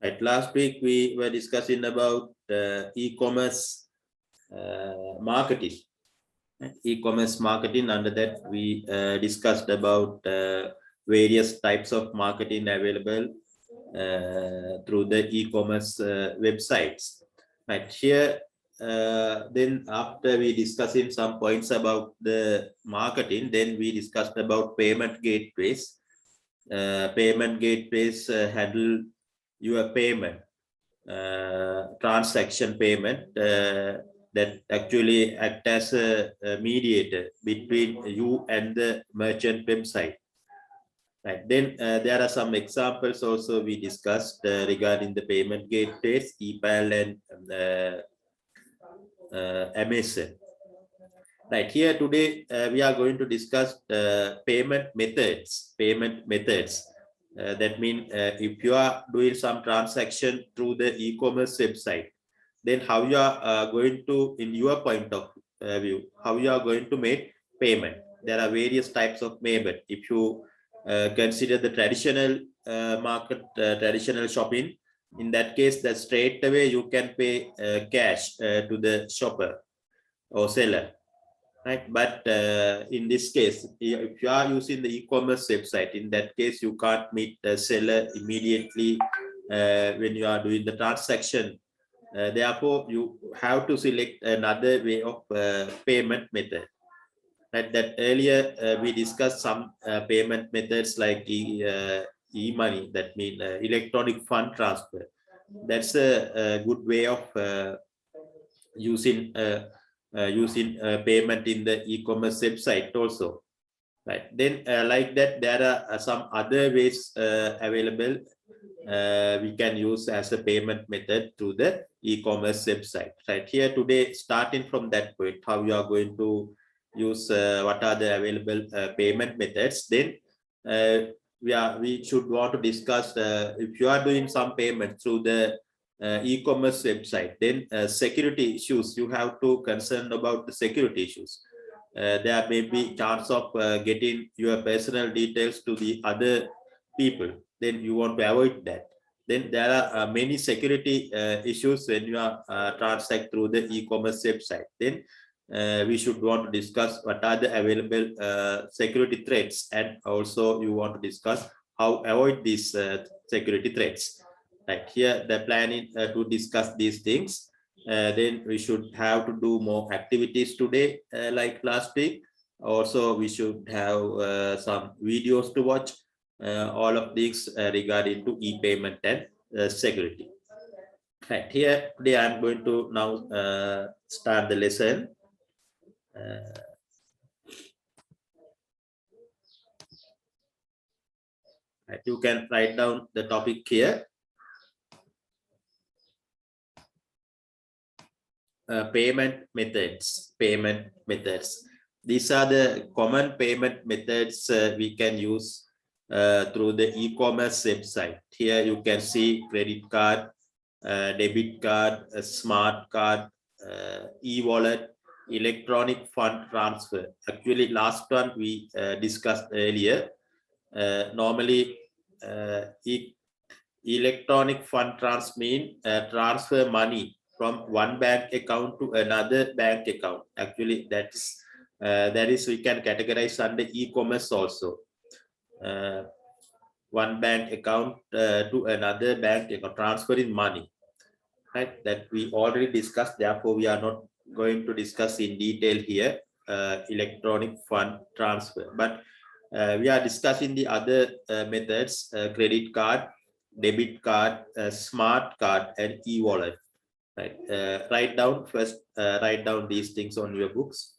Right. Last week we were discussing about e-commerce marketing. E-commerce marketing. Under that, we discussed about various types of marketing available through the e-commerce websites. Right here, then after we discussing some points about the marketing, then we discussed about payment gateways. Payment gateways handle your payment, transaction payment, that actually act as a mediator between you and the merchant website. Right. Then there are some examples also we discussed regarding the payment gateways, ePal and Amazon. Right here today, we are going to discuss payment methods. That means if you are doing some transaction through the e-commerce website, then how you are going to, in your point of view, how you are going to make payment. There are various types of payment. If you consider the traditional market, traditional shopping, in that case, that straight away you can pay cash to the shopper or seller. Right, but in this case, if you are using the e-commerce website, in that case you can't meet the seller immediately when you are doing the transaction. Therefore, you have to select another way of payment method. Right, that earlier we discussed some payment methods like e-money, that means electronic fund transfer. That's a good way of using payment in the e-commerce website also. Right, then like that there are some other ways available we can use as a payment method to the e-commerce website. Right here today, starting from that point, how you are going to use what are the available payment methods. Then we should want to discuss if you are doing some payment through the e-commerce website, then security issues, you have to concern about the security issues. There may be chance of getting your personal details to the other people, then you want to avoid that. Then there are many security issues when you are transact through the e-commerce website. Then we should want to discuss what are the available security threats, and also you want to discuss how avoid these security threats. Right here, the plan is to discuss these things. Then we should have to do more activities today, like last week. Also, we should have some videos to watch. All of these regarding to e-payment and security. Right here, today I'm going to now start the lesson. Right, you can write down the topic here. Payment methods. These are the common payment methods we can use through the e-commerce website. Here you can see credit card, debit card, smart card, e-wallet, electronic fund transfer. Actually, last one we discussed earlier. Normally, electronic fund transfer means transfer money from one bank account to another bank account. Actually, that is we can categorize under e-commerce also. One bank account to another bank account, transferring money. Right, that we already discussed. Therefore, we are not going to discuss in detail here electronic fund transfer. But we are discussing the other methods: credit card, debit card, smart card, and e-wallet. Right. Write down first. Write down these things on your books.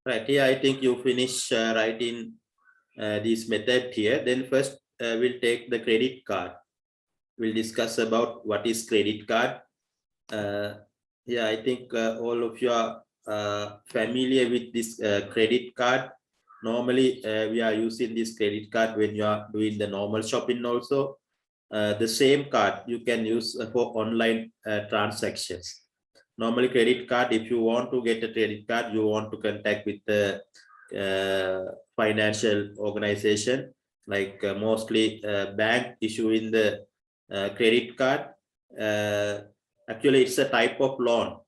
Right here, I think you finish writing this method here. Then first we'll take the credit card. We'll discuss about what is credit card. Yeah, I think all of you are familiar with this credit card. Normally, we are using this credit card when you are doing the normal shopping also. The same card you can use for online transactions. Normally, credit card, if you want to get a credit card, you want to contact with the financial organization, like mostly bank issuing the credit card. Uh, Actually, it's a type of loan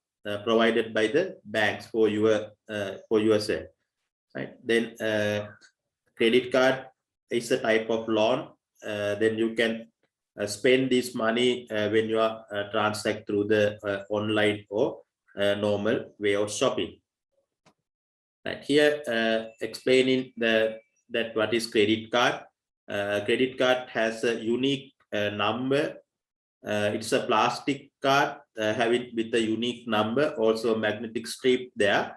provided by the banks for yourself, right? Then credit card is a type of loan. Then you can spend this money when you are transact through the online or normal way of shopping. Right here, explaining that what is credit card. Credit card has a unique number. It's a plastic card having with a unique number, also a magnetic strip there.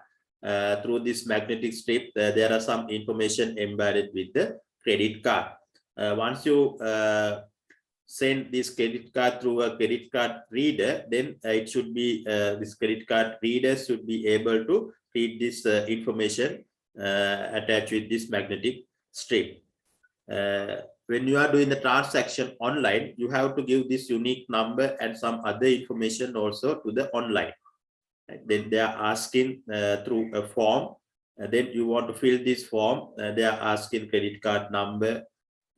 Through this magnetic strip, there are some information embedded with the credit card. Once you send this credit card through a credit card reader, then it should be this credit card reader should be able to read this information attached with this magnetic strip. When you are doing the transaction online, you have to give this unique number and some other information also to the online. Then they are asking through a form. Then you want to fill this form. They are asking credit card number,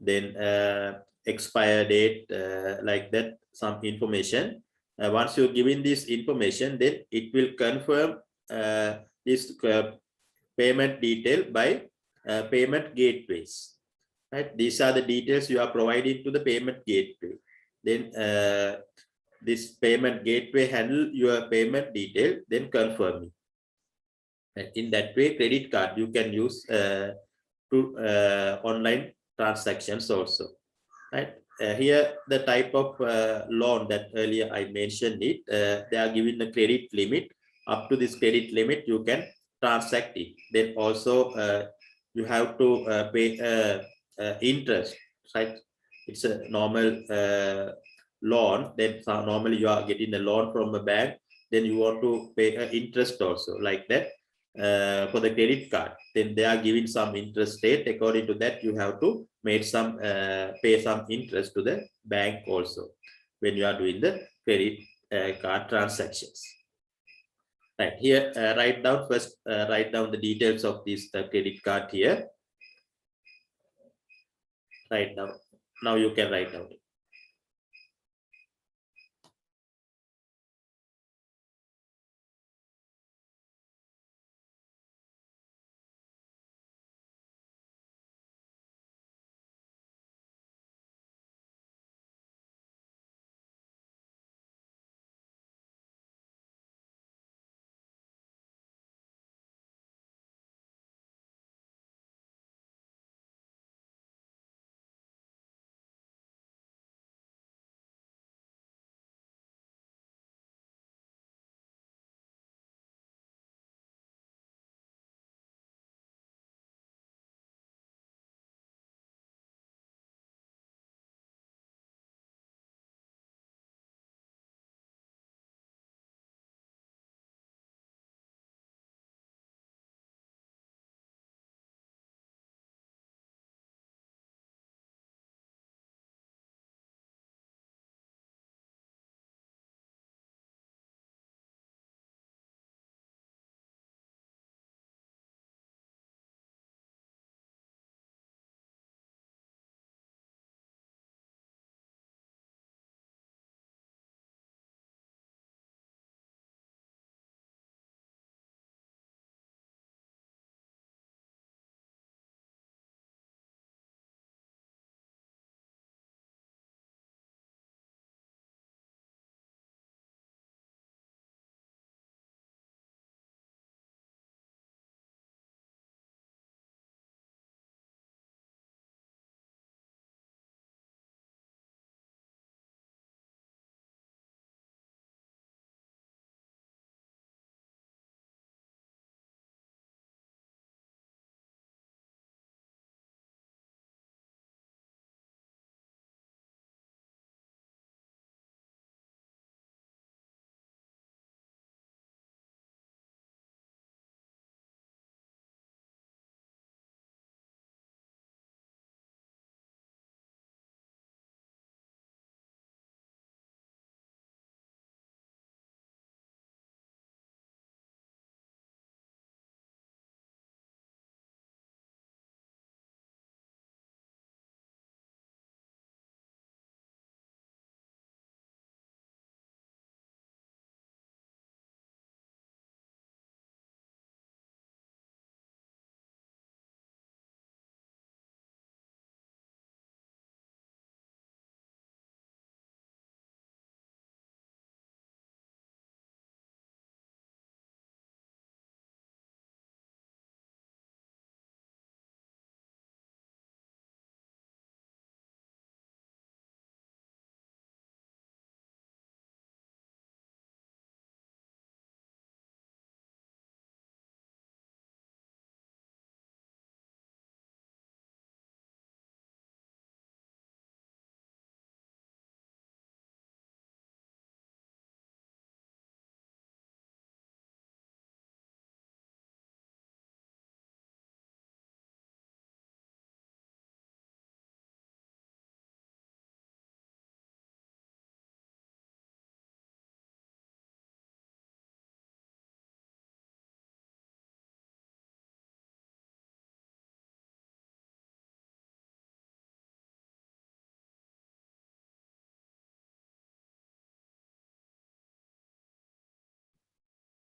then expire date, like that, some information. Once you're given this information, then it will confirm this payment detail by payment gateways. Right? These are the details you are providing to the payment gateway. Then this payment gateway handle your payment detail, then confirm it. In that way, credit card you can use to online transactions also. Right? Here, the type of loan that earlier I mentioned it, they are giving the credit limit. Up to this credit limit, you can transact it. Then also you have to pay interest, right? It's a normal loan. Then normally you are getting a loan from a bank. Then you want to pay interest also, like that. For the credit card, then they are giving some interest rate. According to that, you have to make some pay some interest to the bank also when you are doing the credit card transactions. Right here, write down first. Write down the details of this credit card here. Write down. Now you can write down.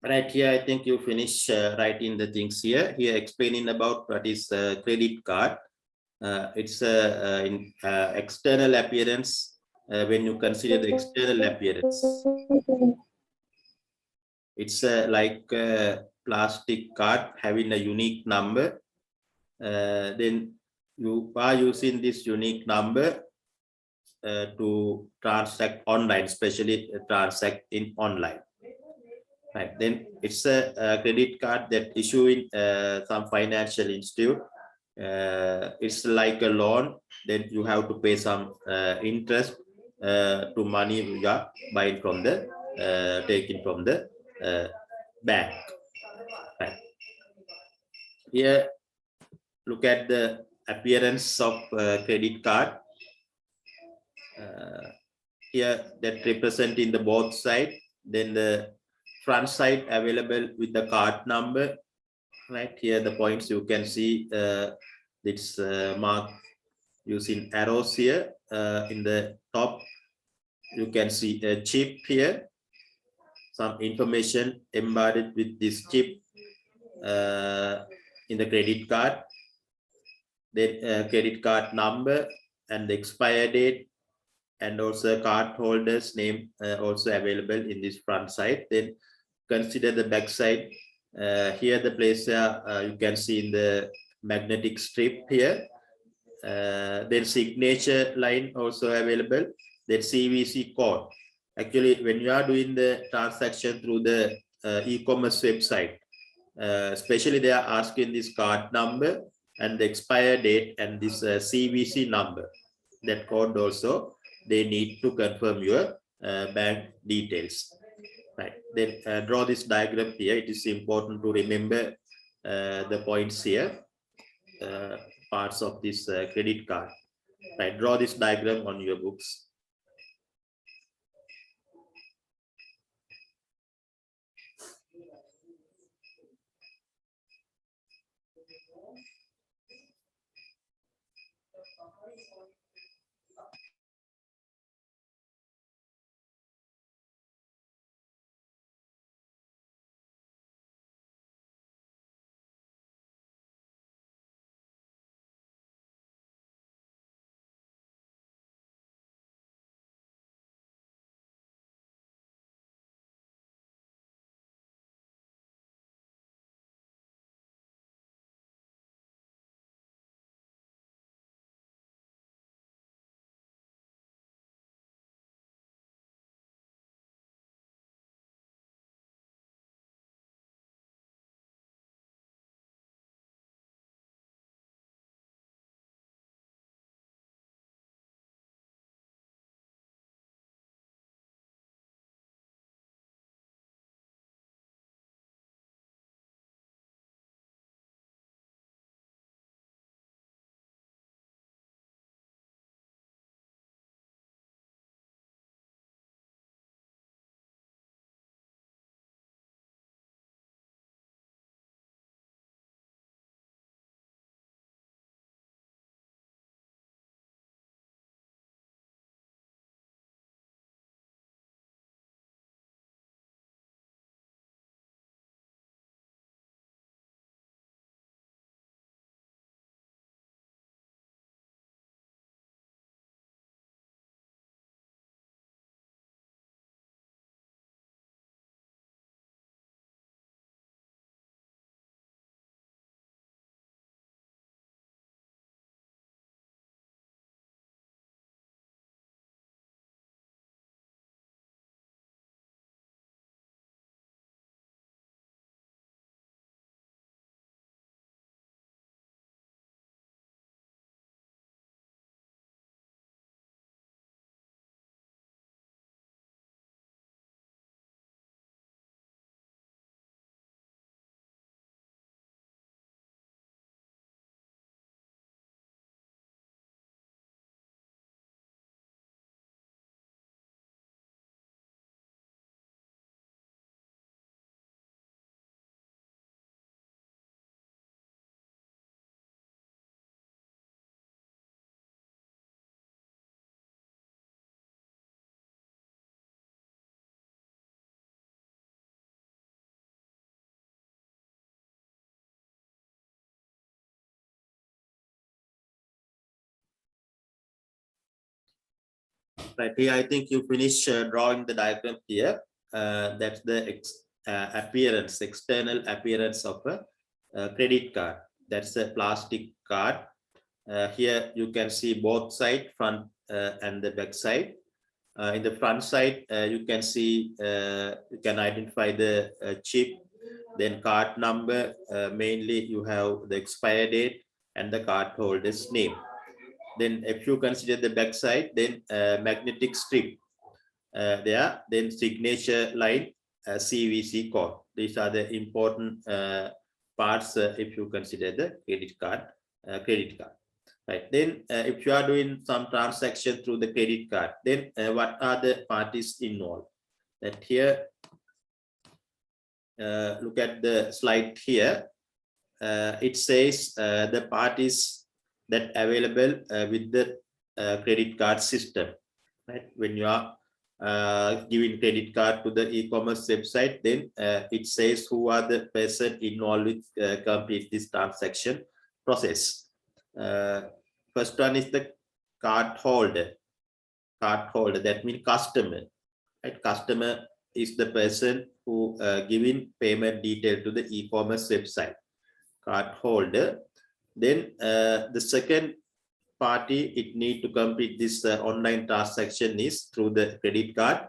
Right here, I think you finish writing the things here. Here, explaining about what is credit card. It's in external appearance. When you consider the external appearance, it's like a plastic card having a unique number. Then you are using this unique number to transact online, especially transact in online. Right. Then it's a credit card that issue in some financial institute. It's like a loan. Then you have to pay some interest to money you are buying from the taking from the bank. Right. Here, look at the appearance of credit card. Here, that representing the both side. Then the front side available with the card number. Right here, the points you can see it's marked using arrows here. In the top, you can see a chip here, some information embedded with this chip in the credit card, then credit card number and the expire date, and also card holder's name also available in this front side. Then consider the back side. Here the place you can see in the magnetic strip here. Then signature line also available. Then CVC code. Actually, when you are doing the transaction through the e-commerce website, especially they are asking this card number and the expire date and this CVC number. That code also they need to confirm your bank details. Right. Then draw this diagram here. It is important to remember the points here, parts of this credit card. Right. Draw this diagram on your books. Right here, I think you finish drawing the diagram here. That's the appearance, external appearance of a credit card. That's a plastic card. Here you can see both side, front and the back side. In the front side, you can see, you can identify the chip, then card number. Mainly you have the expire date and the card holder's name. Then if you consider the back side, then magnetic strip there, then signature line, CVC code. These are the important parts if you consider the credit card. Right. Then if you are doing some transaction through the credit card, then what are the parties involved? That here, look at the slide here. It says the parties that available with the credit card system. Right. When you are giving credit card to the e-commerce website, then it says who are the person involved with complete this transaction process. First one is the card holder. That means customer. Right? Customer is the person who giving payment detail to the e-commerce website. Card holder. Then the second party it need to complete this online transaction is through the credit card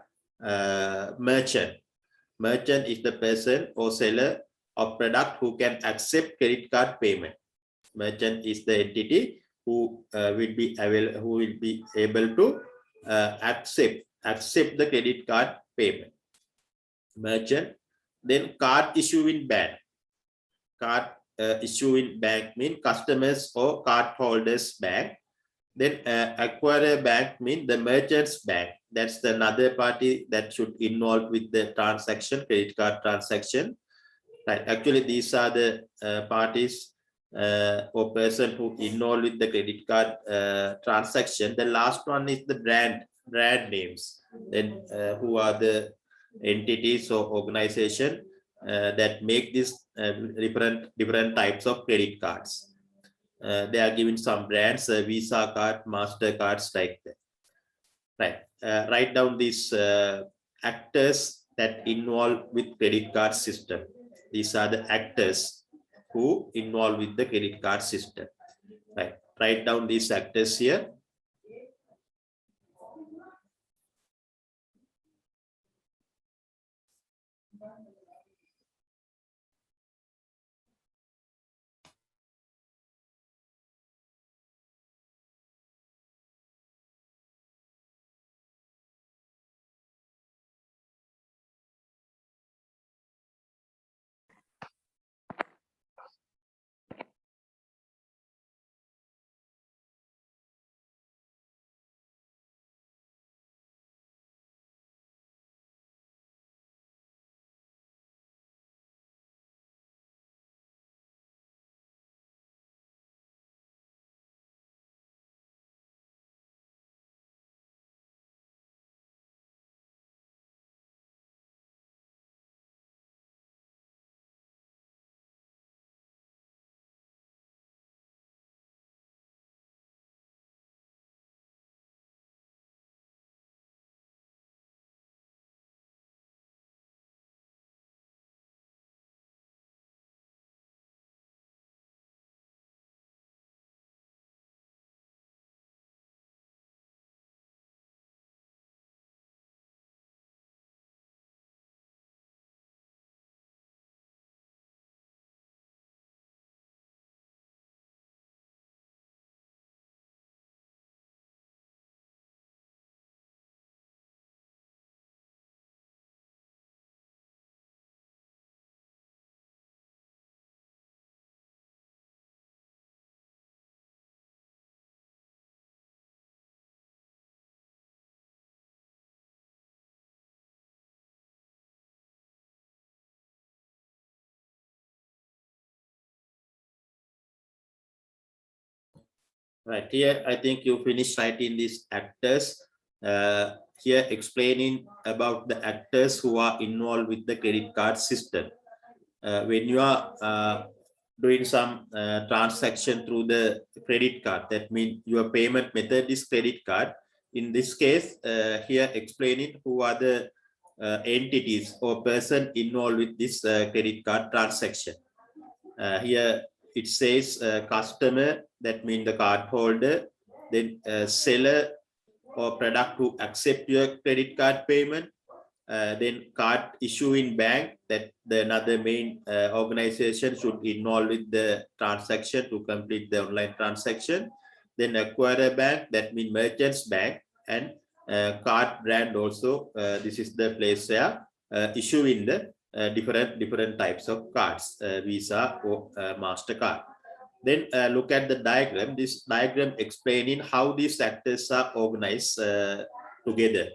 merchant. Merchant is the person or seller of product who can accept credit card payment. Merchant is the entity who will be able to accept the credit card payment. Merchant. Then card issuing bank. Card issuing bank mean customers or card holders bank. Then acquirer bank mean the merchant's bank. That's the another party that should involve with the transaction, credit card transaction. Right. Actually, these are the parties or person who involved with the credit card transaction. The last one is the brand names. Then who are the entities or organization that make this different types of credit cards. They are given some brands, Visa card, MasterCards like that. Right. Write down these actors that involve with credit card system. These are the actors who involve with the credit card system. Right. Write down these actors here. Right here, I think you finished writing these actors. Here explaining about the actors who are involved with the credit card system. When you are doing some transaction through the credit card, that means your payment method is credit card. in this case, here explaining who are the entities or person involved with this credit card transaction. Here it says customer, that means the card holder, then seller or product who accept your credit card payment, then card issuing bank, that the another main organization should involve with the transaction to complete the online transaction, then acquirer bank, that means merchants bank, and card brand also. This is the place where issuing the different types of cards, Visa or MasterCard. Then look at the diagram. This diagram explaining how these actors are organized together.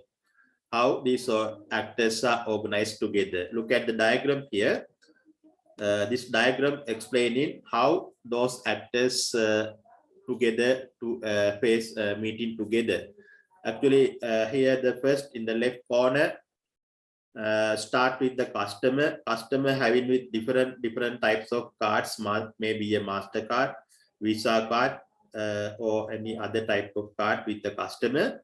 How these actors are organized together. Look at the diagram here. This diagram explaining how those actors together to face meeting together. Actually, here the first in the left corner, start with the customer having with different types of cards, maybe a MasterCard, Visa card, or any other type of card with the customer.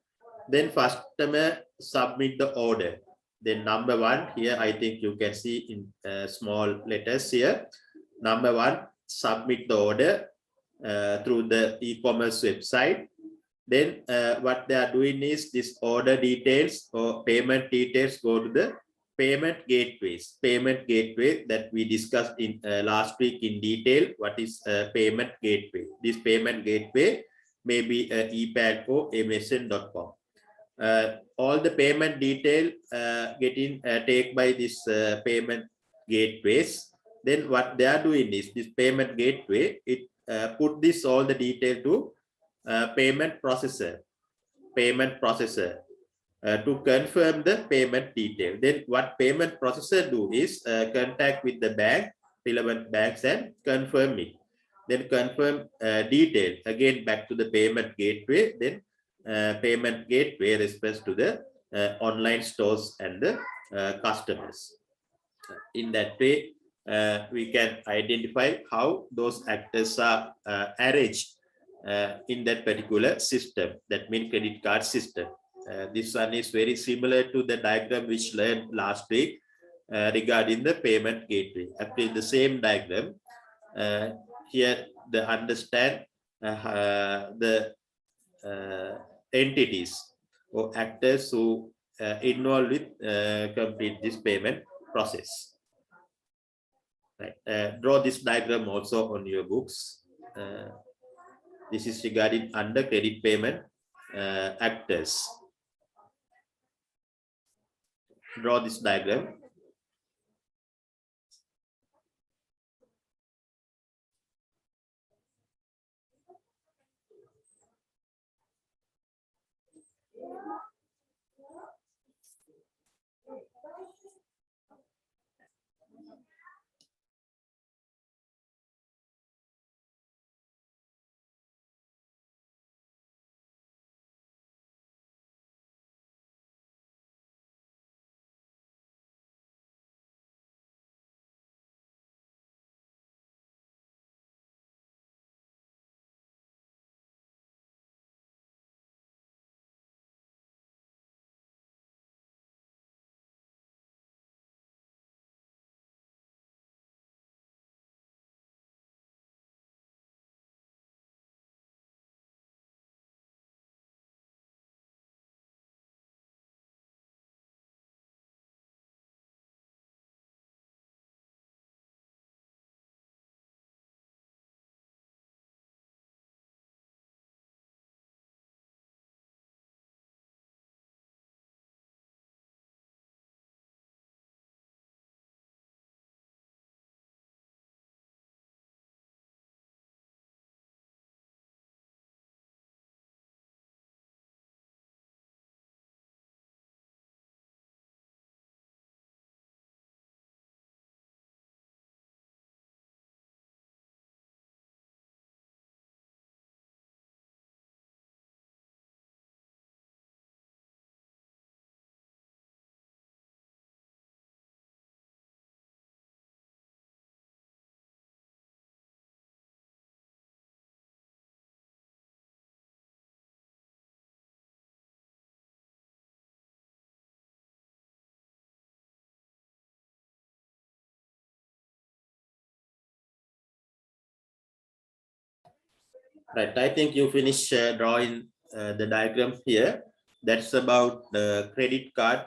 Then customer submit the order. Then number one, here I think you can see in small letters here, number one, submit the order through the e-commerce website. Then what they are doing is this order details or payment details go to the payment gateways. Payment gateway that we discussed in last week in detail. What is payment gateway? This payment gateway may be ePad or msn.com. All the payment detail getting taken by this payment gateways. Then what they are doing is this payment gateway, it put this all the detail to payment processor to confirm the payment detail. Then what payment processor do is contact with the bank, relevant banks, and confirm it. Then confirm detail again back to the payment gateway. Then payment gateway responds to the online stores and the customers. In that way, we can identify how those actors are arranged in that particular system, that means credit card system. This one is very similar to the diagram which learned last week regarding the payment gateway. Actually, the same diagram. Here, the understand the entities or actors who involved with complete this payment process. Right. Draw this diagram also on your books. This is regarding under credit payment actors. Draw this diagram. Right. I think you finish drawing the diagram here. That's about the credit card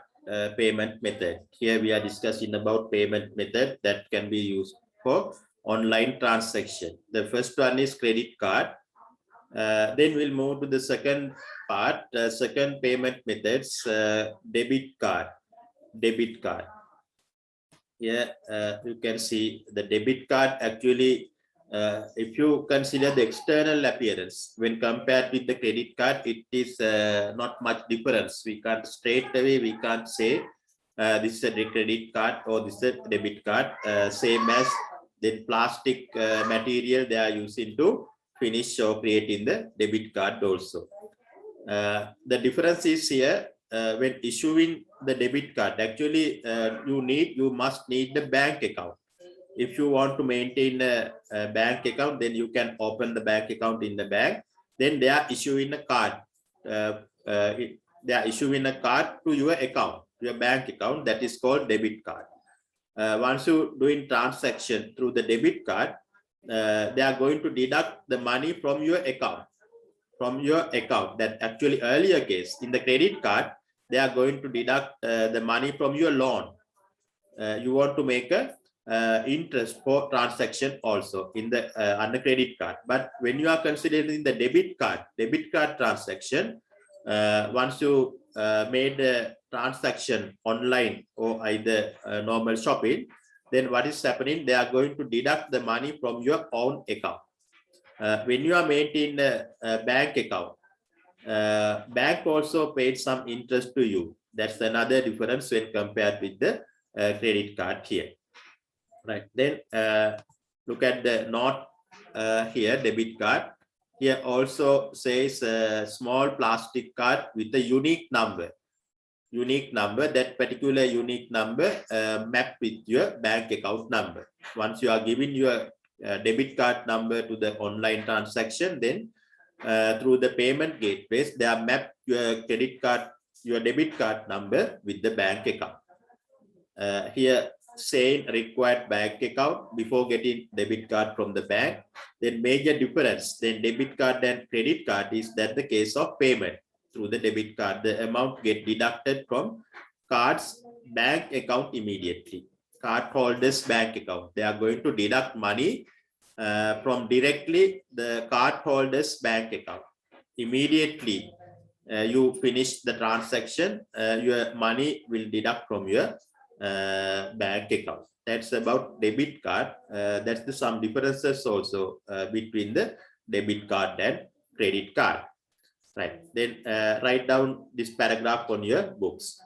payment method. Here we are discussing about payment method that can be used for online transaction. The first one is credit card. Then we'll move to the second part, second payment methods, debit card. Debit card. Here you can see the debit card actually, if you consider the external appearance when compared with the credit card, it is not much difference. We can't straight away, we can't say this is a credit card or this is a debit card, same as the plastic material they are using to finish or creating the debit card also. The difference is here when issuing the debit card, actually you must need the bank account. If you want to maintain a bank account, then you can open the bank account in the bank. Then they are issuing a card. They are issuing a card to your account, your bank account, that is called debit card. Once you doing transaction through the debit card, they are going to deduct the money from your account. That actually earlier case in the credit card, they are going to deduct the money from your loan. You want to make a interest for transaction also in the under credit card. But when you are considering the debit card transaction, once you made a transaction online or either normal shopping, then what is happening, they are going to deduct the money from your own account. When you are maintaining a bank account, bank also paid some interest to you. That's another difference when compared with the credit card here. Right. Then look at the note here, debit card. Here also says a small plastic card with a unique number. That particular unique number mapped with your bank account number. Once you are giving your debit card number to the online transaction, then through the payment gateways, they are mapped your credit card, your debit card number with the bank account. Here saying required bank account before getting debit card from the bank. Then major difference, then debit card and credit card is that the case of payment through the debit card, the amount get deducted from card's bank account immediately. Card holders bank account, they are going to deduct money from directly the card holders bank account. Immediately you finish the transaction, your money will deduct from your bank account. That's about debit card. That's some differences also between the debit card and credit card. Right. Then write down this paragraph on your books.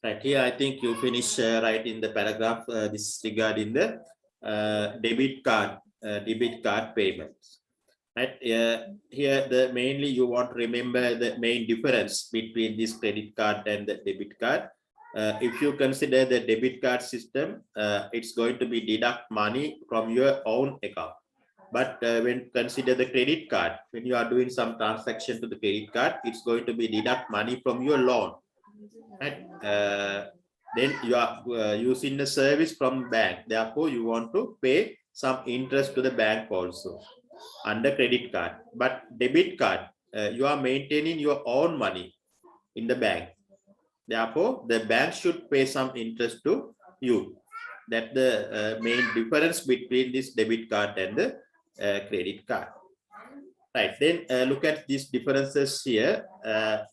Right here, I think you finish writing the paragraph. This is regarding the debit card payments. Right here, the mainly you want to remember the main difference between this credit card and the debit card. If you consider the debit card system, it's going to be deduct money from your own account. But when consider the credit card, when you are doing some transaction to the credit card, it's going to be deduct money from your loan. Right? Then you are using the service from bank. Therefore, you want to pay some interest to the bank also under credit card. But debit card, you are maintaining your own money in the bank. Therefore, the bank should pay some interest to you. That's the main difference between this debit card and the credit card. Right, then look at these differences here.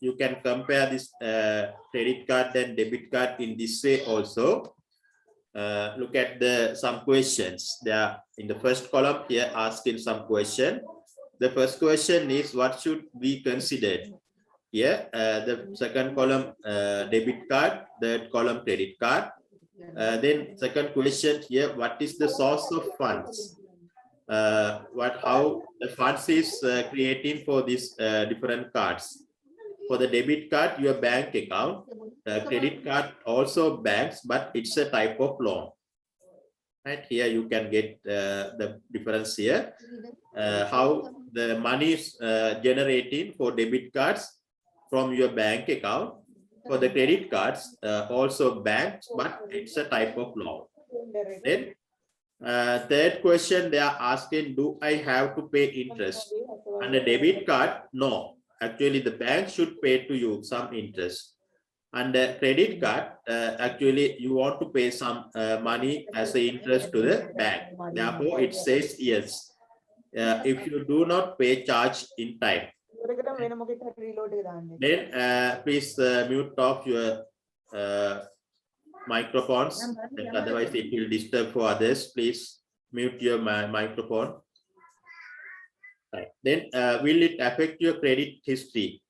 You can compare this credit card and debit card in this way also. Look at some questions. They are in the first column here asking some question. The first question is what should be considered? Here, the second column debit card, third column credit card. Then second question here, what is the source of funds? How the funds is creating for these different cards. For the debit card, your bank account, credit card also banks, but it's a type of loan. Right here, you can get the difference here. How the money is generating for debit cards from your bank account. For the credit cards, also banks, but it's a type of loan. Then third question, they are asking, do I have to pay interest? And a debit card, no. Actually, the bank should pay to you some interest. And the credit card, actually, you want to pay some money as a interest to the bank. Therefore, it says yes. If you do not pay charge in time. Then please mute off your microphones, otherwise it will disturb for others. Please mute your microphone. Right. Then will it affect your credit history?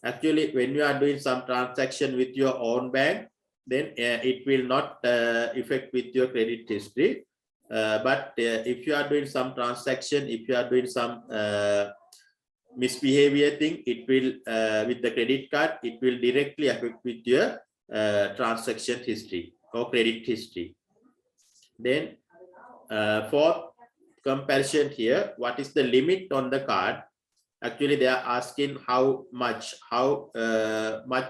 Actually, when you are doing some transaction with your own bank, then it will not affect with your credit history. But if you are doing some transaction, if you are doing some misbehavior thing, it will with the credit card, it will directly affect with your transaction history or credit history. Then for comparison here, what is the limit on the card? Actually, they are asking how much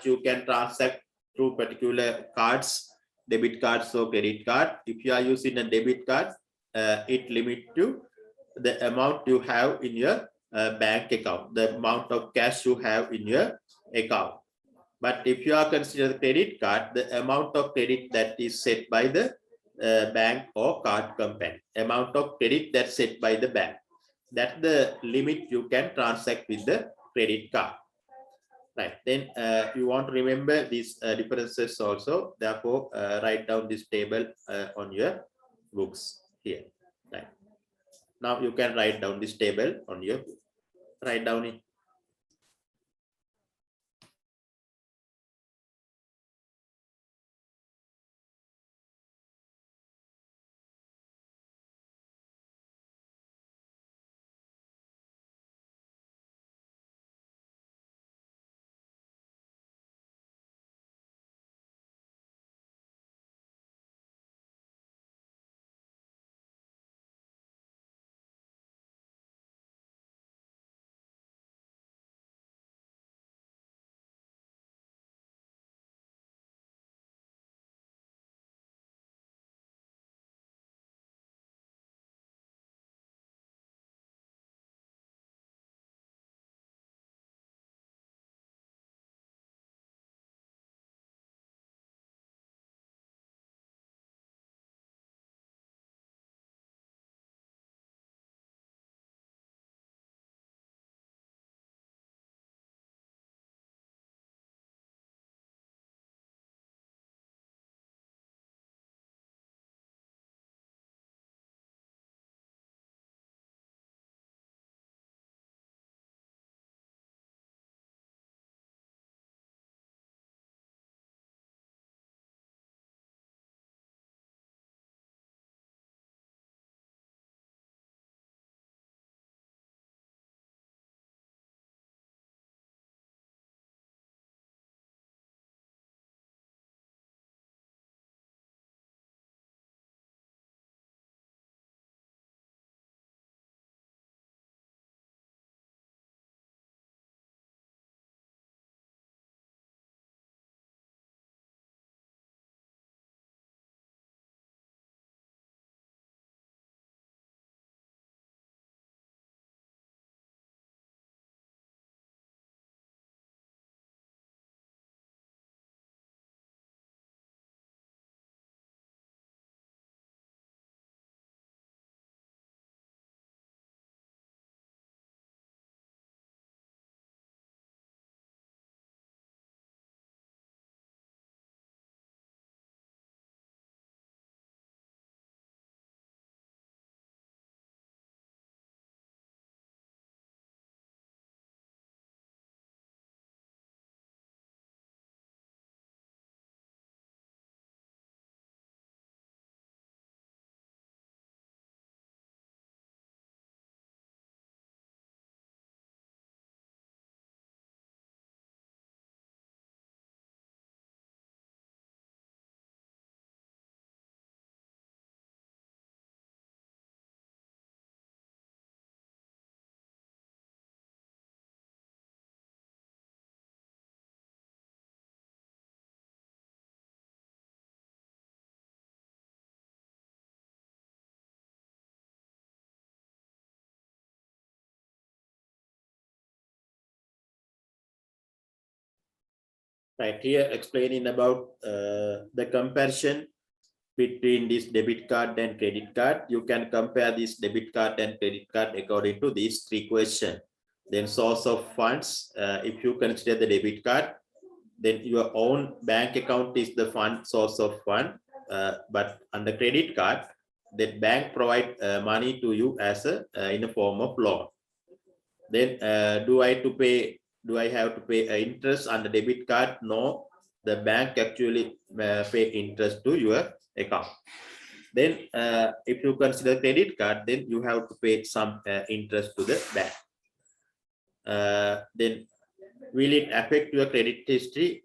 you can transact through particular cards, debit cards or credit card. If you are using a debit card, it limit to the amount you have in your bank account, the amount of cash you have in your account. But if you are considering credit card, the amount of credit that is set by the bank or card company, amount of credit that's set by the bank. That's the limit you can transact with the credit card. Right. Then you want to remember these differences also. Therefore, write down this table on your books here. Right. Now you can write down this table on your book. Write down it. Right here, explaining about the comparison between this debit card and credit card. You can compare this debit card and credit card according to these three questions. Then source of funds, if you consider the debit card, then your own bank account is the fund source of fund. But under credit card, that bank provide money to you as a in a form of loan. Then do I have to pay interest on the debit card? No, the bank actually pay interest to your account. Then if you consider credit card, then you have to pay some interest to the bank. Then will it affect your credit history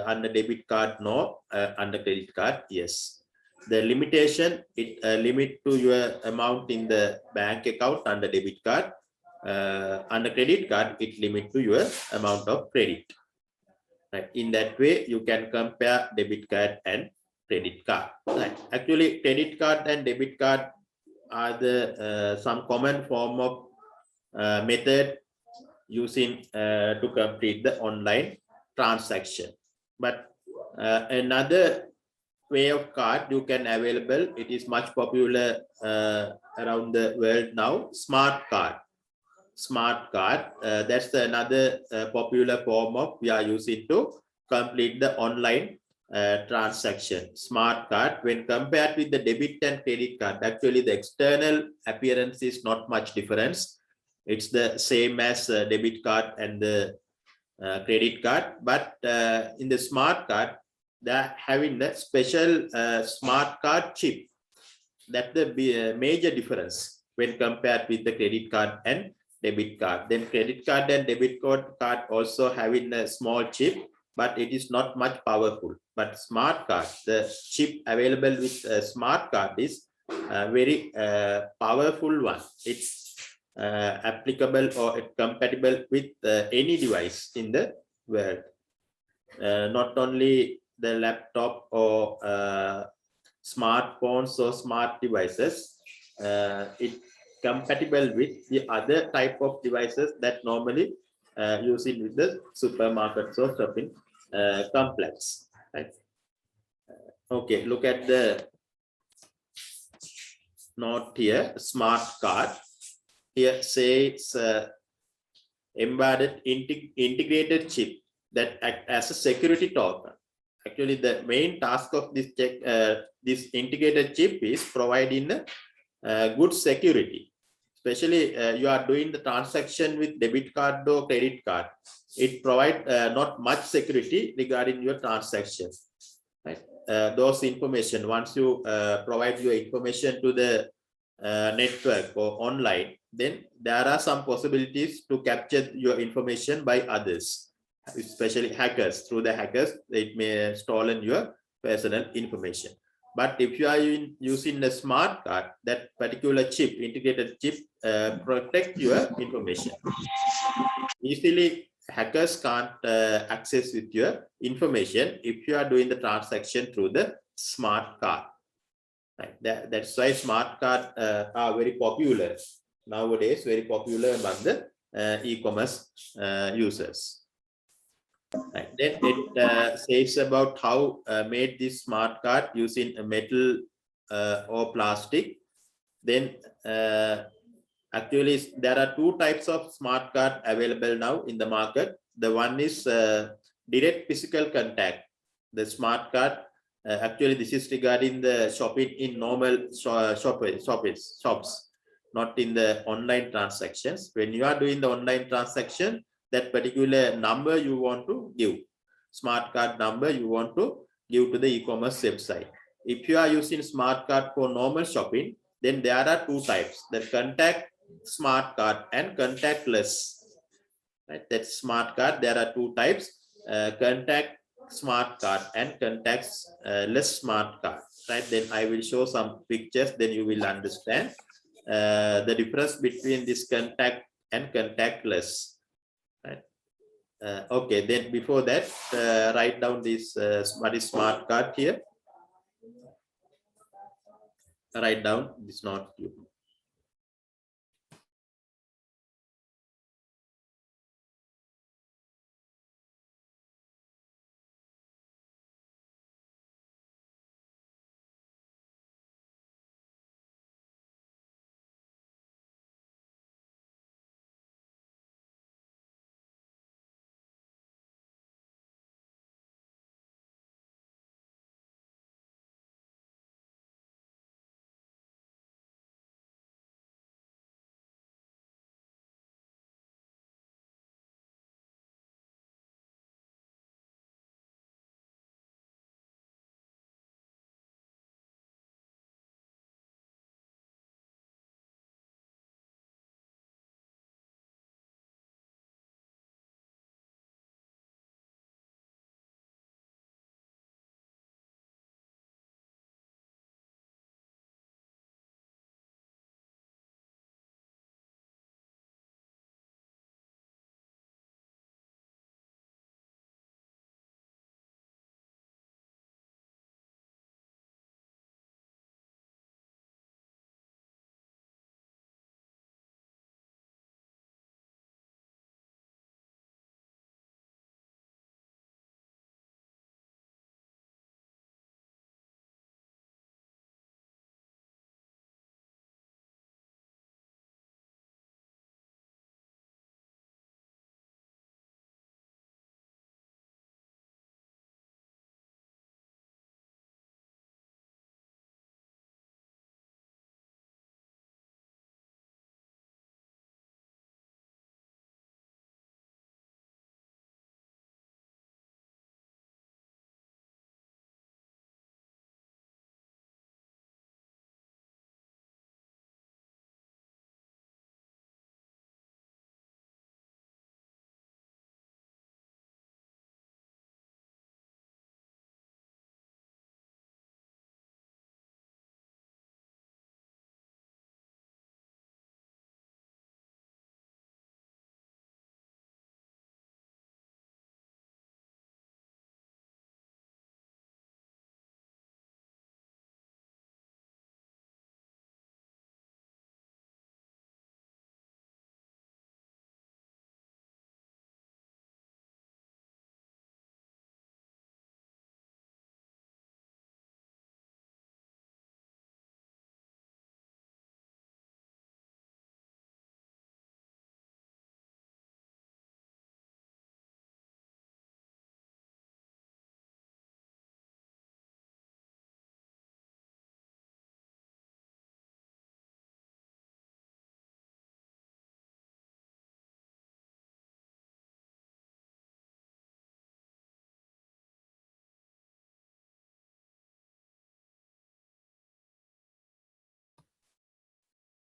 under debit card? No. Under credit card, yes. The limitation, it limit to your amount in the bank account under debit card. Under credit card, it limit to your amount of credit. Right. In that way, you can compare debit card and credit card. Right. Actually, credit card and debit card are the some common form of method using to complete the online transaction. But another way of card you can available, it is much popular around the world now, smart card. Smart card, that's another popular form of we are using to complete the online transaction. Smart card, when compared with the debit and credit card, actually the external appearance is not much difference. It's the same as debit card and the credit card, but in the smart card, they're having the special smart card chip. That's the major difference when compared with the credit card and debit card. Then credit card and debit card also having a small chip, but it is not much powerful. But smart card, the chip available with a smart card is a very powerful one. It's applicable or compatible with any device in the world. Not only the laptop or smartphones or smart devices, it compatible with the other type of devices that normally using with the supermarkets or shopping complex. Right? Okay, look at the note here, smart card. Here says embedded integrated chip that act as a security token. Actually, the main task of this this integrated chip is providing good security. Especially you are doing the transaction with debit card or credit card. It provides not much security regarding your transaction. Right? Those information, once you provide your information to the network or online, then there are some possibilities to capture your information by others, especially hackers. Through the hackers, it may have stolen your personal information. But if you are using a smart card, that particular chip, integrated chip, protect your information. Easily, hackers can't access with your information if you are doing the transaction through the smart card. Right. That's why smart cards are very popular nowadays, very popular among the e-commerce users. Right. Then it says about how made this smart card using a metal or plastic. Then actually there are two types of smart card available now in the market. The one is direct physical contact. The smart card, actually this is regarding the shopping in normal shops, not in the online transactions. When you are doing the online transaction, that particular number you want to give, smart card number you want to give to the e-commerce website. If you are using smart card for normal shopping, then there are two types: the contact smart card and contactless. Right? That smart card, there are two types: contact smart card and contactless smart card. Right? Then I will show some pictures, then you will understand the difference between this contact and contactless. Right? Okay, then before that, write down this what is smart card here. Write down this not you.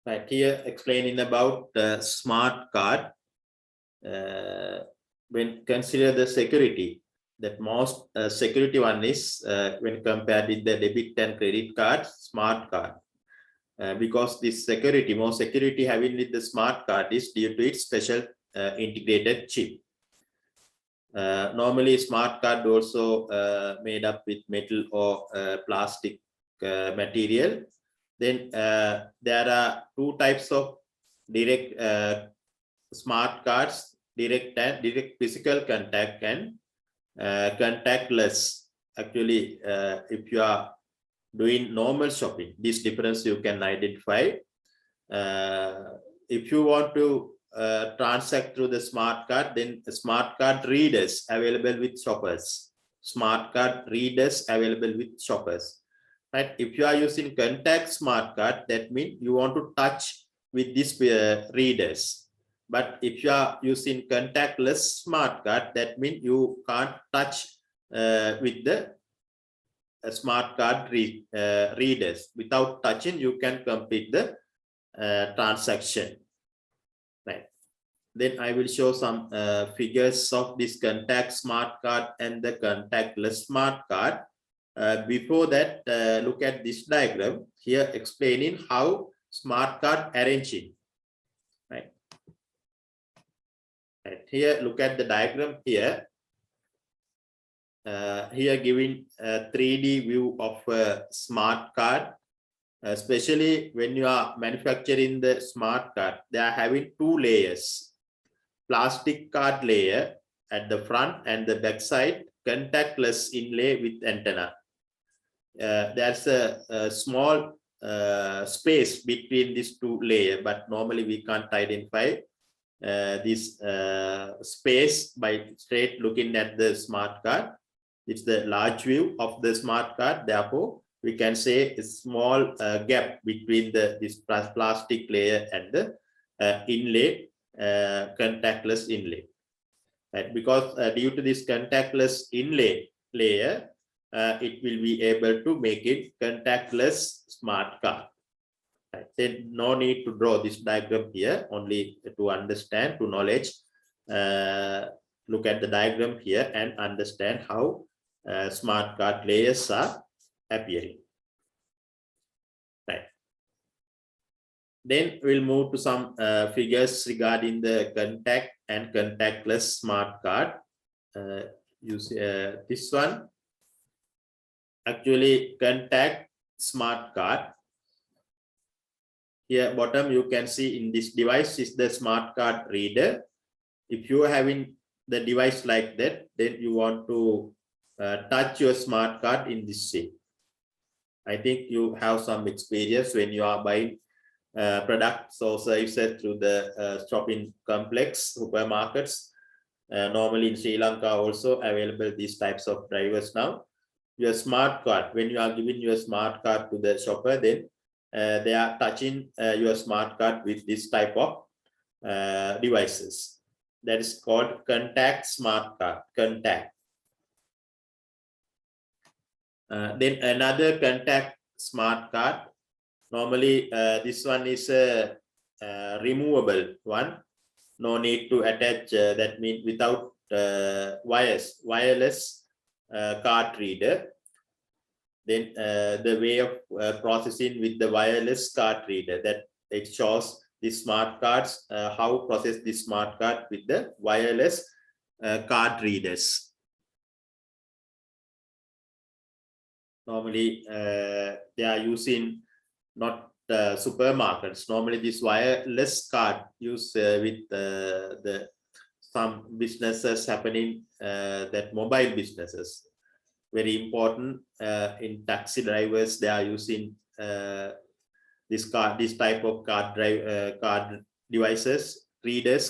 Right here, explaining about the smart card. When consider the security, that most security one is when compared with the debit and credit card, smart card. Because this security, more security having with the smart card is due to its special integrated chip. Normally, smart card also made up with metal or plastic material. Then there are two types of direct smart cards: direct physical contact and contactless. Actually, if you are doing normal shopping, this difference you can identify. If you want to transact through the smart card, then the smart card readers available with shoppers. Smart card readers available with shoppers. Right? If you are using contact smart card, that means you want to touch with these readers. But if you are using contactless smart card, that means you can't touch with the smart card readers. Without touching, you can complete the transaction. Right. Then I will show some figures of this contact smart card and the contactless smart card. Before that, look at this diagram here explaining how smart card arranging. Right. Right. Here, look at the diagram here. Here giving a 3D view of a smart card. Especially when you are manufacturing the smart card, they are having two layers: plastic card layer at the front and the back side, contactless inlay with antenna. There's a small space between these two layers, but normally we can't identify this space by straight looking at the smart card. It's the large view of the smart card. Therefore, we can say a small gap between this plastic layer and the inlay, contactless inlay. Right? Because due to this contactless inlay layer, it will be able to make it contactless smart card. Right? Then no need to draw this diagram here, only to understand, to knowledge. Look at the diagram here and understand how smart card layers are appearing. Right. Then we'll move to some figures regarding the contact and contactless smart card. Use this one. Actually, contact smart card. Here bottom you can see in this device is the smart card reader. If you are having the device like that, then you want to touch your smart card in this shape. I think you have some experience when you are buying products or services through the shopping complex, supermarkets. Normally in Sri Lanka also available these types of drivers now. Your smart card, when you are giving your smart card to the shopper, then they are touching your smart card with this type of devices. That is called contact smart card, contact. Then another contact smart card. Normally, this one is a removable one. No need to attach. That means without wireless card reader. Then the way of processing with the wireless card reader, that it shows the smart cards, how process the smart card with the wireless card readers. Normally, they are using not supermarkets. Normally, this wireless card used with the some businesses happening, that mobile businesses. Very important in taxi drivers. They are using this type of card devices,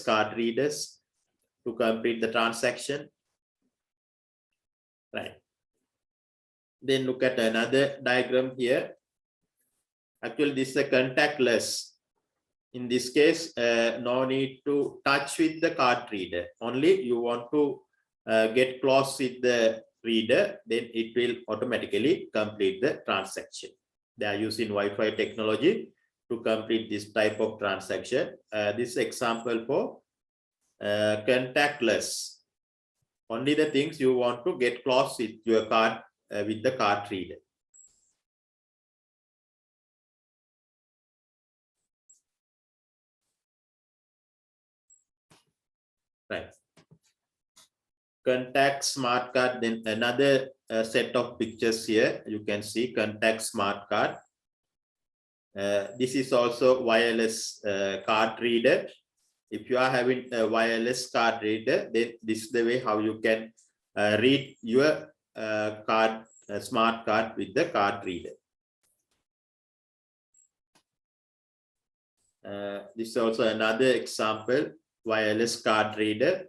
card readers, to complete the transaction. Right. Then look at another diagram here. Actually, this is a contactless. In this case, no need to touch with the card reader. Only you want to get close with the reader, then it will automatically complete the transaction. They are using Wi-Fi technology to complete this type of transaction. This example for contactless. Only the things you want to get close with your card with the card reader. Right. Contact smart card. Then another set of pictures here. You can see contact smart card. This is also wireless card reader. If you are having a wireless card reader, then this is the way how you can read your smart card with the card reader. This is also another example, wireless card reader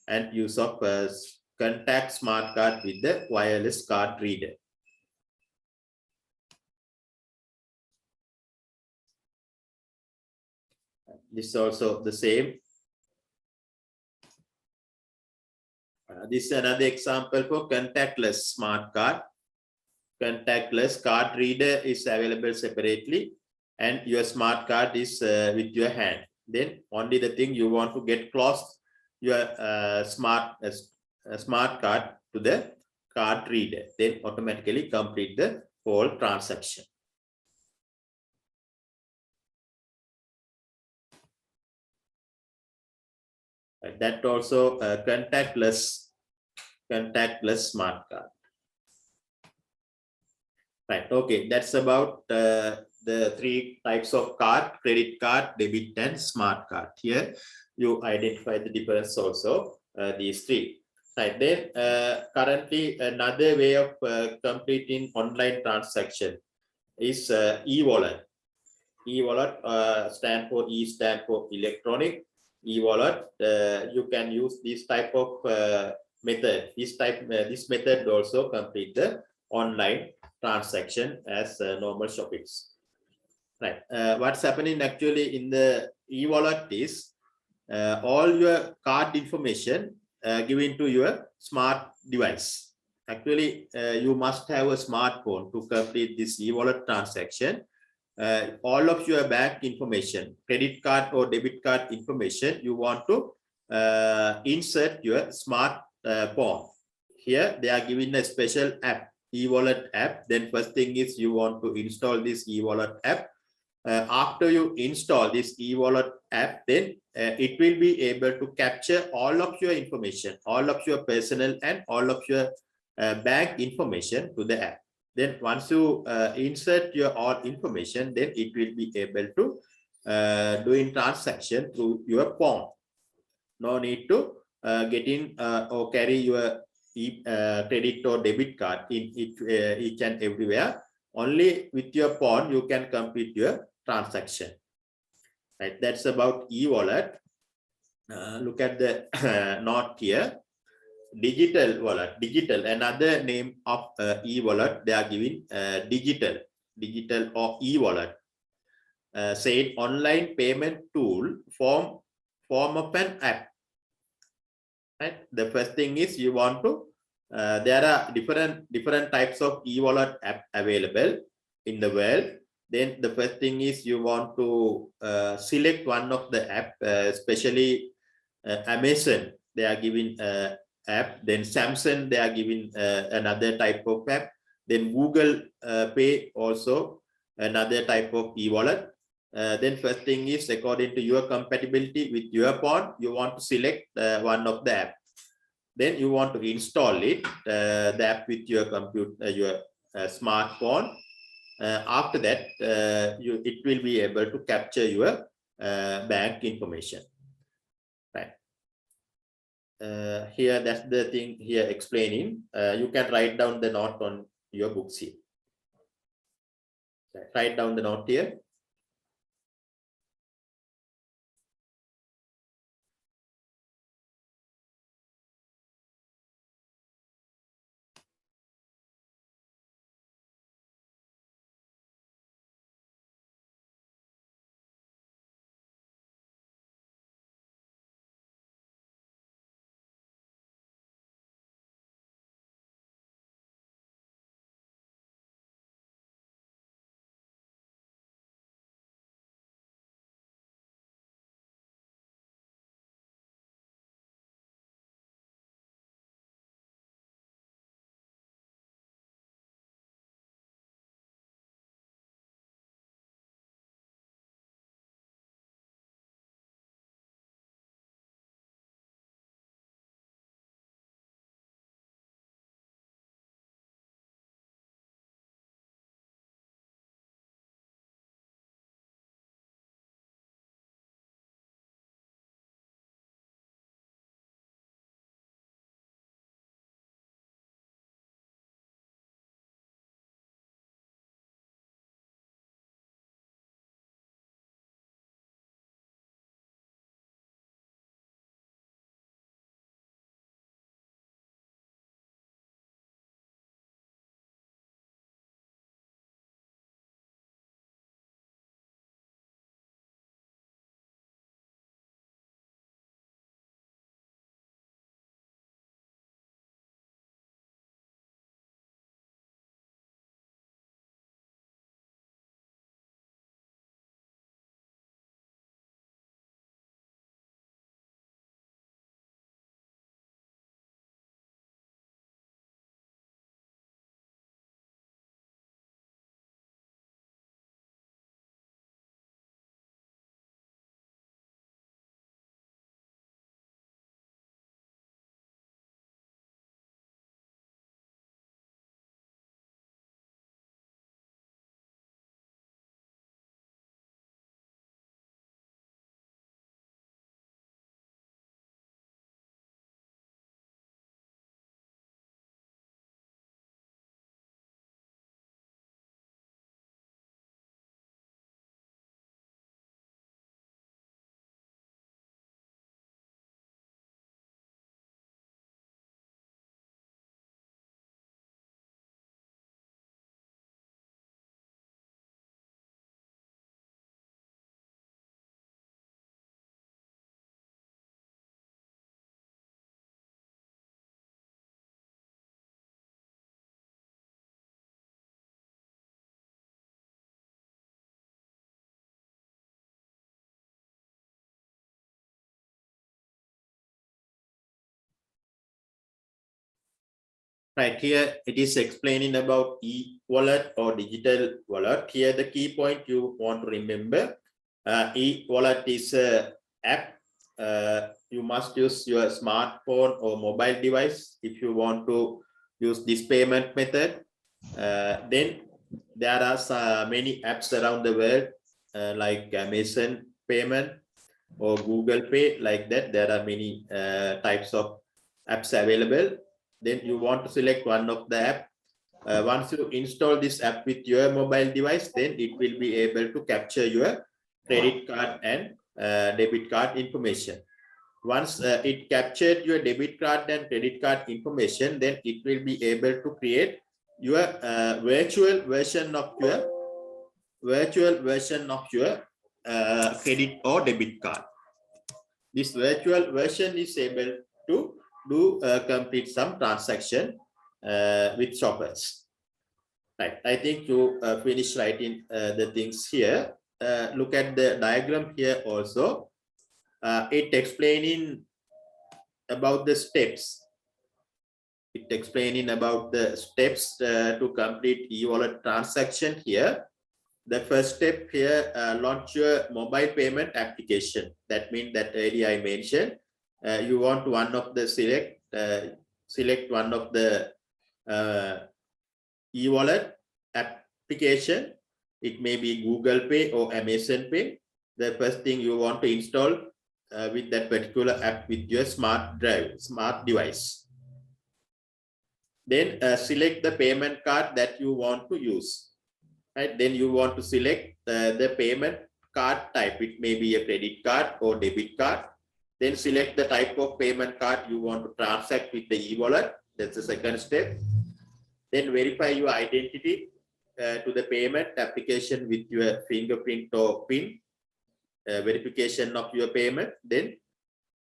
and use of contact smart card with the wireless card reader. This is also the same. This is another example for contactless smart card. Contactless card reader is available separately, and your smart card is with your hand. Then only the thing you want to get close your smart card to the card reader, then automatically complete the whole transaction. That also contactless smart card. Right. Okay. That's about the three types of card: credit card, debit, and smart card. Here you identify the difference also. These three. Right. Then currently another way of completing online transaction is e-wallet. E-wallet stand for electronic. E-wallet, you can use this type of method. This method also complete the online transaction as normal shoppings. Right. What's happening actually in the e-wallet is all your card information given to your smart device. Actually, you must have a smartphone to complete this e-wallet transaction. All of your bank information, credit card or debit card information, you want to insert your smart phone. Here they are giving a special app, e-wallet app. Then first thing is you want to install this e-wallet app. After you install this e-wallet app, then it will be able to capture all of your information, all of your personal and all of your bank information to the app. Then once you insert your all information, then it will be able to doing transaction through your phone. No need to get in or carry your credit or debit card in each and everywhere. Only with your phone you can complete your transaction. Right. That's about e-wallet. Look at the note here. Digital wallet. Digital, another name of e-wallet. They are giving digital or e-wallet. Say online payment tool form of an app. Right. The first thing is you want to. There are different types of e-wallet app available in the world. Then the first thing is you want to select one of the app, especially Amazon. They are giving app. Then Samsung, they are giving another type of app. Then Google Pay also another type of e-wallet. Then first thing is according to your compatibility with your phone, you want to select one of the app. Then you want to install it, the app with your computer, your smartphone. After that, it will be able to capture your bank information. Right. Here, that's the thing here explaining. You can write down the note on your books here. Write down the note here. Right here, it is explaining about e-wallet or digital wallet. Here, the key point you want to remember, e-wallet is a app. You must use your smartphone or mobile device if you want to use this payment method. Then there are many apps around the world, like Amazon payment or Google Pay, like that. There are many types of apps available. Then you want to select one of the app. Once you install this app with your mobile device, then it will be able to capture your credit card and debit card information. Once it captured your debit card and credit card information, then it will be able to create your virtual version of your credit or debit card. This virtual version is able to do complete some transaction with shoppers. Right. I think you finish writing the things here. Look at the diagram here also. It explaining about the steps. It explaining about the steps to complete e-wallet transaction here. The first step here, launch your mobile payment application. That means that earlier I mentioned, you want one of the select one of the e-wallet application. It may be Google Pay or Amazon Pay. The first thing you want to install with that particular app with your smart device. Then select the payment card that you want to use. Right? Then you want to select the payment card type. It may be a credit card or debit card. Then select the type of payment card you want to transact with the e-wallet. That's the second step. Then verify your identity to the payment application with your fingerprint or PIN verification of your payment. Then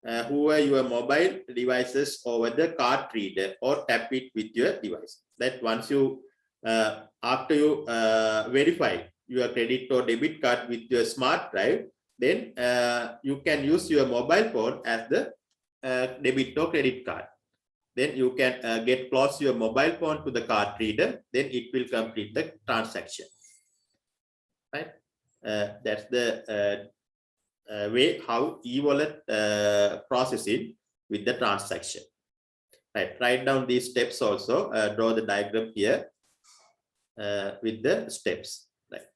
hover your mobile devices over the card reader or tap it with your device. That once you after you verify your credit or debit card with your smart drive, then you can use your mobile phone as the debit or credit card. Then you can get close your mobile phone to the card reader, then it will complete the transaction. Right? That's the way how e-wallet processing with the transaction. Right? Write down these steps also. Draw the diagram here with the steps. Right?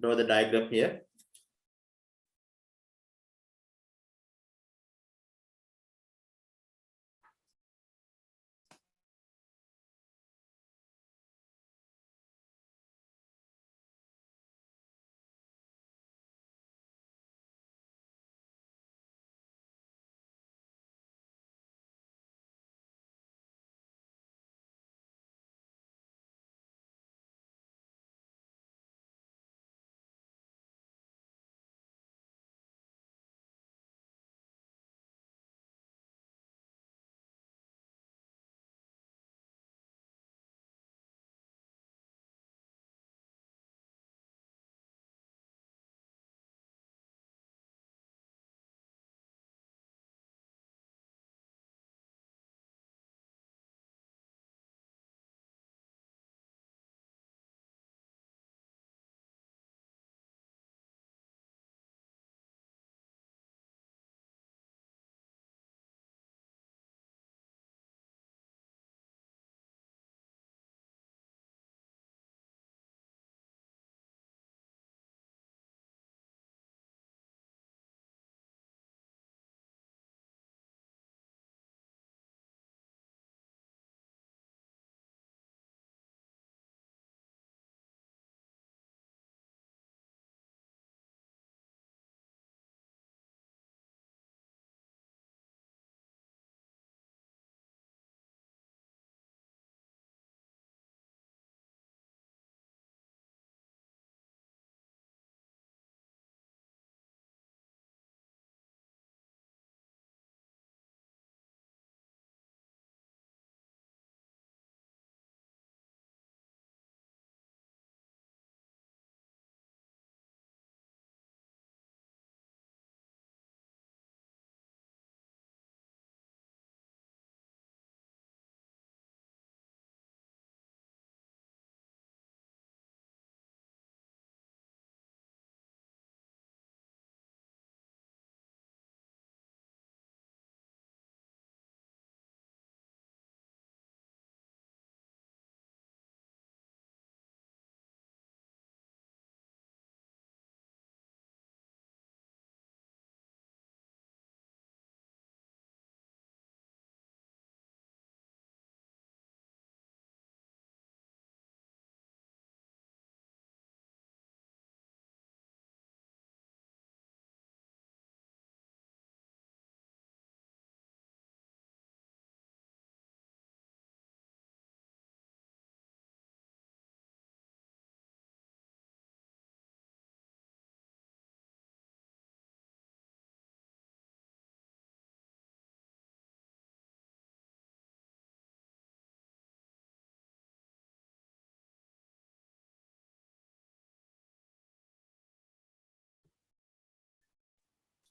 Draw the diagram here.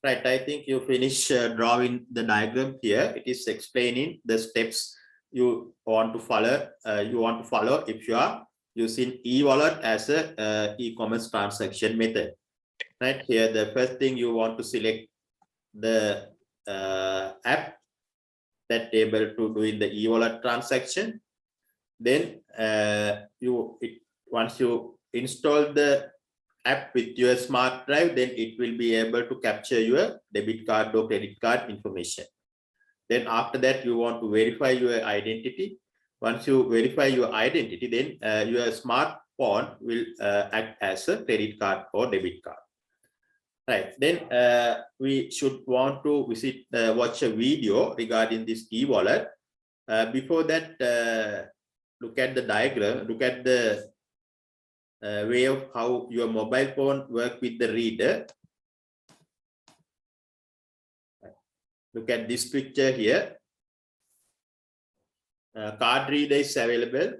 Right, I think you finish drawing the diagram here. It is explaining the steps you want to follow. If you are using e-wallet as a e-commerce transaction method. Right here, the first thing you want to select the app that able to do in the e-wallet transaction. Then once you install the app with your smart drive, then it will be able to capture your debit card or credit card information. Then after that, you want to verify your identity. Once you verify your identity, then your smartphone will act as a credit card or debit card. Right, then we should want to watch a video regarding this e-wallet. Before that, look at the diagram, look at the way of how your mobile phone work with the reader. Look at this picture here. Card reader is available.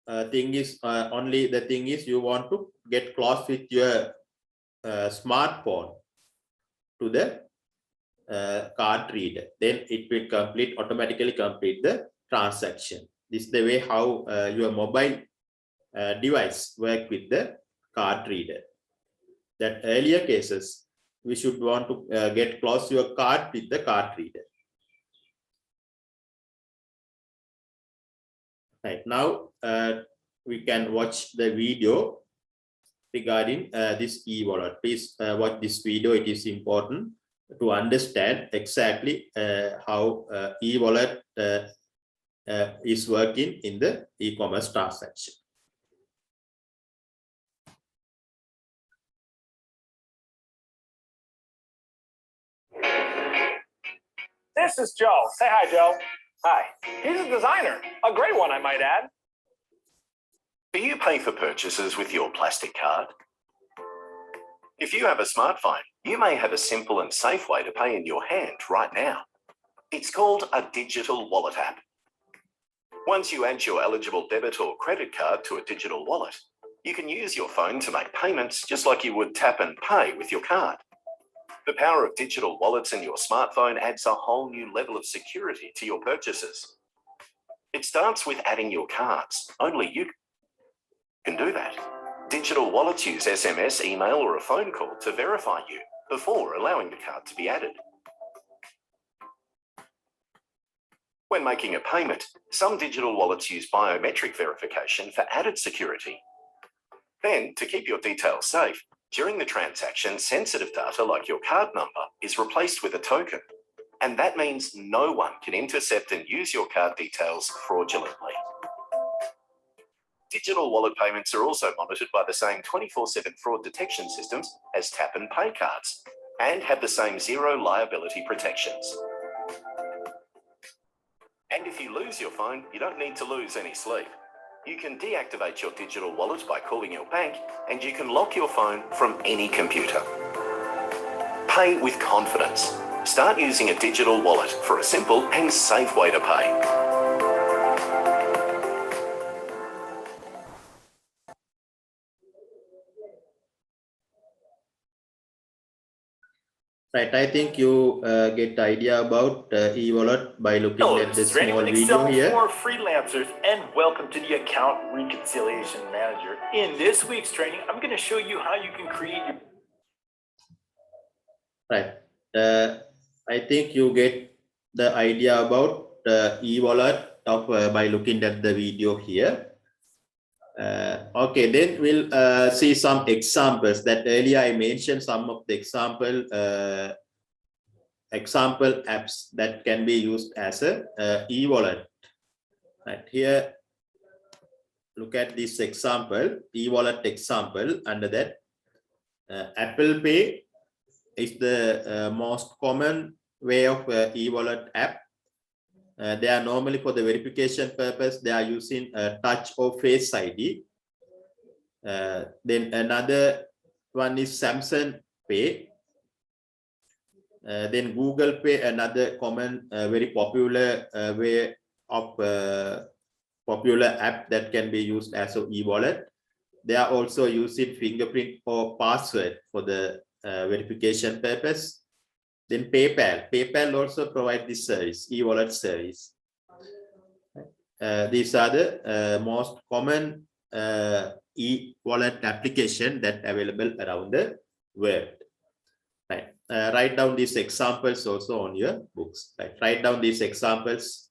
The thing is you want to get close with your smartphone to the card reader. Then it will automatically complete the transaction. This is the way how your mobile device work with the card reader. That earlier cases, we should want to get close your card with the card reader. Right now, we can watch the video regarding this e-wallet. Please watch this video. It is important to understand exactly how e-wallet is working in the e-commerce transaction. This is Joe. Say hi, Joe. Hi. He's a designer. A great one, I might add. Do you pay for purchases with your plastic card? If you have a smartphone, you may have a simple and safe way to pay in your hand right now. It's called a digital wallet app. Once you add your eligible debit or credit card to a digital wallet, you can use your phone to make payments just like you would tap and pay with your card. The power of digital wallets in your smartphone adds a whole new level of security to your purchases. It starts with adding your cards. Only you can do that. Digital wallets use SMS, email, or a phone call to verify you before allowing the card to be added. When making a payment, some digital wallets use biometric verification for added security. Then, to keep your details safe, during the transaction, sensitive data like your card number is replaced with a token. And that means no one can intercept and use your card details fraudulently. Digital wallet payments are also monitored by the same 24/7 fraud detection systems as tap and pay cards and have the same zero liability protections. And if you lose your phone, you don't need to lose any sleep. You can deactivate your digital wallet by calling your bank, and you can lock your phone from any computer. Pay with confidence. Start using a digital wallet for a simple and safe way to pay. Right, I think you get the idea about e-wallet by looking at this small video here. For freelancers, and welcome to the Account Reconciliation Manager. In this week's training, I'm going to show you how you can create your... Right, I think you get the idea about e-wallet by looking at the video here. Okay, then we'll see some examples that earlier I mentioned some of the example apps that can be used as a e-wallet. Right here, look at this example, e-wallet example. Under that, Apple Pay is the most common way of e-wallet app. They are normally for the verification purpose, they are using touch or face ID. Then another one is Samsung Pay. Then Google Pay, another common, very popular way of popular app that can be used as an e-wallet. They are also using fingerprint or password for the verification purpose. Then PayPal also provide this service, e-wallet service. These are the most common e-wallet application that available around the world. Right. Write down these examples also on your books. Right. Write down these examples.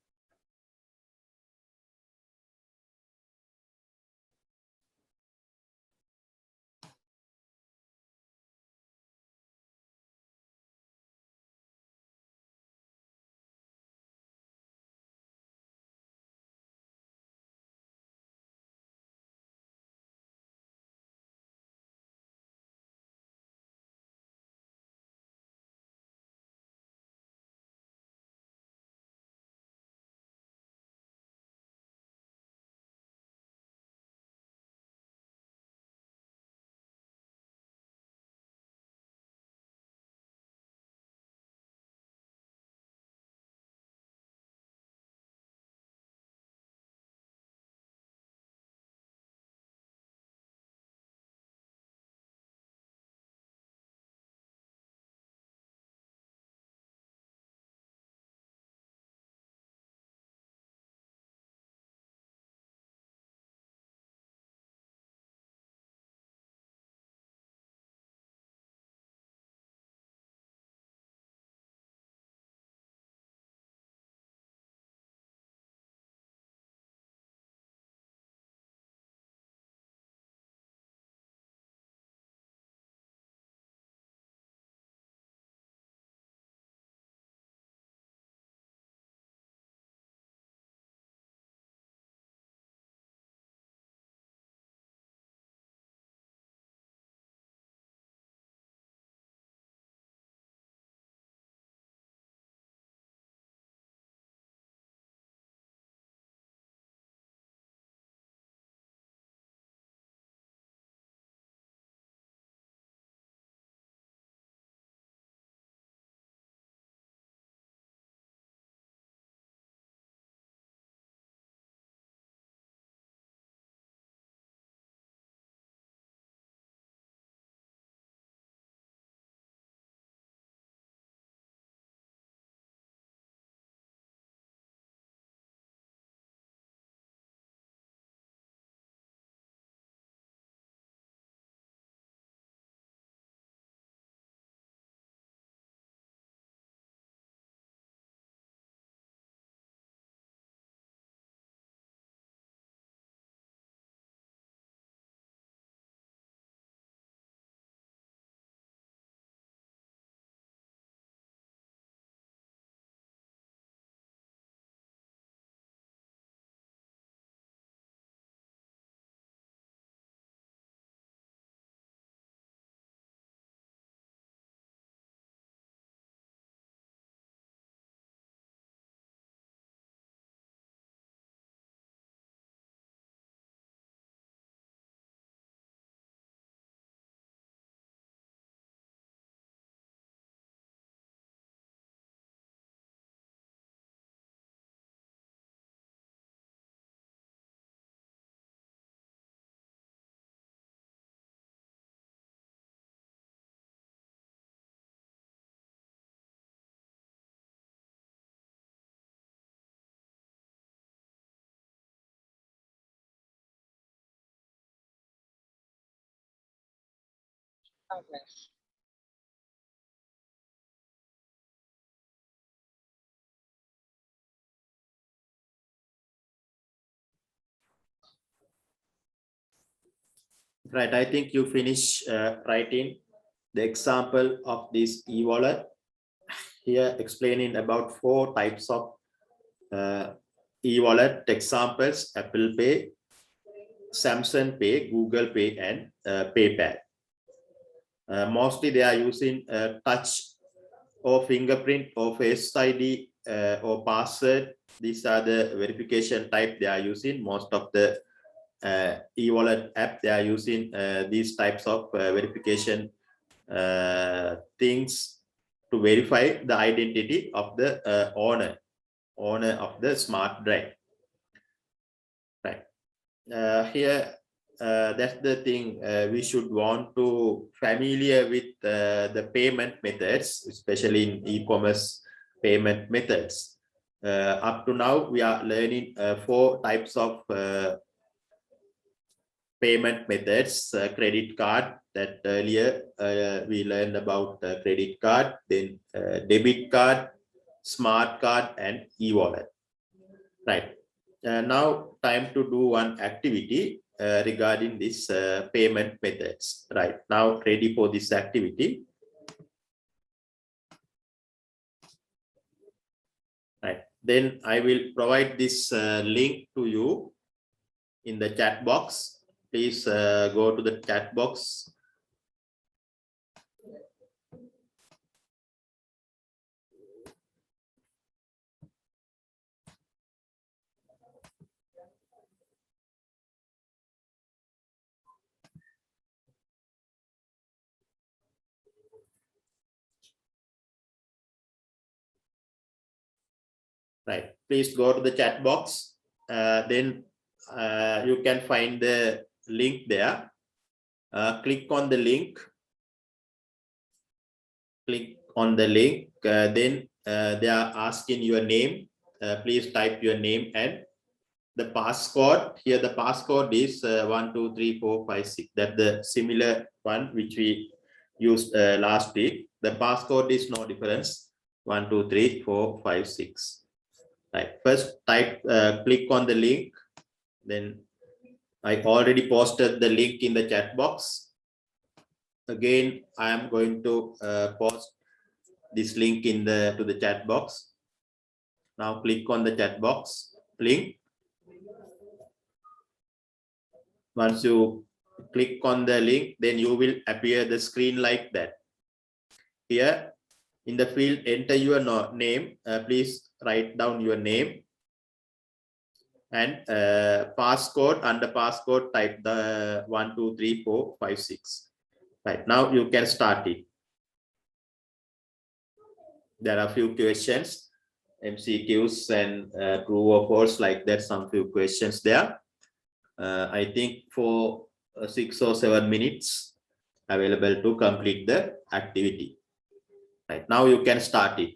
Right, I think you finish writing the example of this e-wallet. Here explaining about 4 types of e-wallet examples: Apple Pay, Samsung Pay, Google Pay, and PayPal. Mostly they are using touch or fingerprint or face ID or password. These are the verification type they are using. Most of the e-wallet app, they are using these types of verification things to verify the identity of the owner of the smart drive. Right. Here that's the thing. We should want to familiar with the payment methods, especially in e-commerce payment methods. Up to now, we are learning 4 types of payment methods. Credit card, that earlier we learned about credit card, then debit card, smart card, and e-wallet. Right. Now time to do one activity regarding this payment methods. Right. Now ready for this activity. Right. Then I will provide this link to you in the chat box. Please go to the chat box. Right. Please go to the chat box. Then you can find the link there. Click on the link. Click on the link. Then they are asking your name. Please type your name and the passcode. Here the passcode is 1 2 3 4 5 6. That's the similar one which we used last week. The passcode is no difference. 1 2 3 4 5 6. Right. First type, click on the link. Then I already posted the link in the chat box. Again, I am going to post this link in to the chat box. Now click on the chat box link. Once you click on the link, then you will appear the screen like that. Here in the field, enter your name. Please write down your name and passcode. Under passcode, type the 1 2 3 4 5 6. Right, now you can start it. There are a few questions, MCQs and true or false, like that. Some few questions there. I think for 6 or 7 minutes available to complete the activity. Right, now you can start it.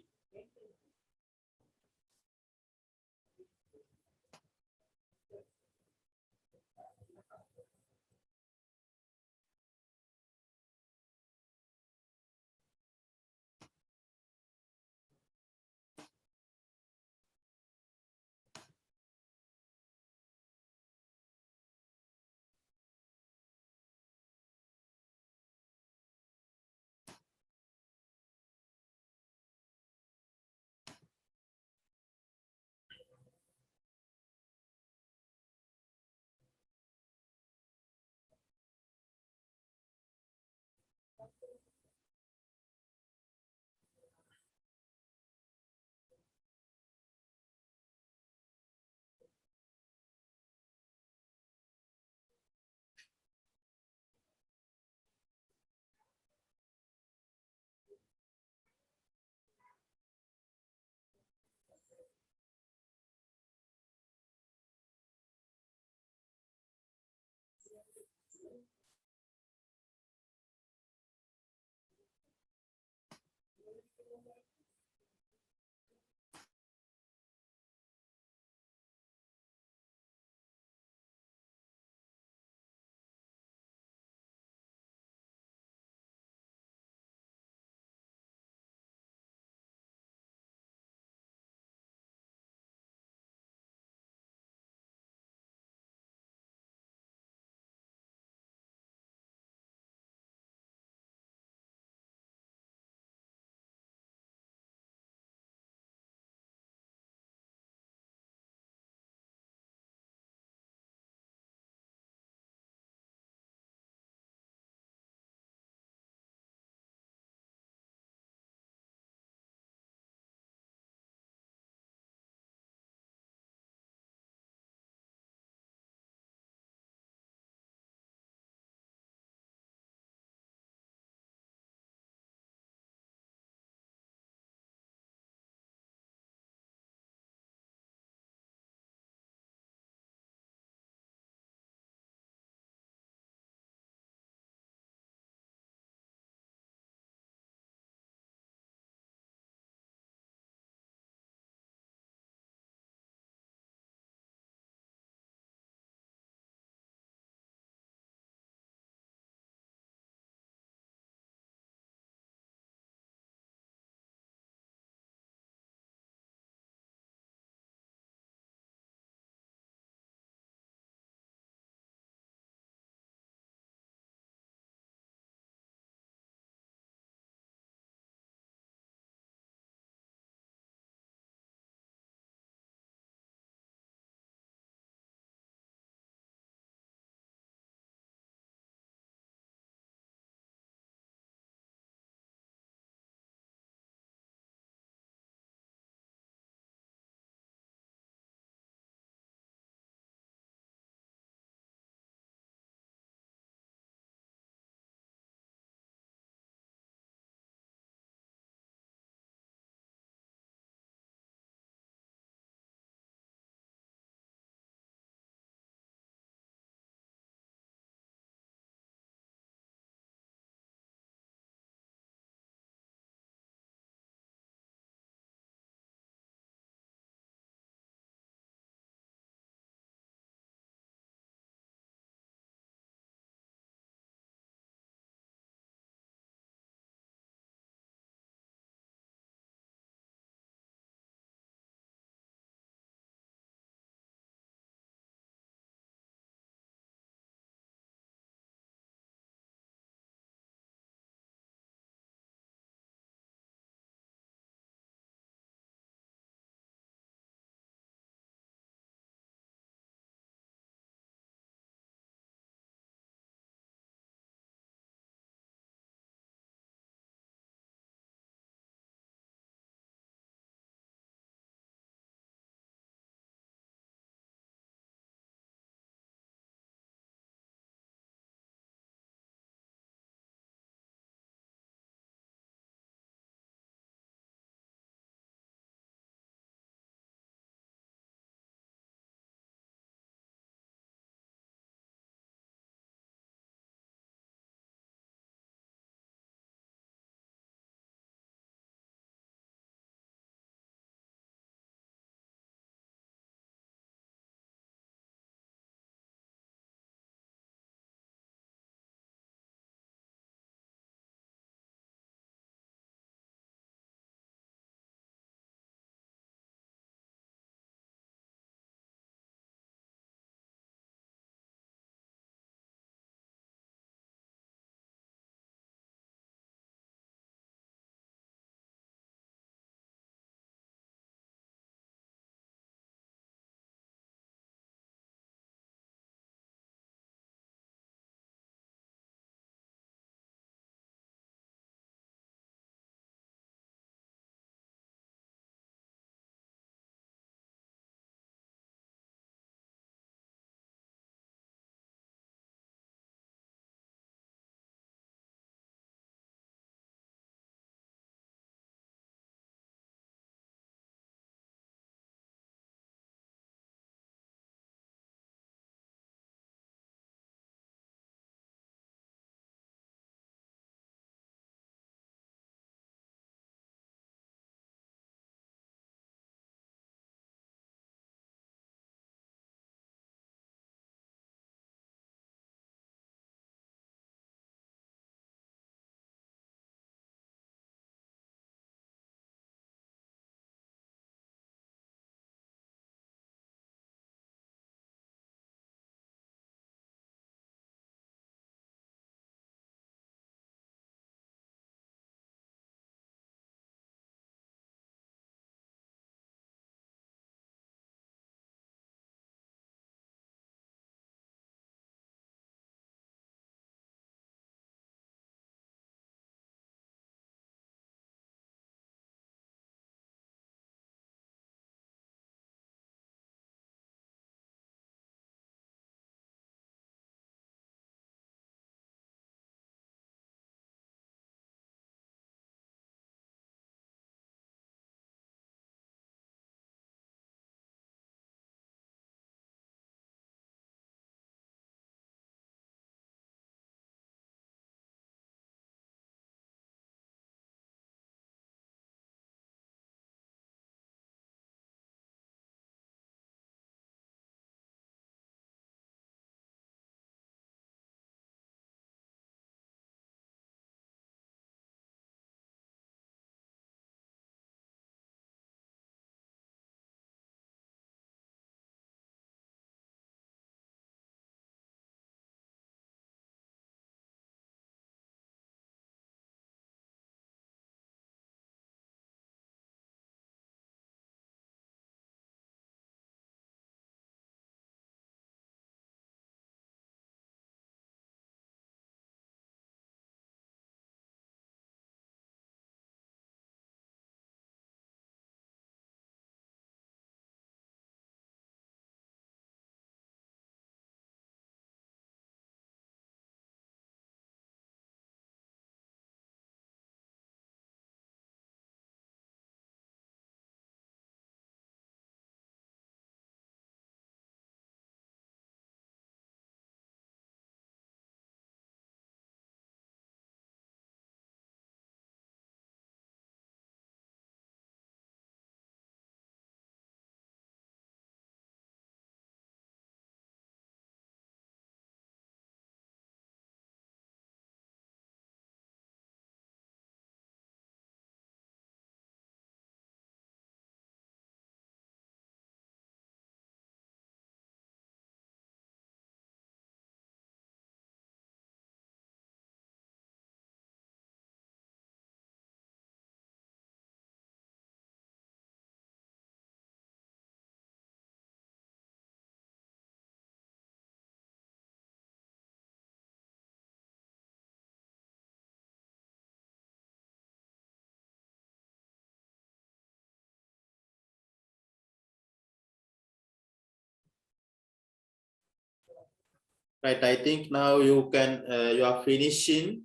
Right, I think now you can, you are finishing.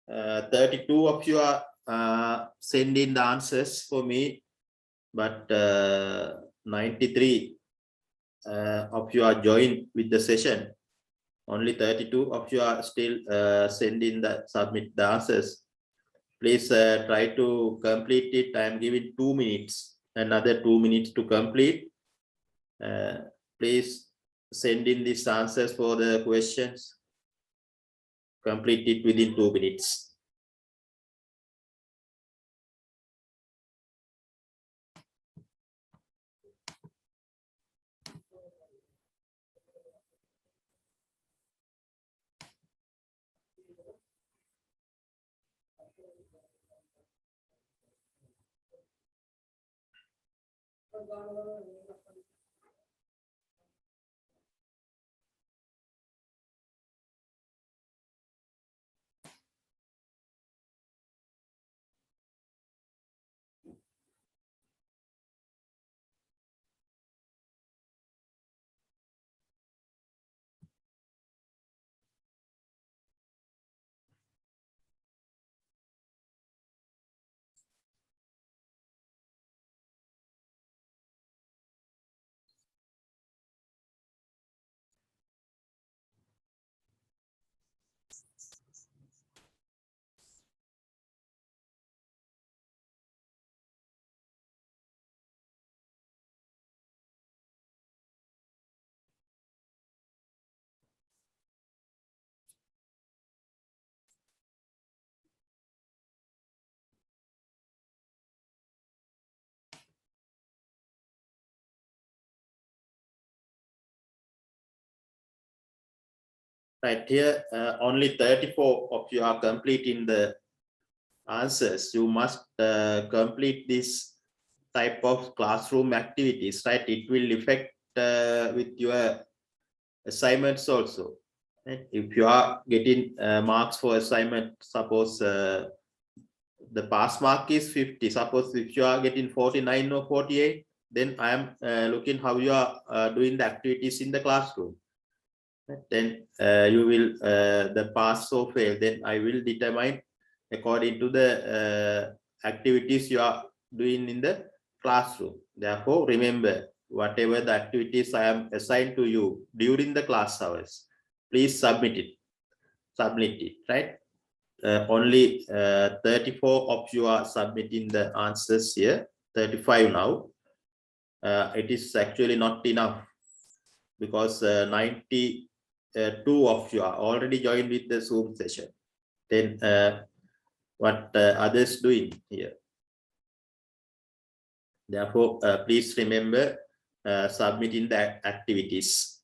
32 of you are sending the answers for me, but 93 of you are joined with the session. Only 32 of you are still sending the submit the answers. Please try to complete it. I am giving 2 minutes, another 2 minutes to complete. Please send in these answers for the questions. Complete it within 2 minutes. Right here, only 34 of you are completing the answers. You must complete this type of classroom activities, right? It will affect with your assignments also. Right? If you are getting marks for assignment, suppose the pass mark is 50. Suppose if you are getting 49 or 48, then I am looking how you are doing the activities in the classroom. Then you will the pass or fail, then I will determine according to the activities you are doing in the classroom. Therefore, remember, whatever the activities I am assigned to you during the class hours, please submit it, right? Only 34 of you are submitting the answers here, 35 now. It is actually not enough, because 92 of you are already joined with the Zoom session. Then what others doing here? Therefore, please remember submitting the activities.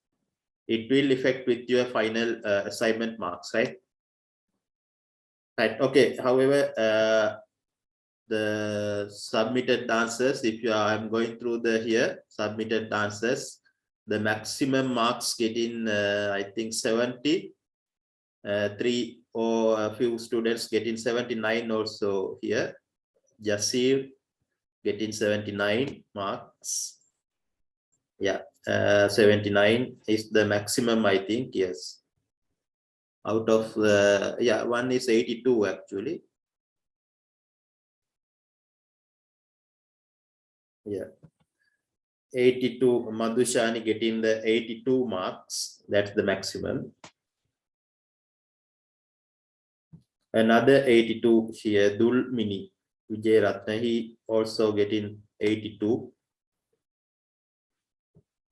It will affect with your final assignment marks, right? Right. Okay. However, the submitted answers, if you are, I'm going through the here submitted answers, the maximum marks getting I think 70, 3 or a few students getting 79 also here. Jasir getting 79 marks. Yeah, 79 is the maximum, I think. Yes, out of yeah, one is 82 actually. Yeah, 82. Madhushani getting the 82 marks. That's the maximum. Another 82 here, Dul Mini Vijay Ratna, he also getting 82.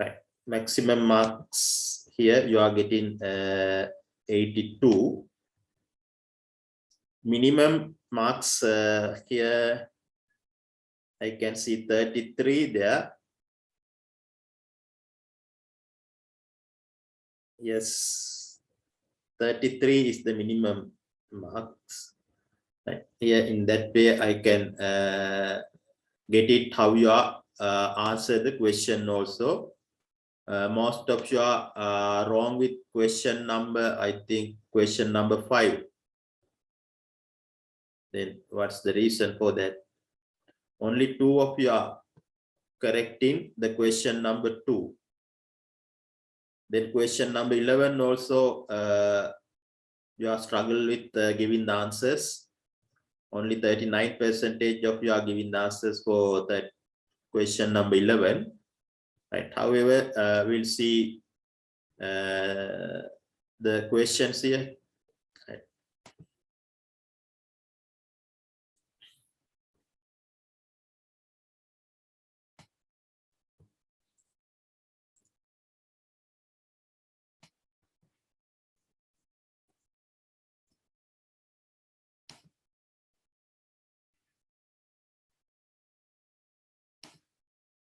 Right. Maximum marks here, you are getting 82. Minimum marks here, I can see 33 there. Yes, 33 is the minimum marks. Right. Here in that way, I can get it how you are answer the question also. Most of you are wrong with question number, I think question number 5. Then what's the reason for that? Only 2 of you are correcting the question number 2. Then question number 11 also, you are struggle with giving the answers. Only 39% of you are giving the answers for that question number 11. Right. However, we'll see the questions here. Right.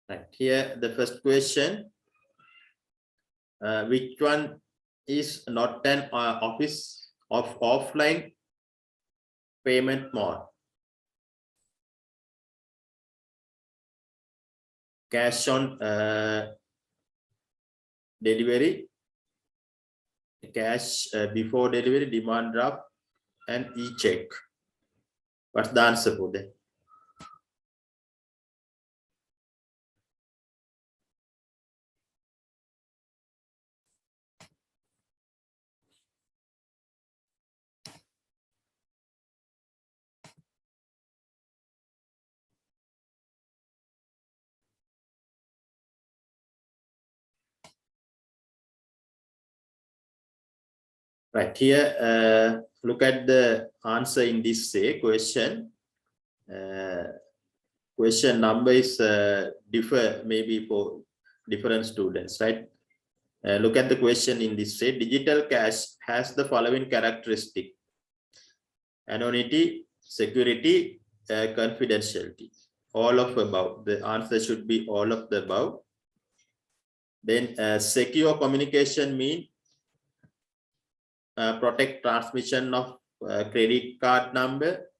Right. Here, the first question, which one is not an office of offline payment mode? Cash on delivery, cash before delivery, demand draft, and e-check. What's the answer for that? Right here, look at the answer in this question. Question number is differ maybe for different students, right? Look at the question in this say, digital cash has the following characteristic: anonymity, security, confidentiality. All of above. The answer should be all of the above. Then secure communication mean protect transmission of credit card number,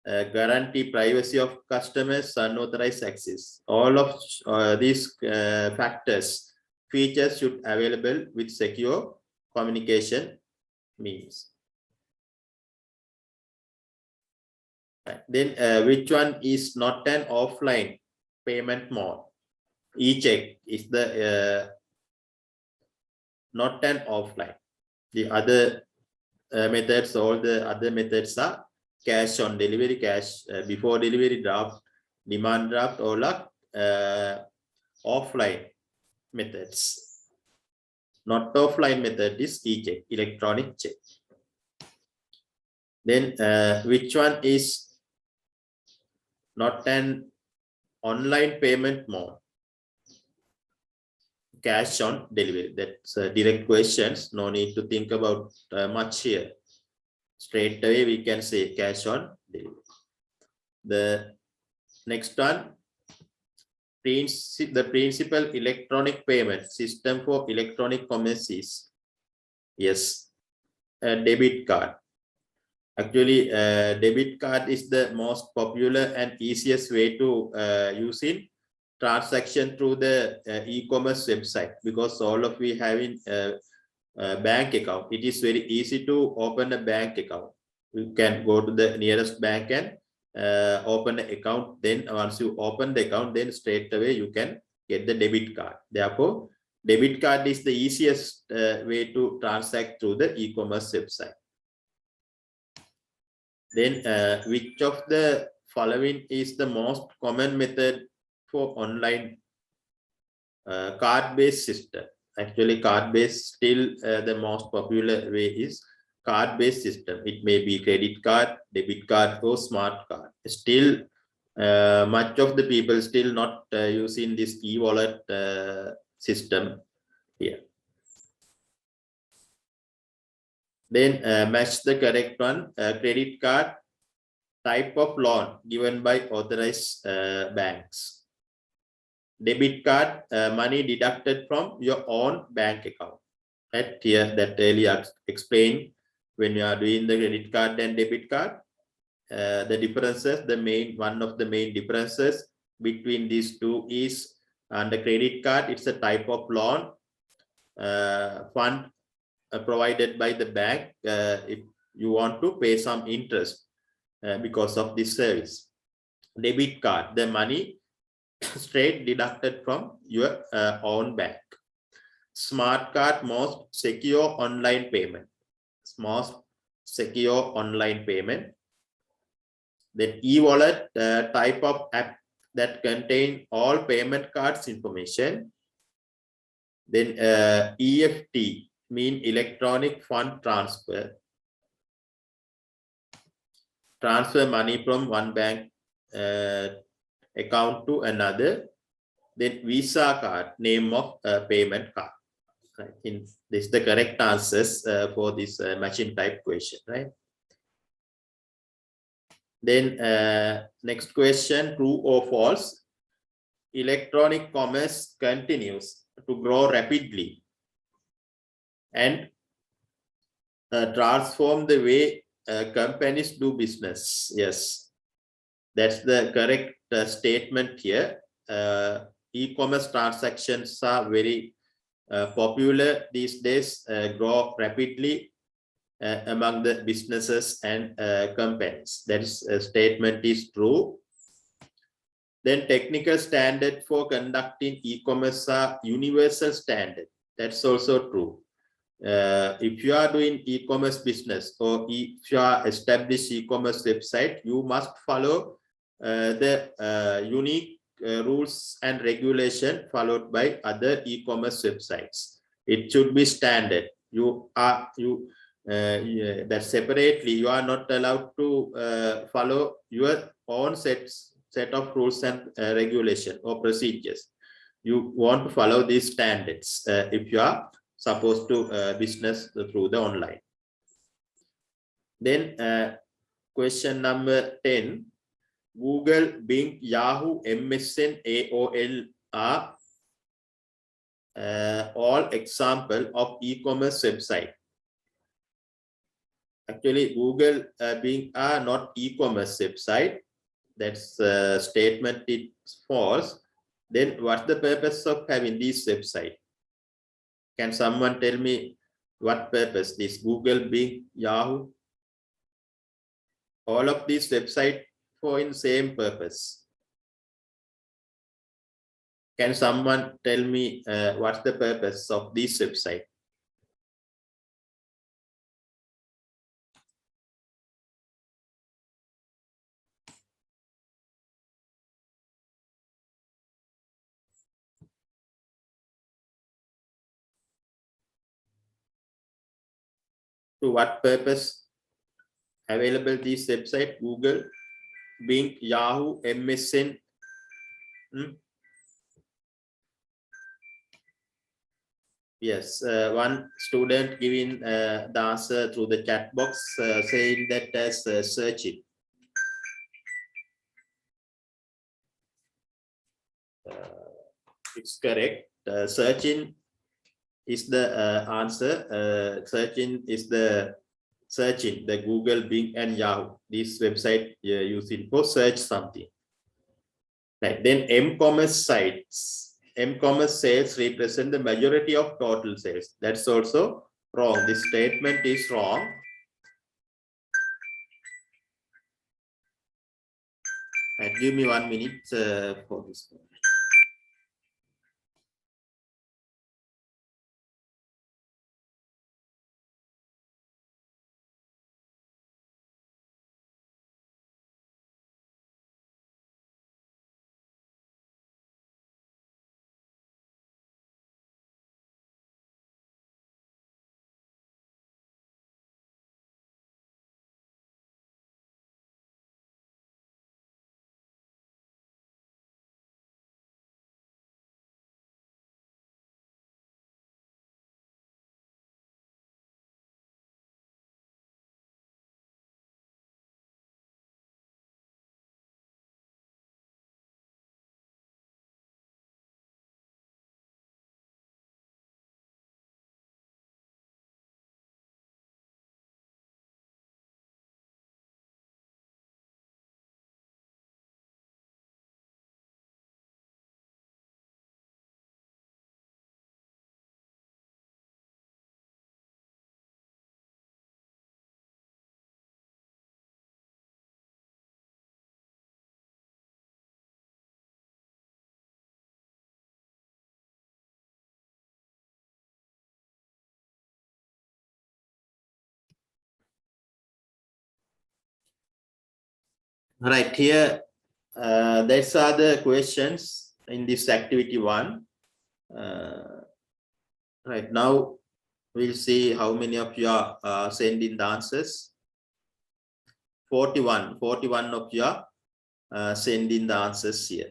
guarantee privacy of customers, unauthorized access. All of these factors, features should available with secure communication means. Right. Then which one is not an offline payment mode? E-check is the not an offline. The other methods, all the other methods are cash on delivery, cash before delivery, draft, demand draft, all are offline methods. Not offline method is e-check, electronic check. Then which one is not an online payment mode? Cash on delivery. That's direct questions. No need to think about much here. Straight away we can say cash on delivery. The next one, the principal electronic payment system for electronic commerce is, yes, a debit card. Actually, debit card is the most popular and easiest way to using transaction through the e-commerce website, because all of we have in bank account. It is very easy to open a bank account. You can go to the nearest bank and open an account. Then once you open the account, then straight away you can get the debit card. Therefore, debit card is the easiest way to transact through the e-commerce website. Then which of the following is the most common method for online card-based system? Actually, card-based still the most popular way is card-based system. It may be credit card, debit card, or smart card. Still, much of the people still not using this e-wallet system here. Then match the correct one. Credit card, type of loan given by authorized banks. Debit card, money deducted from your own bank account. Right here, that earlier explained when you are doing the credit card and debit card, the differences, one of the main differences between these two is, on the credit card, it's a type of loan fund provided by the bank if you want to pay some interest because of this service. Debit card, the money straight deducted from your own bank. smart card most secure online payment. Most secure online payment. Then e-wallet, type of app that contain all payment cards information. Then EFT mean electronic fund transfer. Transfer money from one bank account to another. Then Visa card, name of payment card. I think this is the correct answers for this machine type question, right? Then next question, true or false? Electronic commerce continues to grow rapidly and transform the way companies do business. Yes, that's the correct statement here. E-commerce transactions are very popular these days, grow rapidly among the businesses and companies. That statement is true. Then technical standard for conducting e-commerce are universal standard. That's also true. If you are doing e-commerce business or if you are established e-commerce website, you must follow the unique rules and regulation followed by other e-commerce websites. It should be standard. That separately you are not allowed to follow your own set of rules and regulation or procedures. You want to follow these standards if you are supposed to business through the online. Then question number 10. Google, Bing, Yahoo, MSN, AOL are all example of e-commerce website. Actually, Google, Bing are not e-commerce website. That's statement is false. Then what's the purpose of having this website? Can someone tell me what purpose this Google, Bing, Yahoo? All of these websites for in same purpose. Can someone tell me what's the purpose of this website? To what purpose available this website? Google, Bing, Yahoo, MSN. Yes, one student giving the answer through the chat box saying that as searching. It's correct. Searching is the answer. Searching is the searching, the Google, Bing, and Yahoo. This website using for search something. Right. Then m-commerce sites, m-commerce sales represent the majority of total sales. That's also wrong. This statement is wrong. And give me 1 minute for this. Right here, these are the questions in this activity 1. Right now, we'll see how many of you are sending the answers. 41 of you are sending the answers here.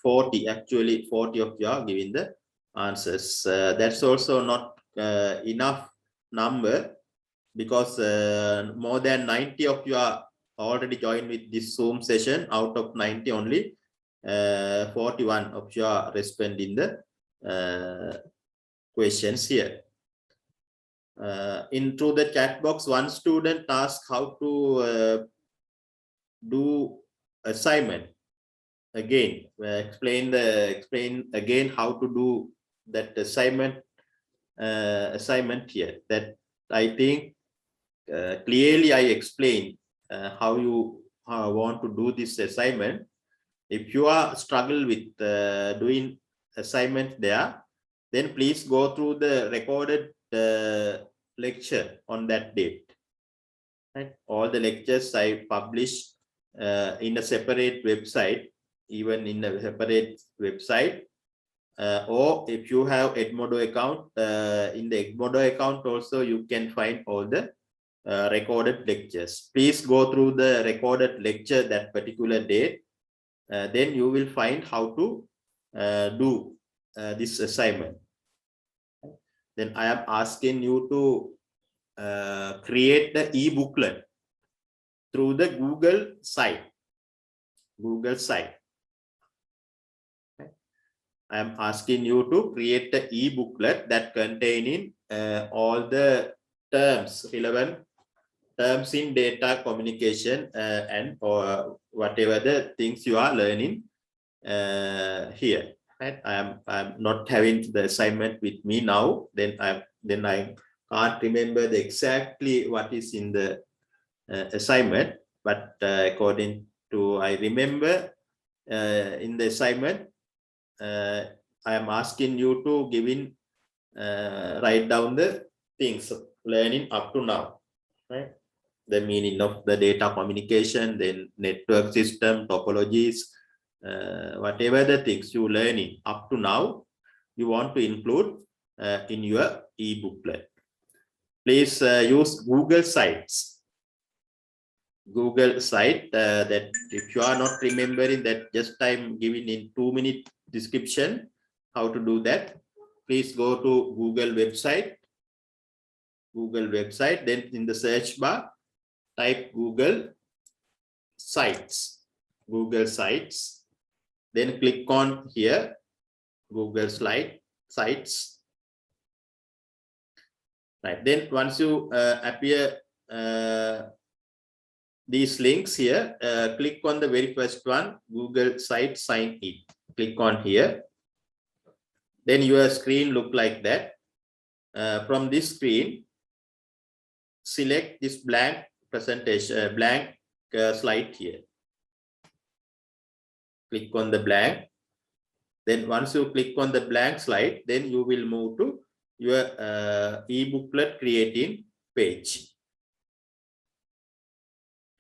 40, actually 40 of you are giving the answers. That's also not enough number, because more than 90 of you are already joined with this Zoom session. Out of 90, only 41 of you are responding the questions here. Into the chat box, one student asked how to do assignment. Again, explain again how to do that assignment here. That I think clearly I explained how you want to do this assignment. If you are struggle with doing assignment there, then please go through the recorded lecture on that date. Right? All the lectures I publish in a separate website, even in a separate website, or if you have Edmodo account, in the Edmodo account also you can find all the recorded lectures. Please go through the recorded lecture that particular date. Then you will find how to do this assignment. Then I am asking you to create the e-booklet through the Google site. I am asking you to create the e-booklet that containing all the terms, relevant terms in data communication and or whatever the things you are learning here. Right? I'm not having the assignment with me now. Then I can't remember the exactly what is in the assignment, but according to I remember in the assignment, I am asking you to write down the things learning up to now, right? The meaning of the data communication, then network system, topologies, whatever the things you learning up to now, you want to include in your e-booklet. Please use Google sites. Google site that if you are not remembering that, just I'm giving in 2-minute description how to do that. Please go to Google website, then in the search bar type Google sites, then click on here Google sites. Right, then once you appear these links here, click on the very first one, Google site sign in. Click on here. Then your screen look like that. From this screen, select this blank presentation, blank slide here. Click on the blank. Then once you click on the blank slide, then you will move to your e-booklet creating page.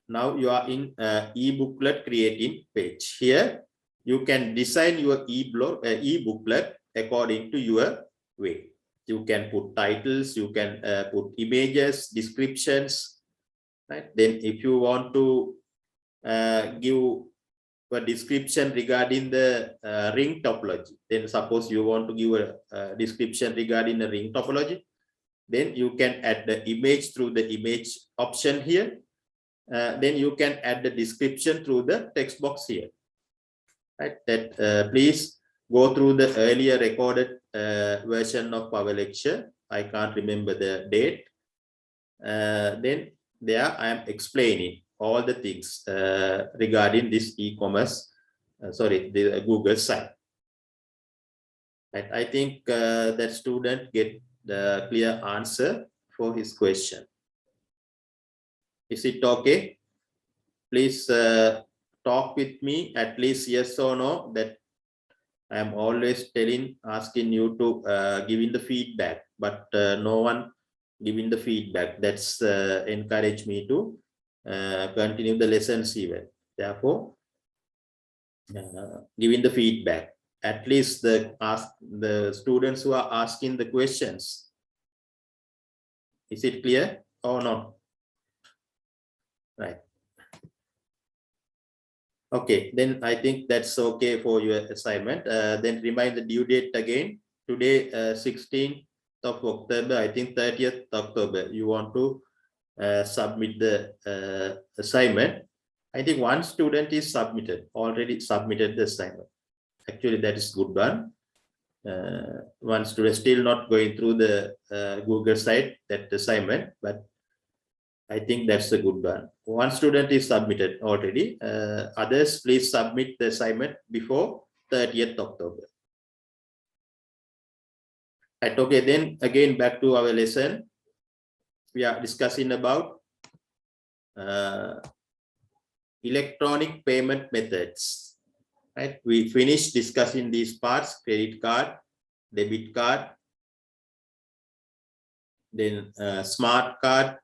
Now you are in e-booklet creating page. Here you can design your e-booklet according to your way. You can put titles, you can put images, descriptions, right? Then if you want to give a description regarding the ring topology, then suppose you want to give a description regarding the ring topology, then you can add the image through the image option here. Then you can add the description through the text box here. Right? That please go through the earlier recorded version of our lecture. I can't remember the date. Then there I am explaining all the things regarding this e-commerce, the Google site. Right? I think that student get the clear answer for his question. Is it okay? Please talk with me, at least yes or no, that I am always asking you to giving the feedback, but no one giving the feedback. That's encourage me to continue the lessons even. Therefore, giving the feedback, at least the students who are asking the questions. Is it clear or not? Right. Okay, then I think that's okay for your assignment. Then remind the due date again. Today, 16th of October, I think 30th October, you want to submit the assignment. I think one student is already submitted the assignment. Actually, that is good one. One student still not going through the Google site, that assignment, but I think that's a good one. One student is submitted already. Others, please submit the assignment before 30th October. Right, okay, then again back to our lesson. We are discussing about electronic payment methods. Right, we finished discussing these parts: credit card, debit card, then smart card,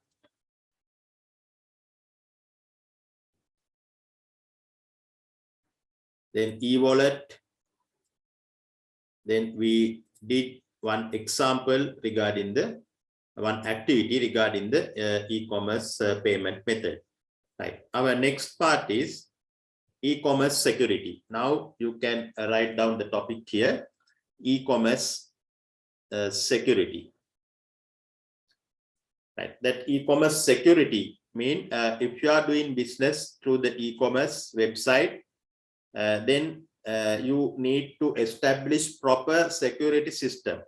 then e-wallet. Then we did one example regarding one activity regarding the e-commerce payment method. Right. Our next part is e-commerce security. Now you can write down the topic here: e-commerce security. Right. That e-commerce security mean if you are doing business through the e-commerce website, then you need to establish proper security system.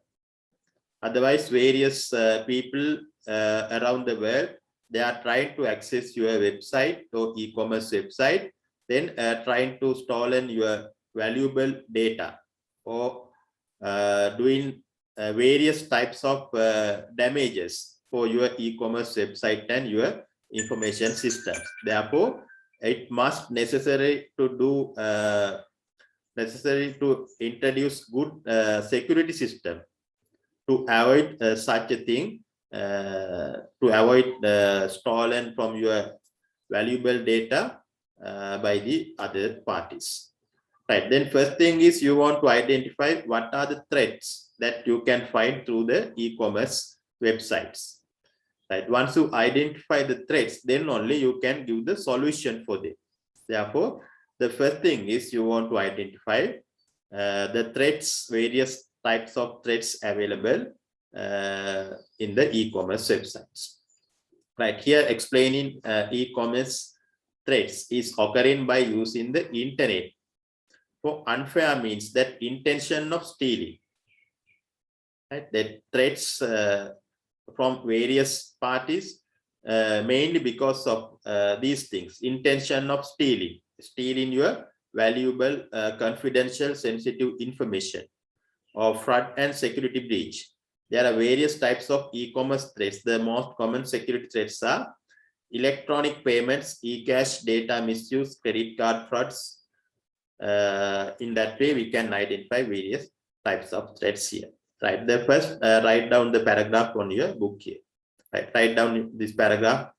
Otherwise, various people around the world, they are trying to access your website or e-commerce website, then trying to stolen your valuable data, or doing various types of damages for your e-commerce website and your information systems. Therefore, it must necessary to introduce good security system to avoid such a thing, to avoid stolen from your valuable data by the other parties. Right. Then first thing is you want to identify what are the threats that you can find through the e-commerce websites. Right. Once you identify the threats, then only you can give the solution for them. Therefore, the first thing is you want to identify the threats, various types of threats available in the e-commerce websites. Right, here explaining e-commerce threats is occurring by using the internet for unfair means, that intention of stealing. Right, that threats from various parties, mainly because of these things: intention of stealing your valuable, confidential, sensitive information, or fraud and security breach. There are various types of e-commerce threats. The most common security threats are electronic payments, e-cash, data misuse, credit card frauds. In that way, we can identify various types of threats here. Right. The first, write down the paragraph on your book here. Right. Write down this paragraph.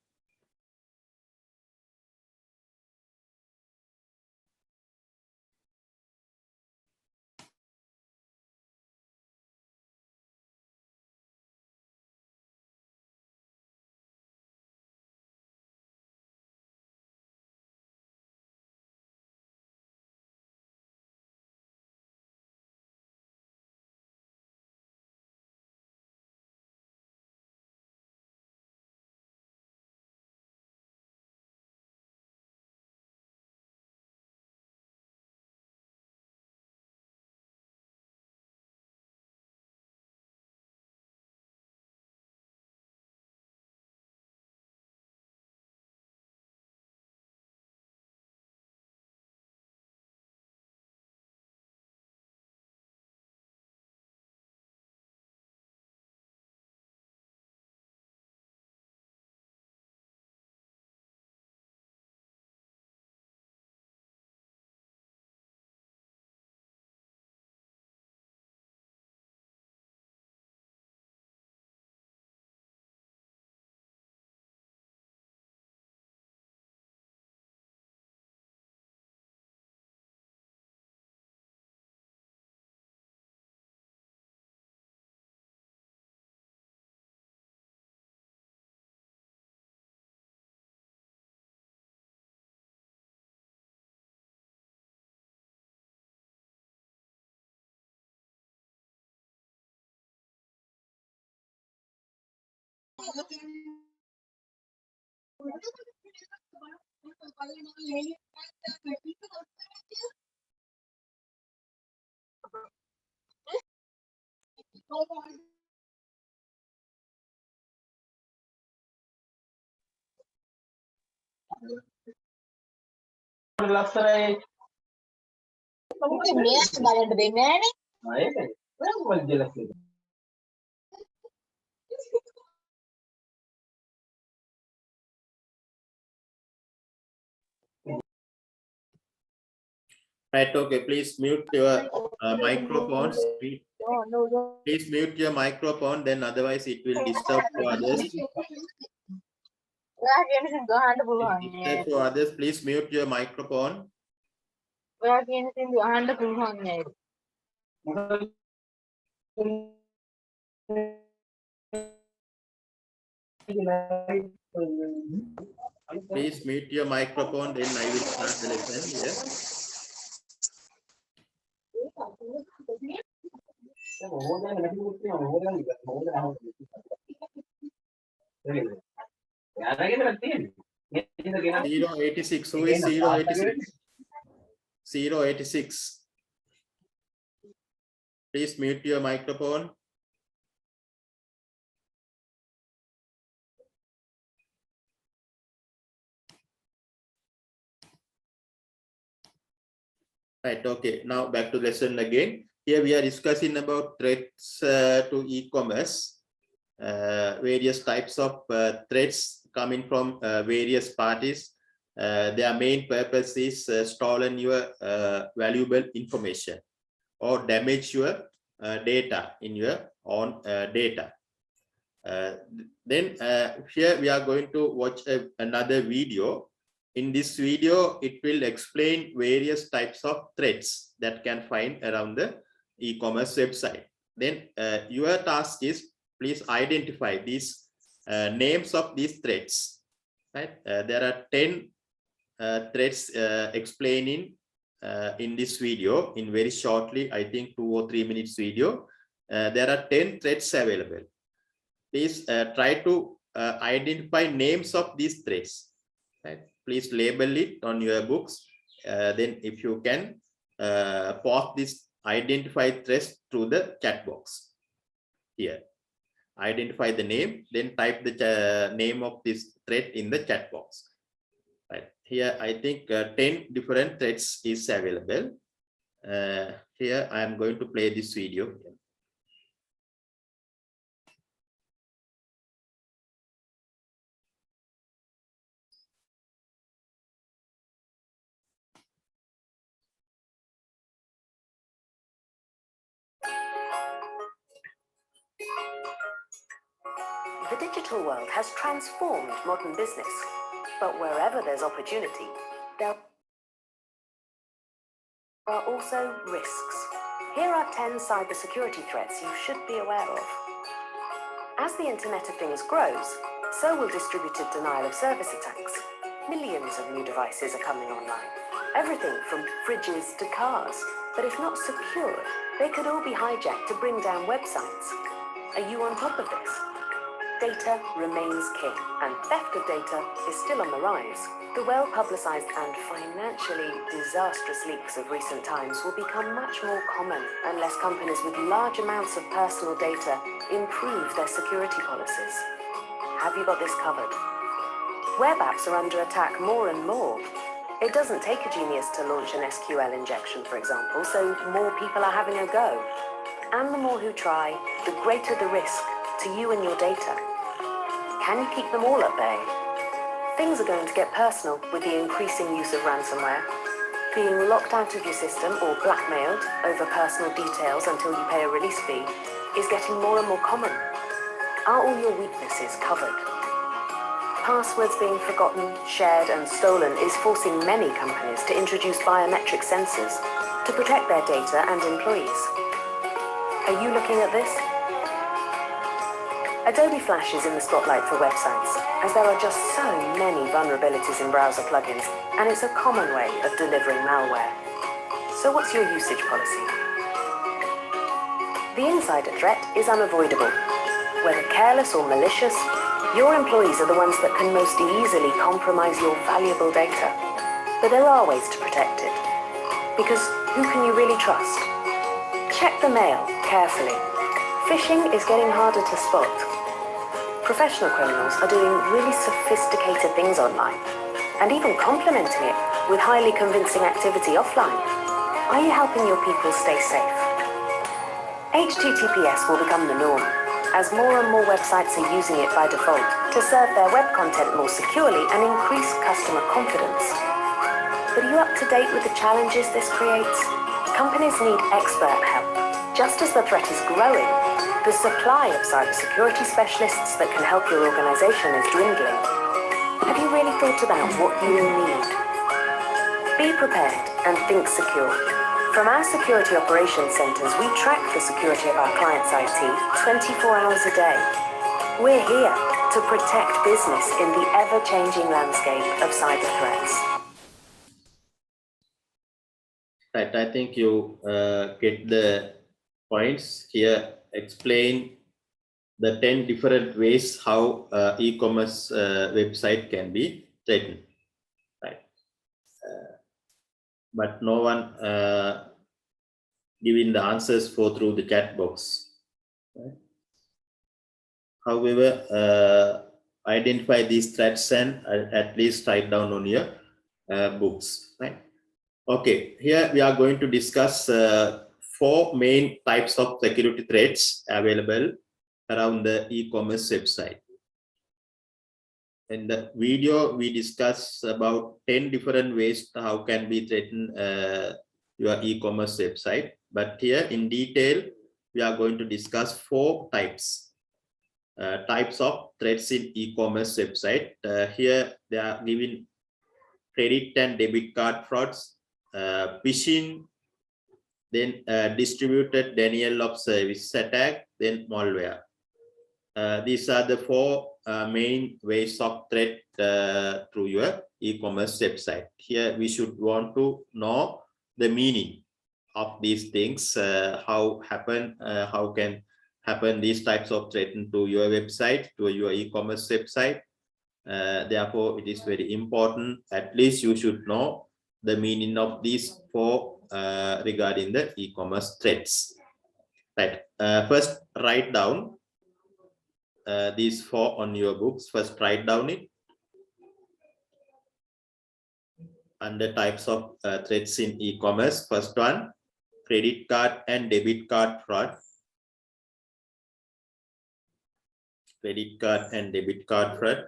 Right, okay, please mute your microphones. Please mute your microphone, then otherwise it will disturb for others. Disturb for others, please mute your microphone. Please mute your microphone, then I will start the lesson here. Zero 86. Who is 086? 086. Please mute your microphone. Right, okay. Now back to lesson again. Here we are discussing about threats to e-commerce. Various types of threats coming from various parties. Their main purpose is stolen your valuable information or damage your data in your own data. Then here we are going to watch another video. In this video, it will explain various types of threats that can find around the e-commerce website. Then your task is please identify these names of these threats. Right? There are 10 threats explaining in this video in very shortly, I think 2 or 3 minutes video. There are 10 threats available. Please try to identify names of these threats. Right? Please label it on your books. Then if you can post this identified threats through the chat box here. Identify the name, then type the name of this thread in the chat box. Right here, I think 10 different threads is available. Here I am going to play this video. The digital world has transformed modern business, but wherever there's opportunity, there are also risks. Here are 10 cybersecurity threats you should be aware of. As the Internet of Things grows, so will distributed denial of service attacks. Millions of new devices are coming online. Everything from fridges to cars. But if not secured, they could all be hijacked to bring down websites. Are you on top of this? Data remains king, and theft of data is still on the rise. The well-publicized and financially disastrous leaks of recent times will become much more common unless companies with large amounts of personal data improve their security policies. Have you got this covered? Web apps are under attack more and more. It doesn't take a genius to launch an SQL injection, for example, so more people are having a go. And the more who try, the greater the risk to you and your data. Can you keep them all at bay? Things are going to get personal with the increasing use of ransomware. Being locked out of your system or blackmailed over personal details until you pay a release fee is getting more and more common. Are all your weaknesses covered? Passwords being forgotten, shared and stolen is forcing many companies to introduce biometric sensors to protect their data and employees. Are you looking at this? Adobe Flash is in the spotlight for websites, as there are just so many vulnerabilities in browser plugins, and it's a common way of delivering malware. So what's your usage policy? The insider threat is unavoidable. Whether careless or malicious, Your employees are the ones that can most easily compromise your valuable data. But there are ways to protect it. Because who can you really trust? Check the mail carefully. Phishing is getting harder to spot. Professional criminals are doing really sophisticated things online and even complementing it with highly convincing activity offline. Are you helping your people stay safe? HTTPS will become the norm as more and more websites are using it by default to serve their web content more securely and increase customer confidence. But are you up to date with the challenges this creates? Companies need expert help. Just as the threat is growing, the supply of cybersecurity specialists that can help your organization is dwindling. Have you really thought about what you need? Be prepared and think secure. From our security operations centers, we track the security of our clients' IT 24 hours a day. We're here to protect business in the ever-changing landscape of cyber threats. Right, I think you get the points here. Explain the 10 different ways how e-commerce website can be threatened. Right, but no one giving the answers through the chat box. Right? However, identify these threats and at least write down on your books. Right. Okay, here we are going to discuss 4 main types of security threats available around the e-commerce website. In the video, we discuss about 10 different ways how can be threaten your e-commerce website. But here in detail, we are going to discuss 4 types of threats in e-commerce website. Here they are given credit and debit card frauds, phishing, then distributed denial of service attack, then malware. These are the 4 main ways of threat through your e-commerce website. Here we should want to know the meaning of these things, how can happen these types of threat to your website, to your e-commerce website. Therefore, it is very important. At least you should know the meaning of these 4 regarding the e-commerce threats. Right. First, write down these 4 on your books. First, write down it under types of threats in e-commerce. First one, credit card and debit card fraud. Credit card and debit card fraud.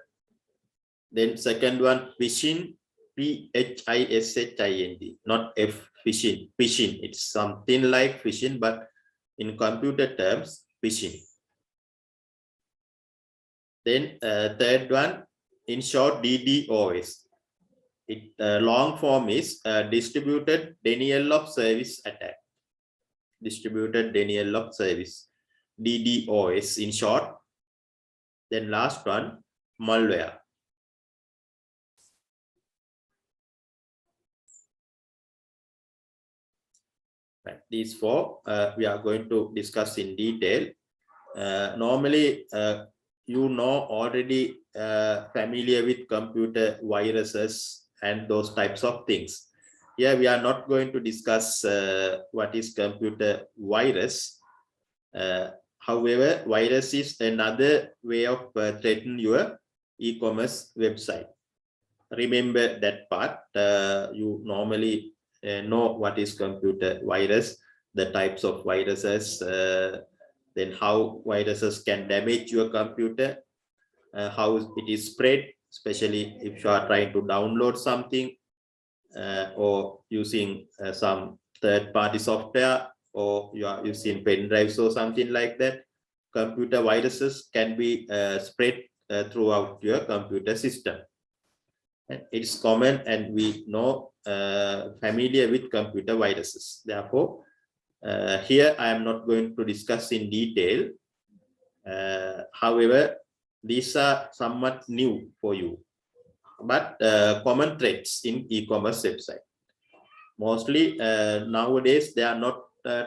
Then second one, phishing, P-H-I-S-H-I-N-G, not F, phishing. Phishing, it's something like phishing, but in computer terms, phishing. Then third one, in short, DDoS. It long form is distributed denial of service attack. Distributed denial of service, DDoS in short. Then last one, malware. Right. These 4 we are going to discuss in detail. Normally, you know already familiar with computer viruses and those types of things. Here we are not going to discuss what is computer virus. However, virus is another way of threatening your e-commerce website. Remember that part. You normally know what is computer virus, the types of viruses, then how viruses can damage your computer, how it is spread, especially if you are trying to download something or using some third-party software, or you are using pen drives or something like that. Computer viruses can be spread throughout your computer system. It's common, and we know familiar with computer viruses. Therefore, here I am not going to discuss in detail. However, these are somewhat new for you, but common threats in e-commerce website. Mostly nowadays they are not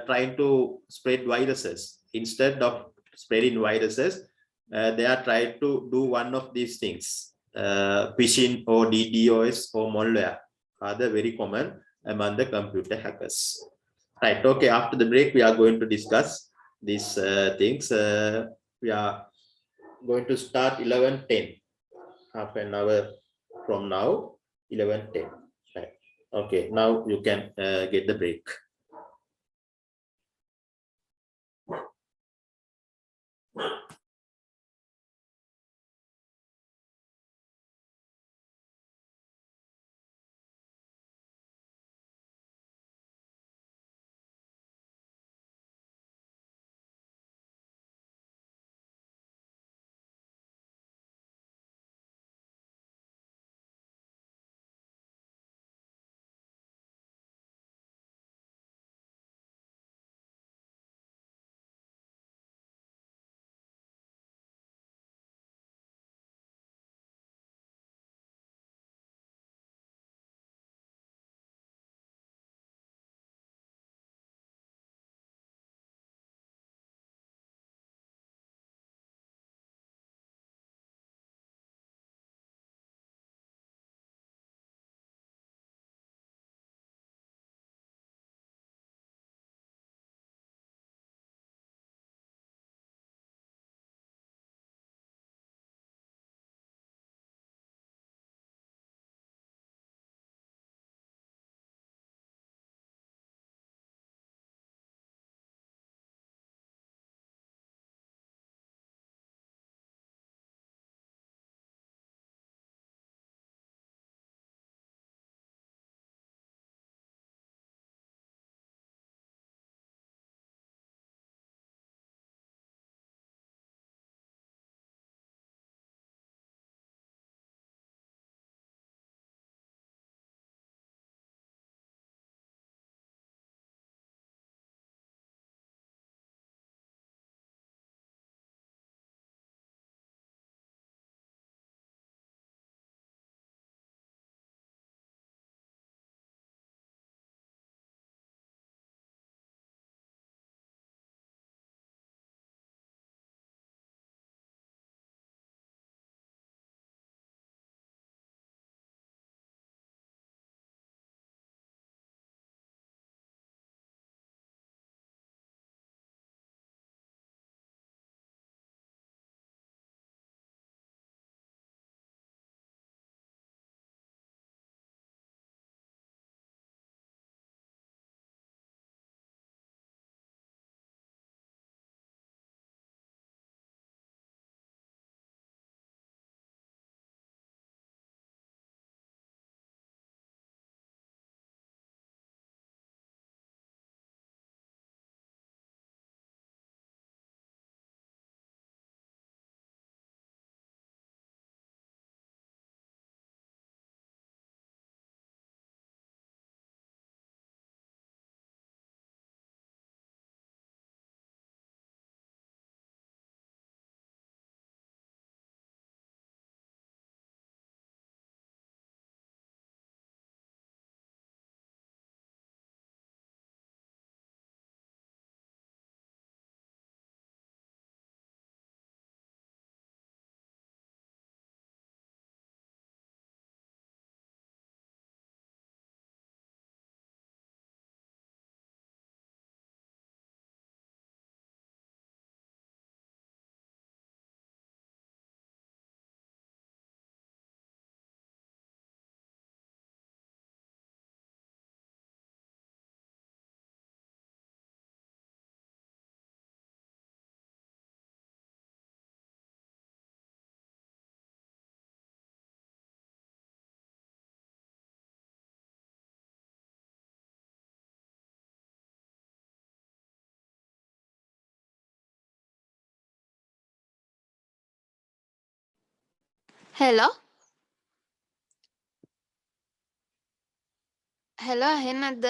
trying to spread viruses. Instead of spreading viruses, they are trying to do one of these things. Phishing or DDoS or malware are the very common among the computer hackers. Right, okay, after the break, we are going to discuss these things. We are going to start 11:10, half an hour from now, 11:10. Right. Okay, now you can get the break. Hello? Hello, ඇහෙන්නේ නැද්ද?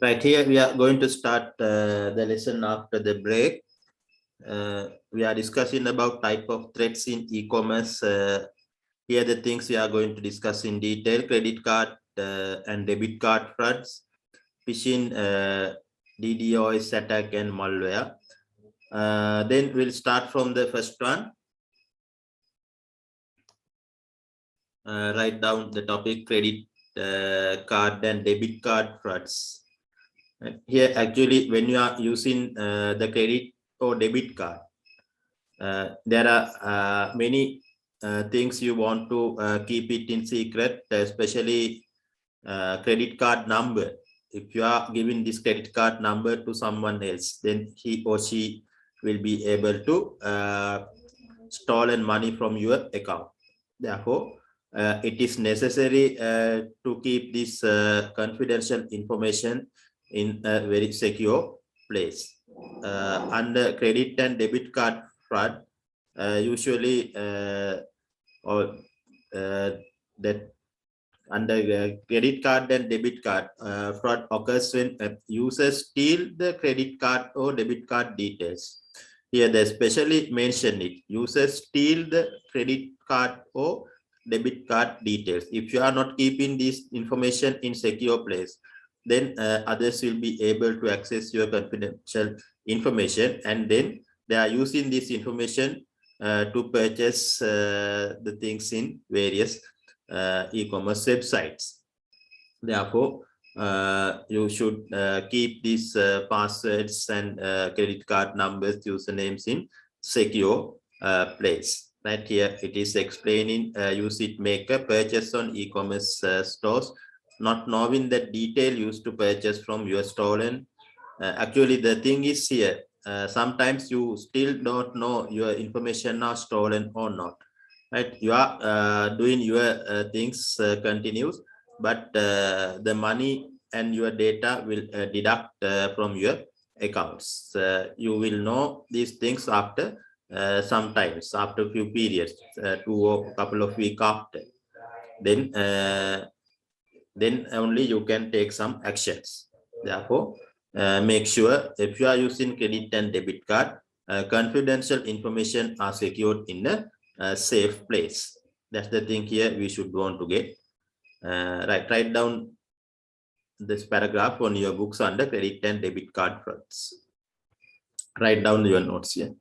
Right, here we are going to start the lesson after the break. We are discussing about type of threats in e-commerce. Here the things we are going to discuss in detail: credit card and debit card frauds, phishing, DDoS attack and malware. Then we'll start from the first one. Write down the topic: credit card and debit card frauds. Here actually when you are using the credit or debit card, there are many things you want to keep it in secret, especially credit card number. If you are giving this credit card number to someone else, then he or she will be able to stolen money from your account. Therefore, it is necessary to keep this confidential information in a very secure place. Under credit and debit card fraud, usually or that under credit card and debit card fraud occurs when users steal the credit card or debit card details. Here they specially mention it: users steal the credit card or debit card details. If you are not keeping this information in secure place, then others will be able to access your confidential information, and then they are using this information to purchase the things in various e-commerce websites. Therefore, you should keep these passwords and credit card numbers, usernames in secure place. Right here, it is explaining use it make a purchase on e-commerce stores, not knowing the detail used to purchase from your stolen. Actually, the thing is here, sometimes you still don't know your information are stolen or not. Right, you are doing your things continues, but the money and your data will deduct from your accounts. You will know these things after sometimes after a few periods, 2 or couple of weeks after. Then only you can take some actions. Therefore, make sure if you are using credit and debit card, confidential information are secured in a safe place. That's the thing here we should want to get. Right, write down this paragraph on your books under credit and debit card frauds. Write down your notes here.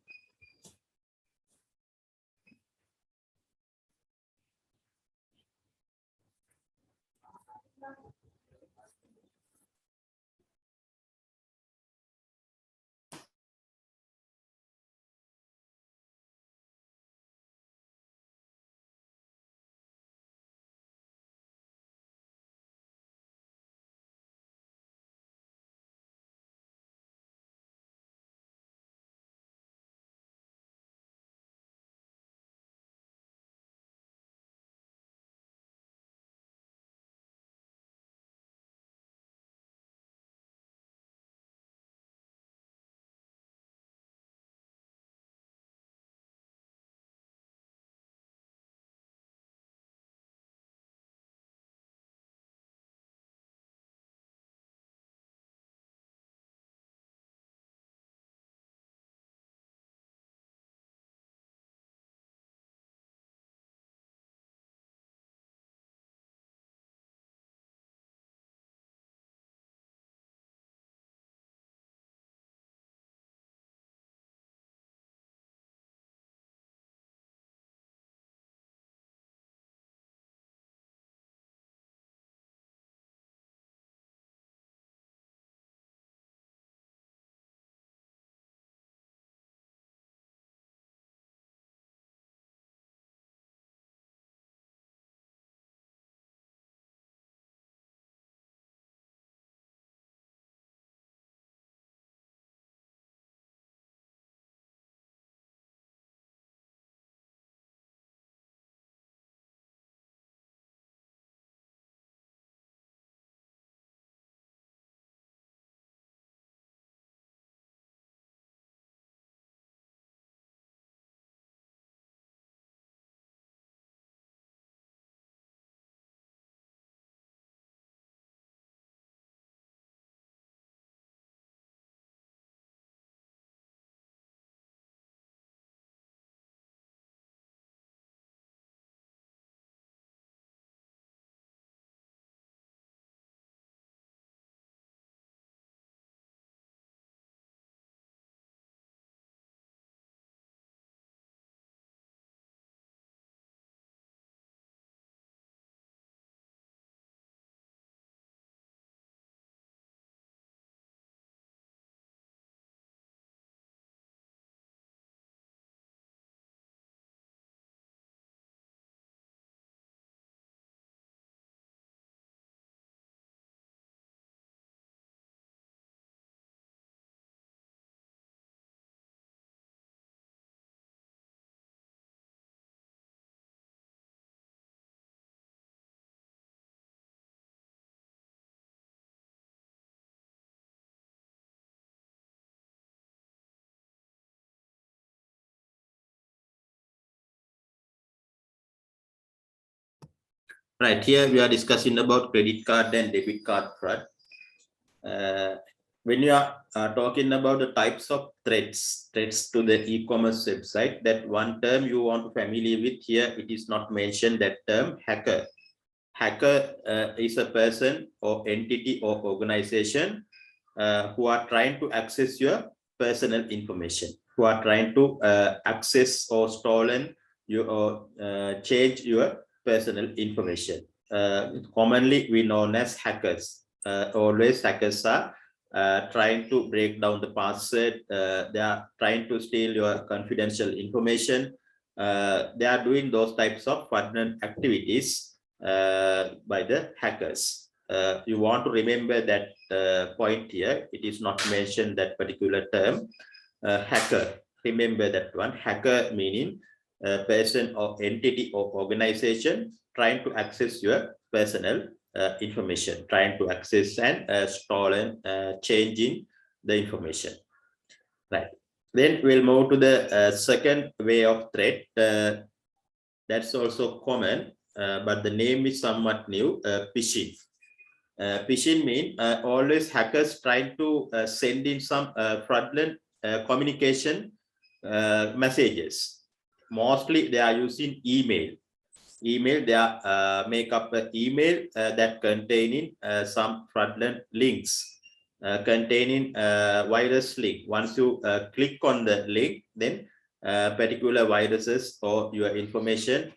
Right, here we are discussing about credit card and debit card fraud. When you are talking about the types of threats to the e-commerce website, that one term you want to familiar with here, it is not mentioned, that term hacker. Hacker is a person or entity or organization who are trying to access your personal information, who are trying to access or stolen you or change your personal information. Commonly we known as hackers. Always hackers are trying to break down the password. They are trying to steal your confidential information. They are doing those types of fraudulent activities by the hackers. You want to remember that point here. It is not mentioned that particular term, hacker. Remember that one. Hacker meaning person or entity or organization trying to access your personal information, trying to access and stolen, changing the information. Right. Then we'll move to the second way of threat. That's also common, but the name is somewhat new, phishing. Phishing means always hackers trying to send in some fraudulent communication messages. Mostly they are using email. They are make up an email that containing some fraudulent links, containing virus link. Once you click on the link, then particular viruses or your information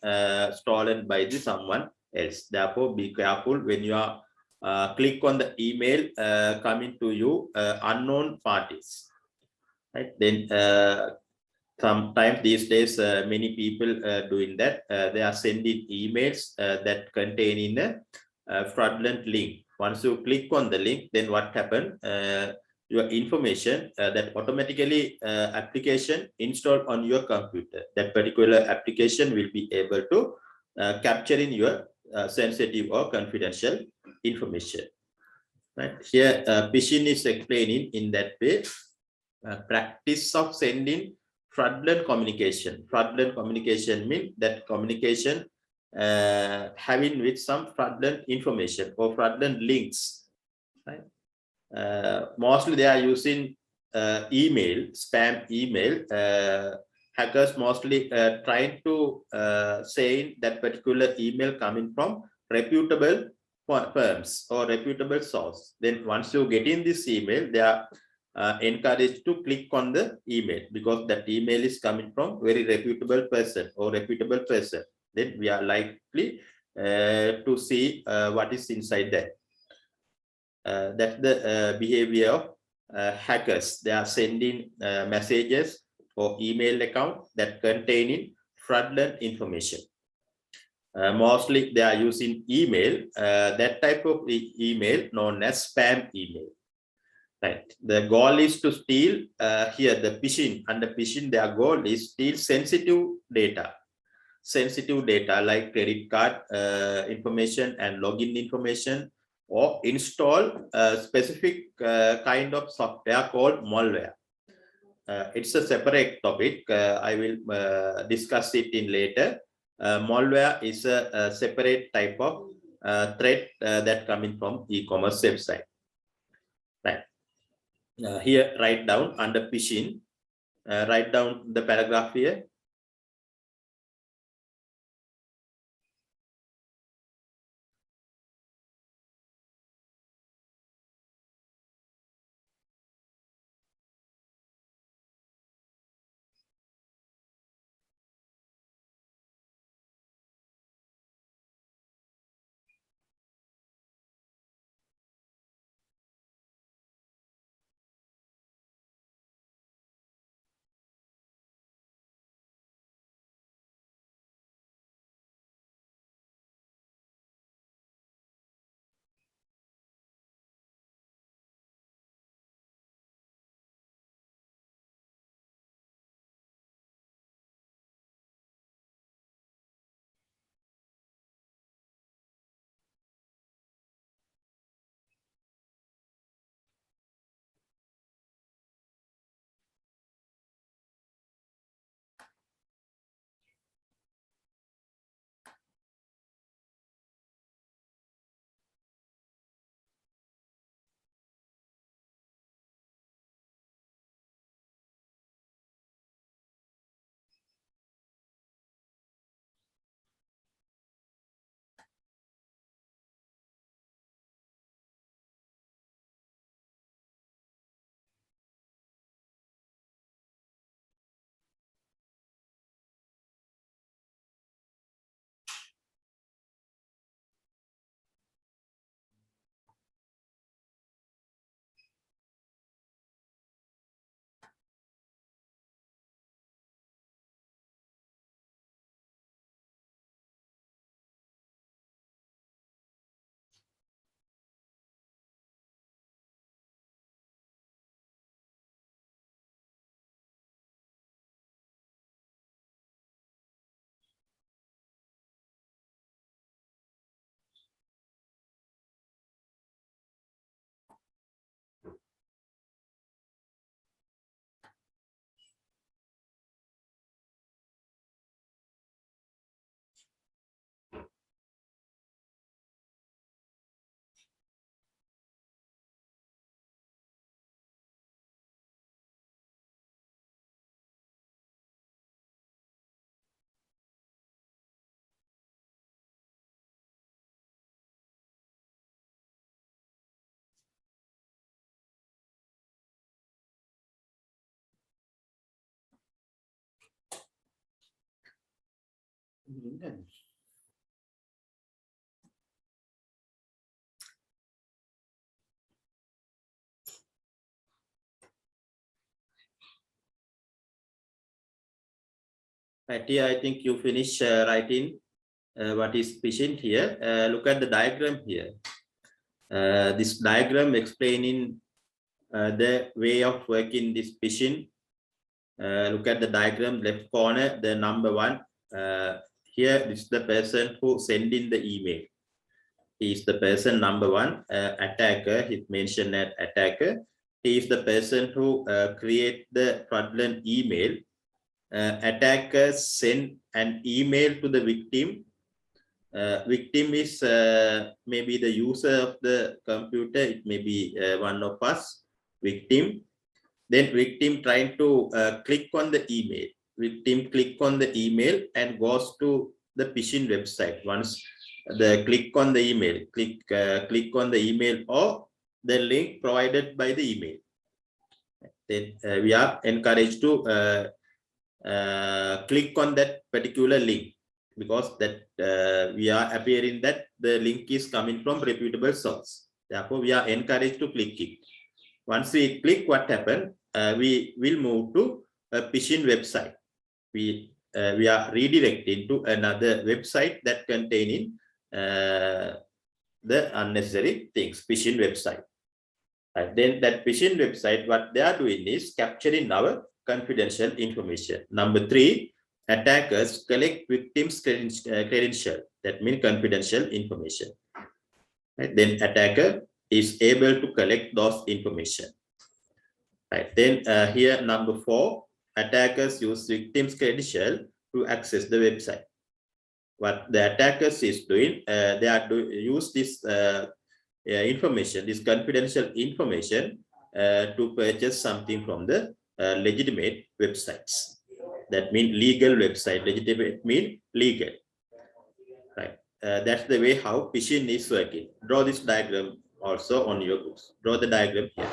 stolen by someone else. Therefore, be careful when you are click on the email coming to you unknown parties. Right? Then sometimes these days many people doing that. They are sending emails that contain in a fraudulent link. Once you click on the link, then what happened? Your information that automatically application installed on your computer, that particular application will be able to capture in your sensitive or confidential information. Right here, phishing is explaining in that way. Practice of sending fraudulent communication. Fraudulent communication means that communication having with some fraudulent information or fraudulent links. Right? Mostly they are using email, spam email. Hackers mostly trying to say that particular email coming from reputable firms or reputable source. Then once you get in this email, they are encouraged to click on the email because that email is coming from very reputable person or reputable person. Then we are likely to see what is inside that. That's the behavior of hackers. They are sending messages or email account that containing fraudulent information. Mostly they are using email, that type of email known as spam email. Right. The goal is to steal here the phishing. Under phishing, their goal is steal sensitive data. Sensitive data like credit card information and login information, or install a specific kind of software called malware. It's a separate topic. I will discuss it in later. Malware is a separate type of threat that coming from e-commerce website. Right. Here, write down under phishing. Write down the paragraph here. Right here, I think you finish writing what is phishing here. Look at the diagram here. This diagram explaining the way of working this phishing. Look at the diagram left corner, the number 1. Here, this is the person who sent in the email. He is the person number 1, attacker. He mentioned that attacker. He is the person who create the fraudulent email. Attackers send an email to the victim. Victim is maybe the user of the computer. It may be one of us, victim. Then victim trying to click on the email. Victim click on the email and goes to the phishing website. Once the click on the email, click on the email or the link provided by the email. Then we are encouraged to click on that particular link, because that we are appearing that the link is coming from reputable source. Therefore, we are encouraged to click it. Once we click, what happened? We will move to a phishing website. We are redirected to another website that containing the unnecessary things, phishing website. Then that phishing website, what they are doing is capturing our confidential information. Number 3, attackers collect victims' credential. That means confidential information. Right? Then attacker is able to collect those information. Right. Then here number 4, attackers use victims' credential to access the website. What the attackers is doing, they are use this information, this confidential information, to purchase something from the legitimate websites. That means legal website. Legitimate means legal. Right. That's the way how phishing is working. Draw this diagram also on your books. Draw the diagram here.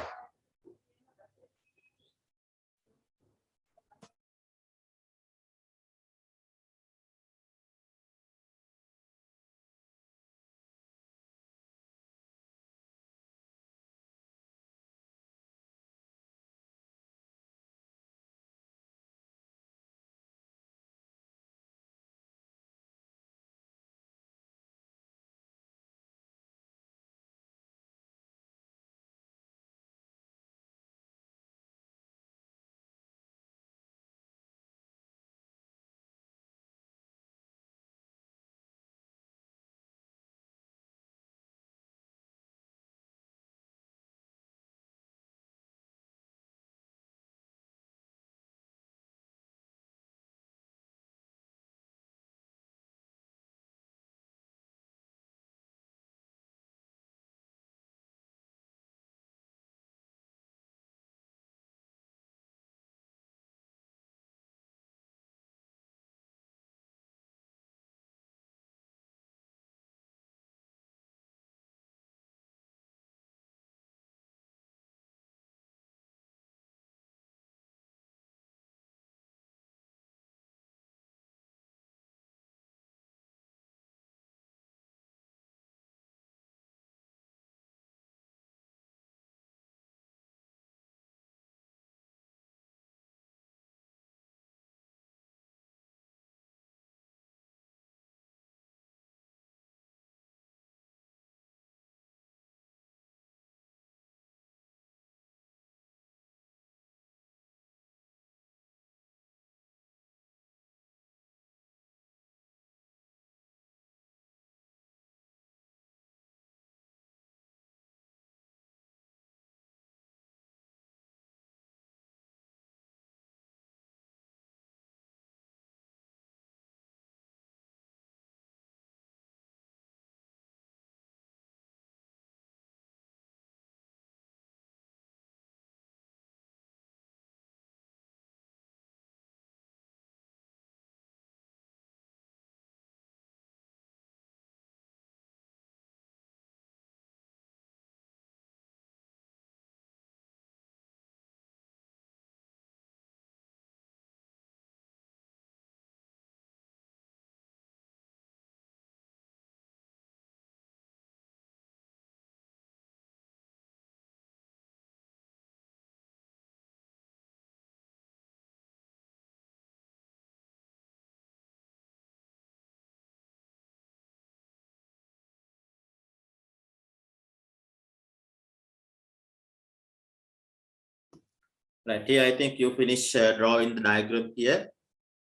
Right here, I think you finish drawing the diagram here.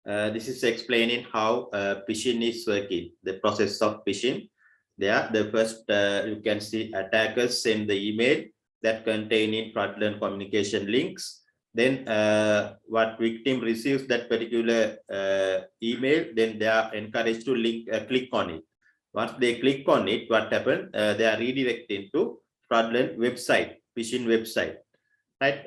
This is explaining how phishing is working, the process of phishing. There, the first you can see attackers send the email that containing fraudulent communication links. Then what victim receives that particular email, then they are encouraged to click on it. Once they click on it, what happens? They are redirected to fraudulent website, phishing website. Right?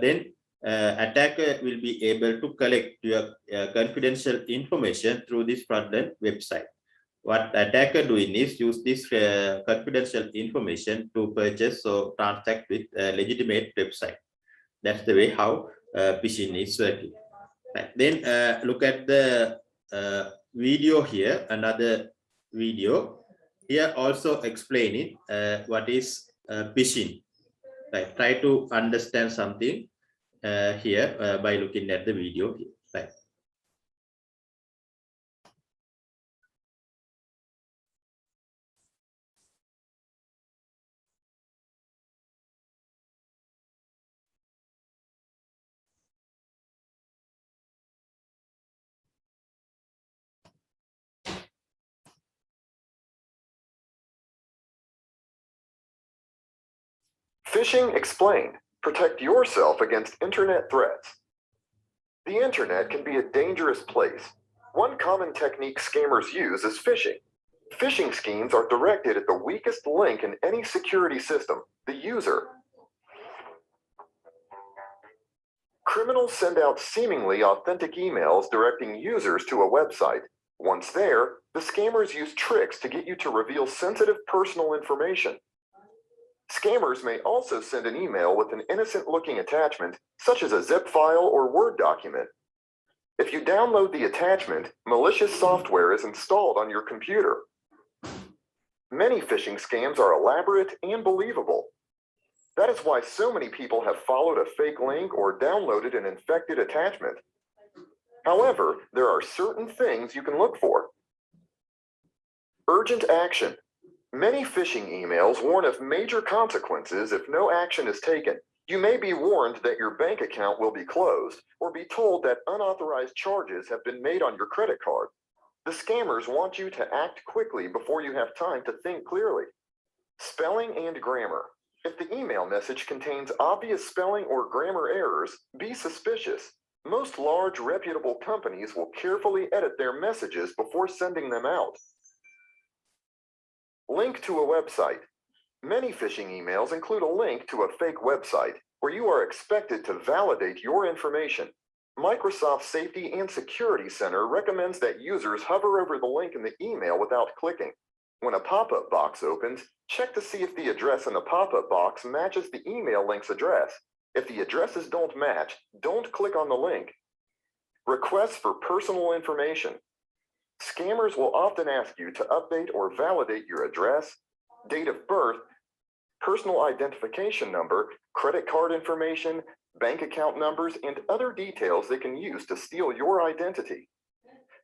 Then attacker will be able to collect your confidential information through this fraudulent website. What attacker doing is use this confidential information to purchase or transact with a legitimate website. That's the way how phishing is working. Right. Then look at the video here, another video. Here also explaining what is phishing. Right. Try to understand something here by looking at the video here. Right. Phishing Explained. Protect yourself against internet threats. The internet can be a dangerous place. One common technique scammers use is phishing. Phishing schemes are directed at the weakest link in any security system, the user. Criminals send out seemingly authentic emails directing users to a website. Once there, the scammers use tricks to get you to reveal sensitive personal information. Scammers may also send an email with an innocent-looking attachment, such as a zip file or Word document. If you download the attachment, malicious software is installed on your computer. Many phishing scams are elaborate and believable. That is why so many people have followed a fake link or downloaded an infected attachment. However, there are certain things you can look for. Urgent action. Many phishing emails warn of major consequences if no action is taken. You may be warned that your bank account will be closed or be told that unauthorized charges have been made on your credit card. The scammers want you to act quickly before you have time to think clearly. Spelling and grammar. If the email message contains obvious spelling or grammar errors, be suspicious. Most large, reputable companies will carefully edit their messages before sending them out. Link to a website. Many phishing emails include a link to a fake website where you are expected to validate your information. Microsoft Safety and Security Center recommends that users hover over the link in the email without clicking. When a pop-up box opens, check to see if the address in the pop-up box matches the email link's address. If the addresses don't match, don't click on the link. Requests for personal information. Scammers will often ask you to update or validate your address, date of birth, personal identification number, credit card information, bank account numbers, and other details they can use to steal your identity.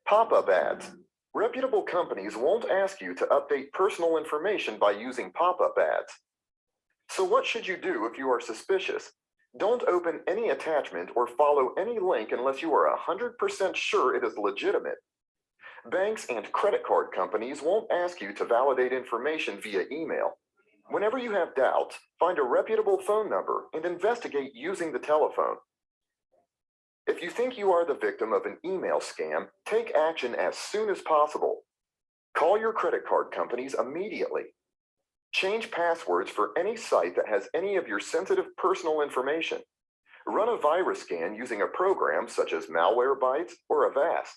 Pop-up ads. Reputable companies won't ask you to update personal information by using pop-up ads. So what should you do if you are suspicious? Don't open any attachment or follow any link unless you are 100% sure it is legitimate. Banks and credit card companies won't ask you to validate information via email. Whenever you have doubts, find a reputable phone number and investigate using the telephone. If you think you are the victim of an email scam, take action as soon as possible. Call your credit card companies immediately. Change passwords for any site that has any of your sensitive personal information. Run a virus scan using a program such as Malwarebytes or Avast.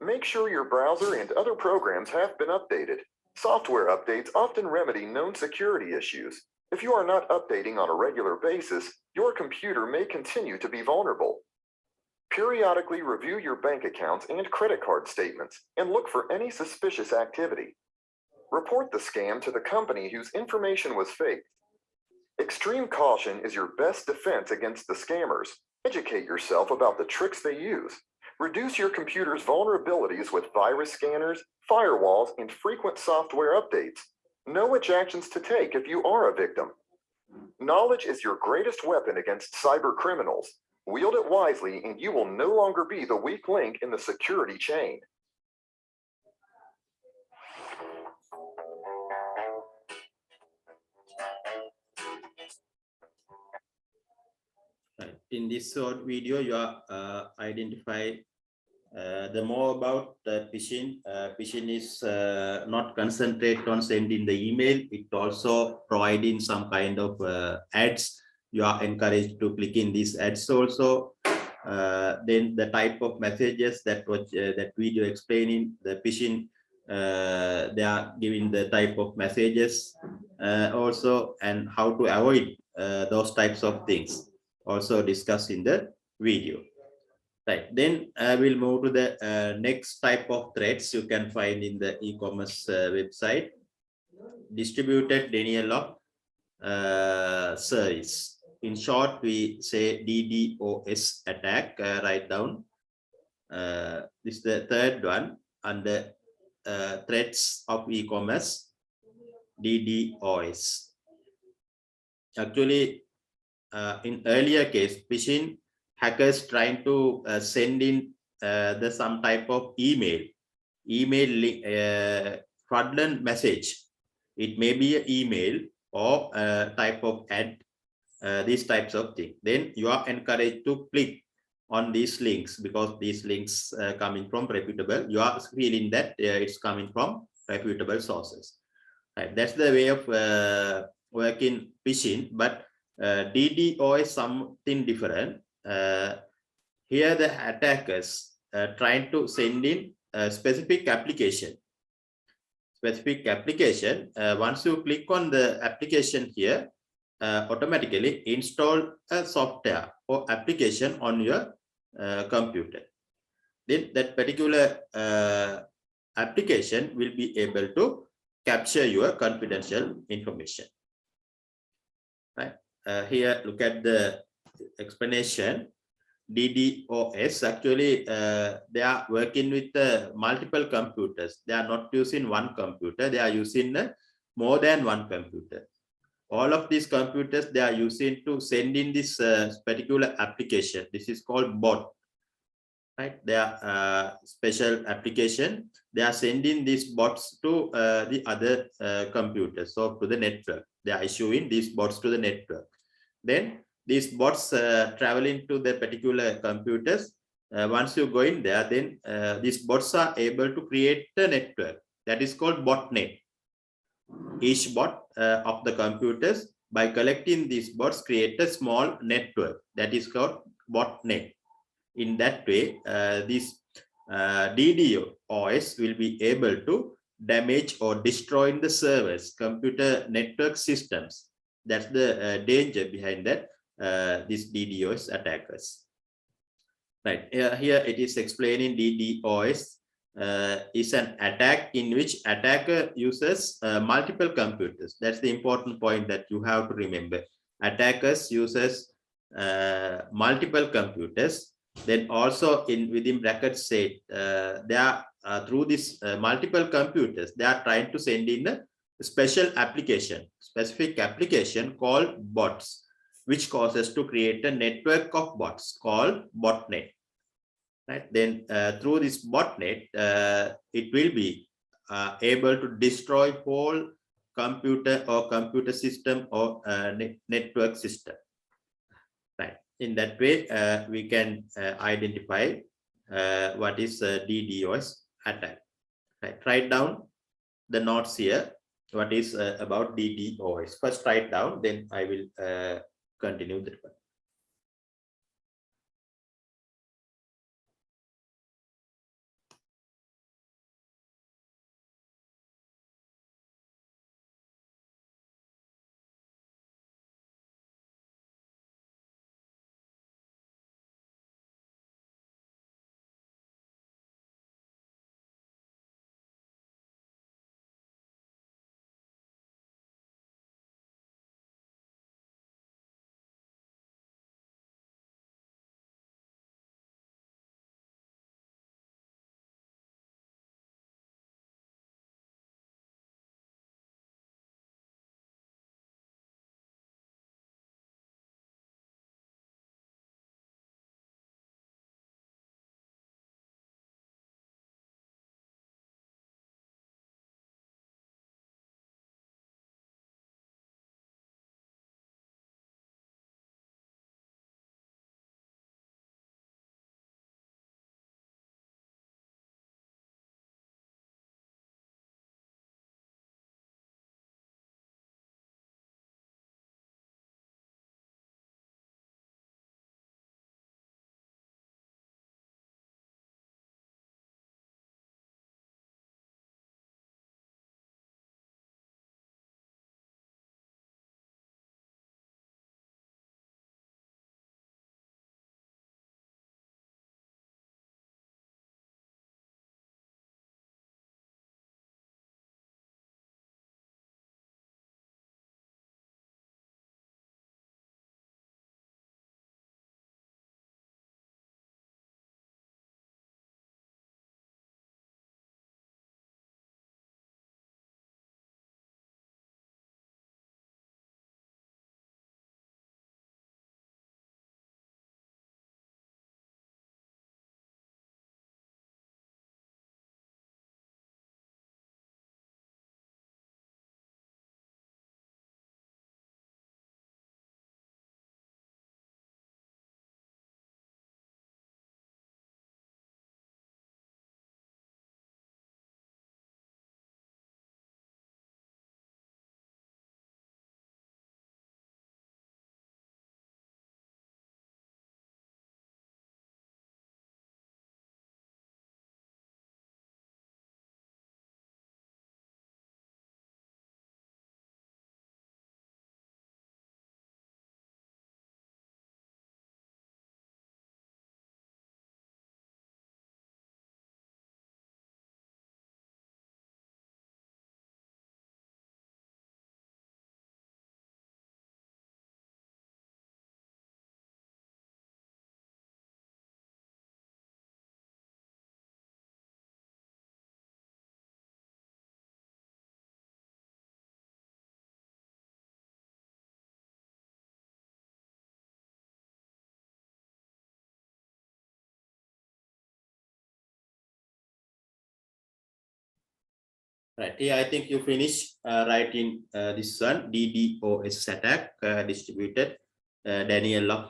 Make sure your browser and other programs have been updated. Software updates often remedy known security issues. If you are not updating on a regular basis, your computer may continue to be vulnerable. Periodically review your bank accounts and credit card statements and look for any suspicious activity. Report the scam to the company whose information was faked. Extreme caution is your best defense against the scammers. Educate yourself about the tricks they use. Reduce your computer's vulnerabilities with virus scanners, firewalls, and frequent software updates. Know which actions to take if you are a victim. Knowledge is your greatest weapon against cyber criminals. Wield it wisely and you will no longer be the weak link in the security chain. Right. In this short video, you are identify the more about phishing. Phishing is not concentrate on sending the email. It also providing some kind of ads. You are encouraged to click in these ads also. Then the type of messages that that video explaining the phishing. They are giving the type of messages also, and how to avoid those types of things also discussed in the video. Right, then we'll move to the next type of threats you can find in the e-commerce website. Distributed denial of service. In short, we say DDoS attack. Write down. This is the third one under threats of e-commerce. DDoS. Actually, in earlier case, phishing hackers trying to send in some type of email fraudulent message. It may be an email or a type of ad, these types of things. Then you are encouraged to click on these links because these links coming from reputable. You are feeling that it's coming from reputable sources. Right, that's the way of working phishing, but DDoS is something different. Here the attackers trying to send in a specific application. Once you click on the application here, automatically install a software or application on your computer. Then that particular application will be able to capture your confidential information. Right. Here, look at the explanation. DDoS, actually, they are working with multiple computers. They are not using one computer. They are using more than one computer. All of these computers, they are using to send in this particular application. This is called bot. Right? They are special application. They are sending these bots to the other computers, so to the network. They are issuing these bots to the network. Then these bots traveling to the particular computers. Once you go in there, then these bots are able to create a network that is called botnet. Each bot of the computers, by collecting these bots, create a small network that is called botnet. In that way, this DDoS will be able to damage or destroy the servers, computer network systems. That's the danger behind that, these DDoS attackers. Right, here it is explaining DDoS is an attack in which attacker uses multiple computers. That's the important point that you have to remember. Attackers uses multiple computers. Then also within brackets say they are through this multiple computers, they are trying to send in a special application, specific application called bots, which causes to create a network of bots called botnet. Right? Then through this botnet, it will be able to destroy whole computer or computer system or network system. Right. In that way, we can identify what is DDoS attack. Right. Write down the notes here. What is about DDoS? First, write down. Then I will continue the one. Right here, I think you finish writing this one, DDoS attack, distributed Daniel of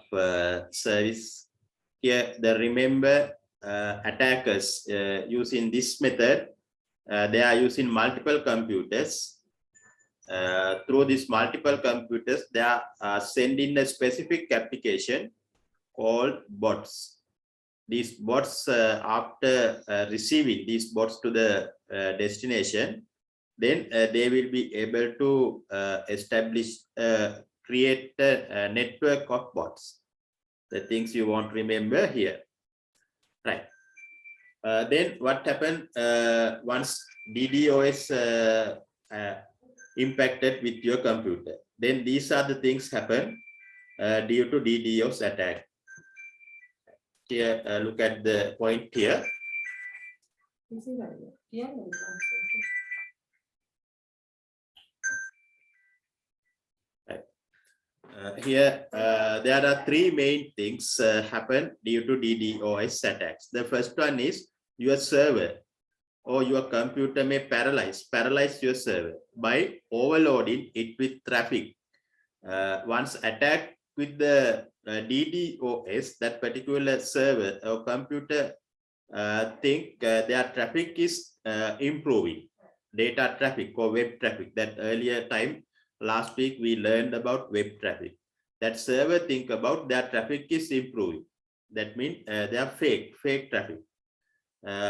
service. Here, the remember attackers using this method, they are using multiple computers. Through these multiple computers, they are sending a specific application called bots. These bots, after receiving these bots to the destination, then they will be able to establish, create a network of bots. The things you want to remember here, right? Then what happened once DDoS impacted with your computer? Then these are the things happen due to DDoS attack. Here, look at the point here. Here, there are three main things happen due to DDoS attacks. The first one is your server or your computer may paralyze your server by overloading it with traffic. Once attacked with the DDoS, that particular server or computer think their traffic is improving, data traffic or web traffic. That earlier time, last week, we learned about web traffic. That server think about their traffic is improving. That means they are fake traffic.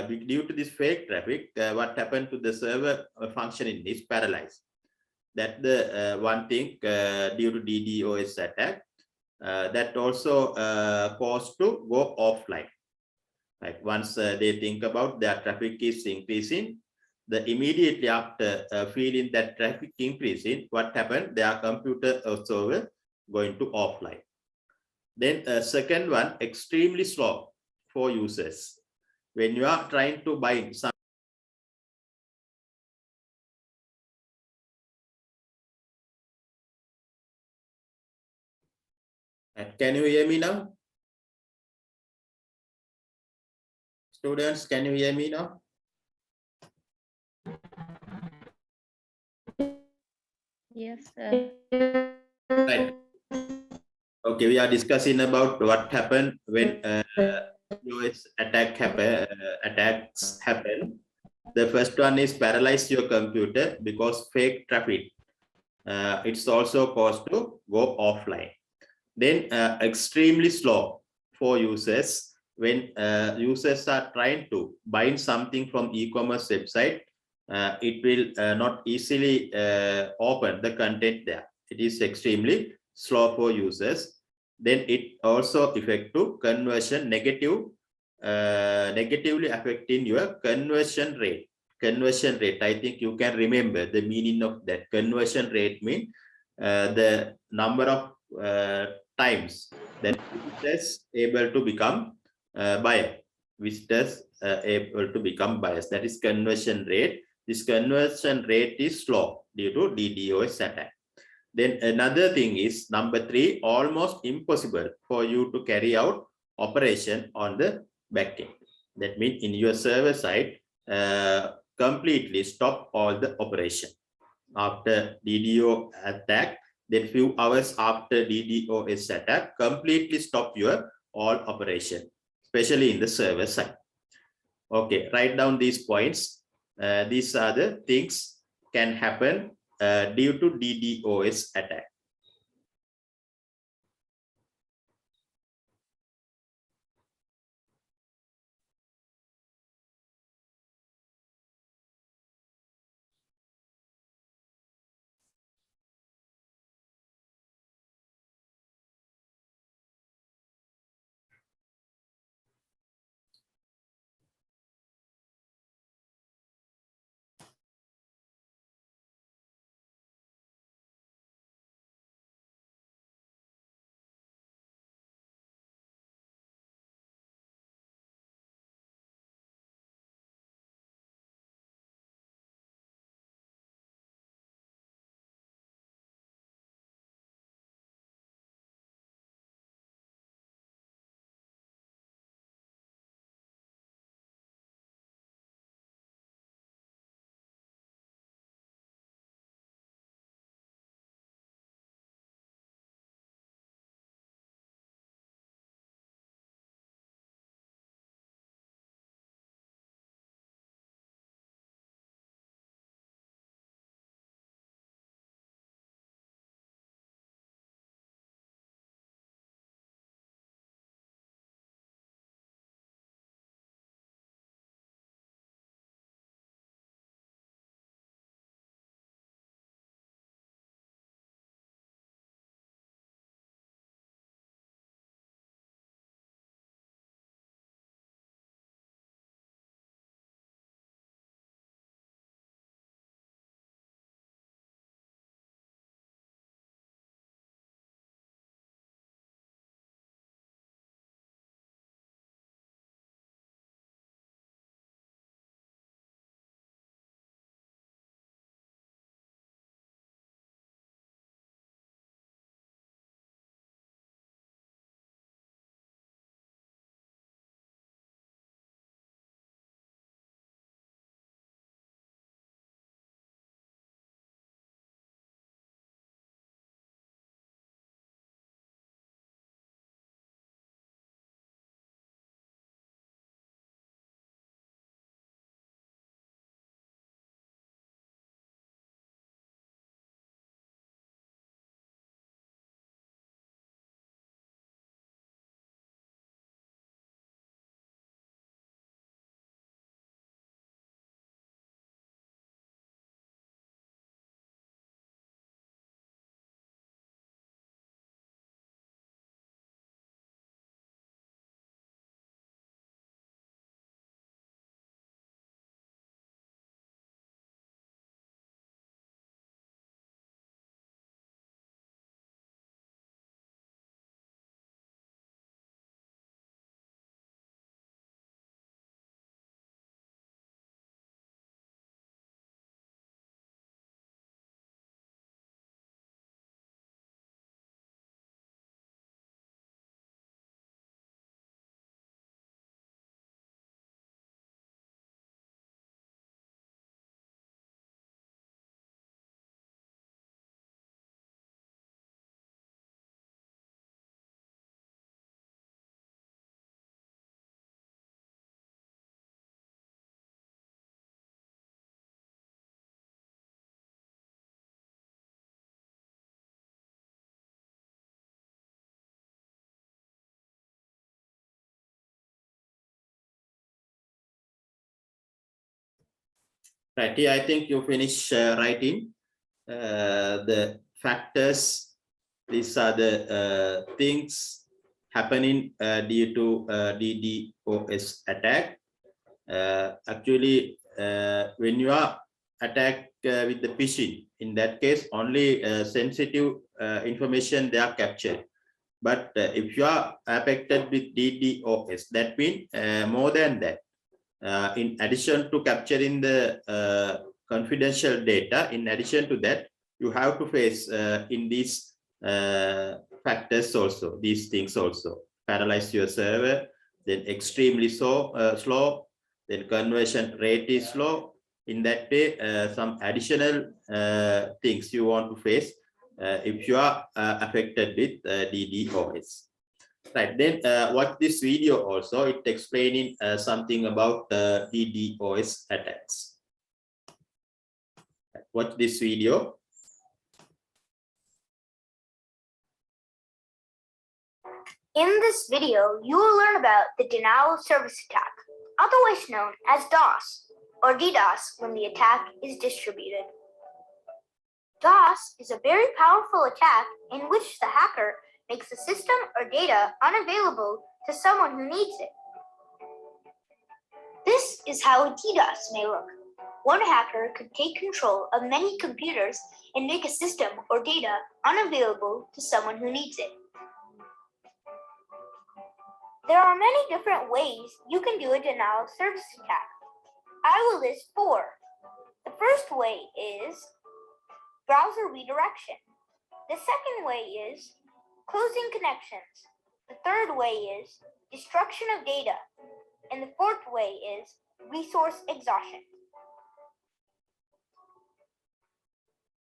Due to this fake traffic, what happened to the server functioning is paralyzed. That the one thing due to DDoS attack, that also caused to go offline. Like once they think about their traffic is increasing, the immediately after feeling that traffic increasing, what happened? Their computer or server going to offline. Then second one, extremely slow for users. When you are trying to buy some, can you hear me now? Students, can you hear me now? Yes, sir. Right. Okay, we are discussing about what happened when US attacks happen. The first one is paralyze your computer because fake traffic. It's also caused to go offline. Then extremely slow for users when users are trying to buy something from e-commerce website. It will not easily open the content there. It is extremely slow for users. Then it also affect to conversion negatively affecting your conversion rate. Conversion rate, I think you can remember the meaning of that. Conversion rate means the number of times that visitors able to become buyer. Visitors able to become buyers. That is conversion rate. This conversion rate is slow due to DDoS attack. Then another thing is number 3, almost impossible for you to carry out operation on the backend. That means in your server side, completely stop all the operation. After DDoS attack, then few hours after DDoS attack, completely stop your all operation, especially in the server side. Okay, write down these points. These are the things can happen due to DDoS attack. Right here, I think you finish writing the factors. These are the things happening due to DDoS attack. Actually, when you are attacked with the phishing, in that case, only sensitive information they are captured. But if you are affected with DDoS, that means more than that. In addition to capturing the confidential data, in addition to that, you have to face in these factors also, these things also. Paralyze your server, then extremely slow, then conversion rate is low. In that way, some additional things you want to face if you are affected with DDoS. Right, then watch this video also. It explaining something about DDoS attacks. Watch this video. In this video, you will learn about the denial of service attack, otherwise known as DOS or DDoS when the attack is distributed. DOS is a very powerful attack in which the hacker makes the system or data unavailable to someone who needs it. This is how a DDoS may look. One hacker could take control of many computers and make a system or data unavailable to someone who needs it. There are many different ways you can do a denial of service attack. I will list 4. The first way is browser redirection. The second way is closing connections. The third way is destruction of data. And the fourth way is resource exhaustion.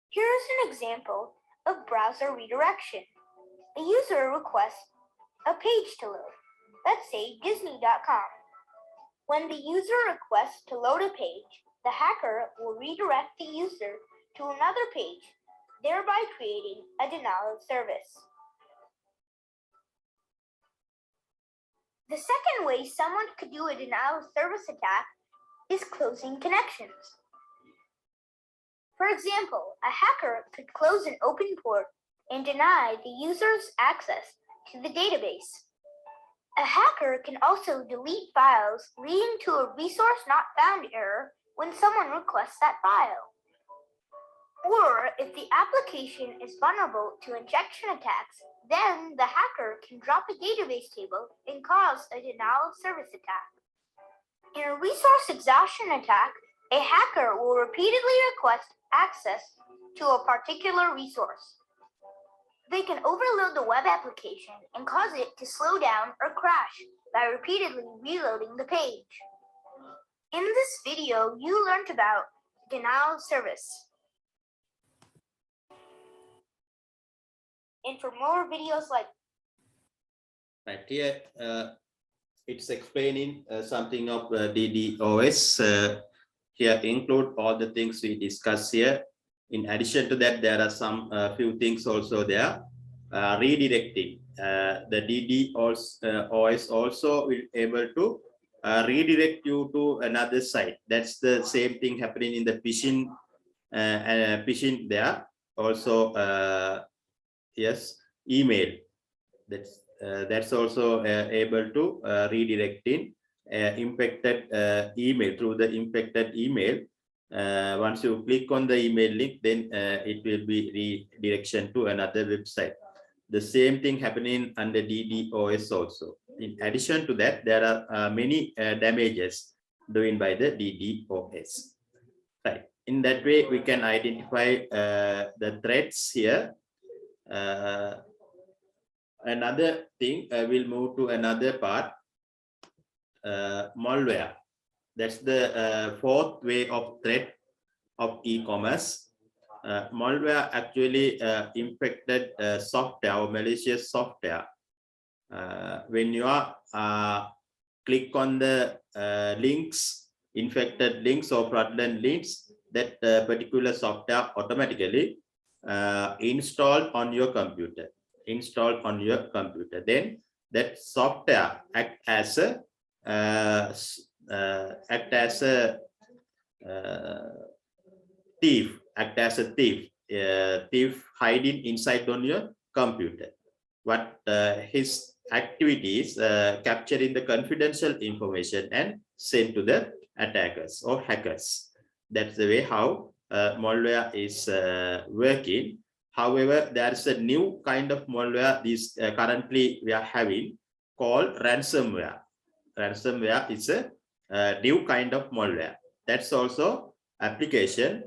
Here's an example of browser redirection. A user requests a page to load. Let's say Disney.com. When the user requests to load a page, the hacker will redirect the user to another page, thereby creating a denial of service. The second way someone could do a denial of service attack is closing connections. For example, a hacker could close an open port and deny the user's access to the database. A hacker can also delete files leading to a resource not found error when someone requests that file. Or if the application is vulnerable to injection attacks, then the hacker can drop a database table and cause a denial of service attack. In a resource exhaustion attack, a hacker will repeatedly request access to a particular resource. They can overload the web application and cause it to slow down or crash by repeatedly reloading the page. In this video, you learned about denial of service. And for more videos like Right here, it's explaining something of DDoS. Here include all the things we discussed here. In addition to that, there are some few things also there. Redirecting. The DDoS also will able to redirect you to another site. That's the same thing happening in the phishing. Phishing there also. Yes, email. That's also able to redirecting infected email through the infected email. Once you click on the email link, then it will be redirection to another website. The same thing happening under DDoS also. In addition to that, there are many damages doing by the DDoS. Right. In that way, we can identify the threats here. Another thing, we'll move to another part, malware. That's the fourth way of threat of e-commerce. Malware actually infected software or malicious software. When you are click on the links, infected links or fraudulent links, that particular software automatically installed on your computer. Then that software act as a thief, act as a thief, thief hiding inside on your computer. What his activities capturing the confidential information and sent to the attackers or hackers. That's the way how malware is working. However, there's a new kind of malware this currently we are having called ransomware. Ransomware is a new kind of malware. That's also application,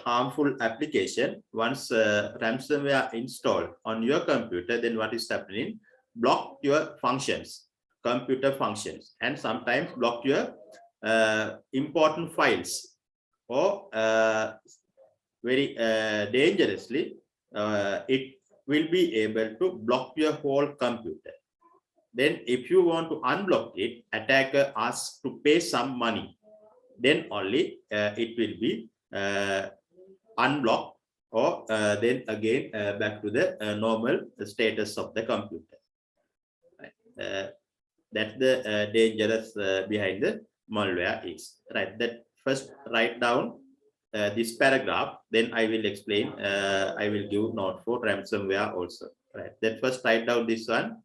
harmful application. Once ransomware installed on your computer, then what is happening? Block your functions, computer functions, and sometimes block your important files, or very dangerously, it will be able to block your whole computer. Then if you want to unblock it, attacker asks to pay some money. Then only it will be unblocked, or then again back to the normal status of the computer. Right. That's the dangerous behind the malware is. Right. That first write down this paragraph, then I will explain. I will give note for ransomware also. Right. That first write down this one.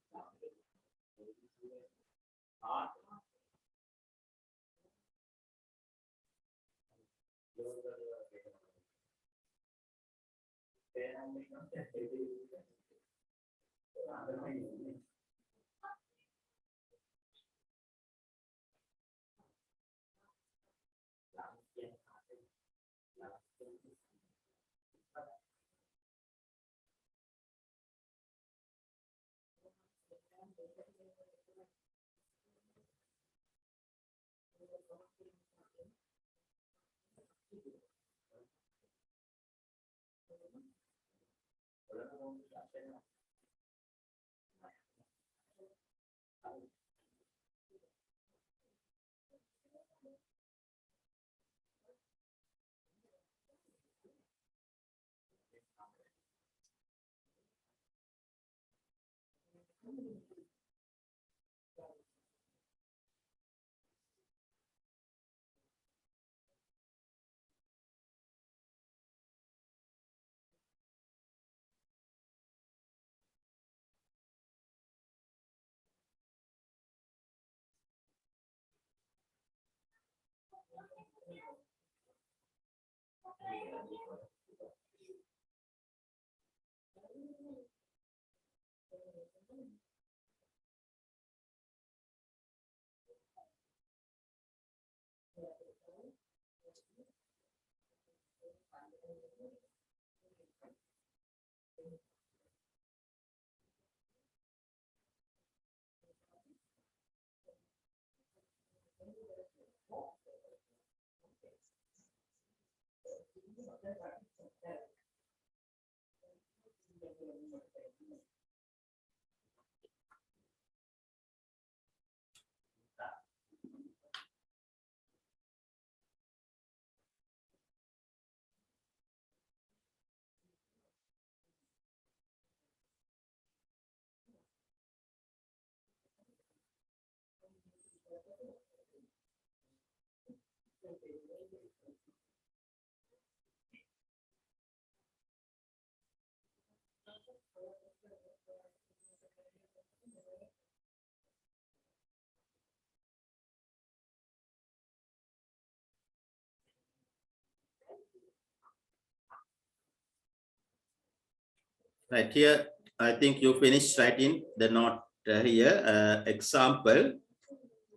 Right here, I think you finished writing the note here. Example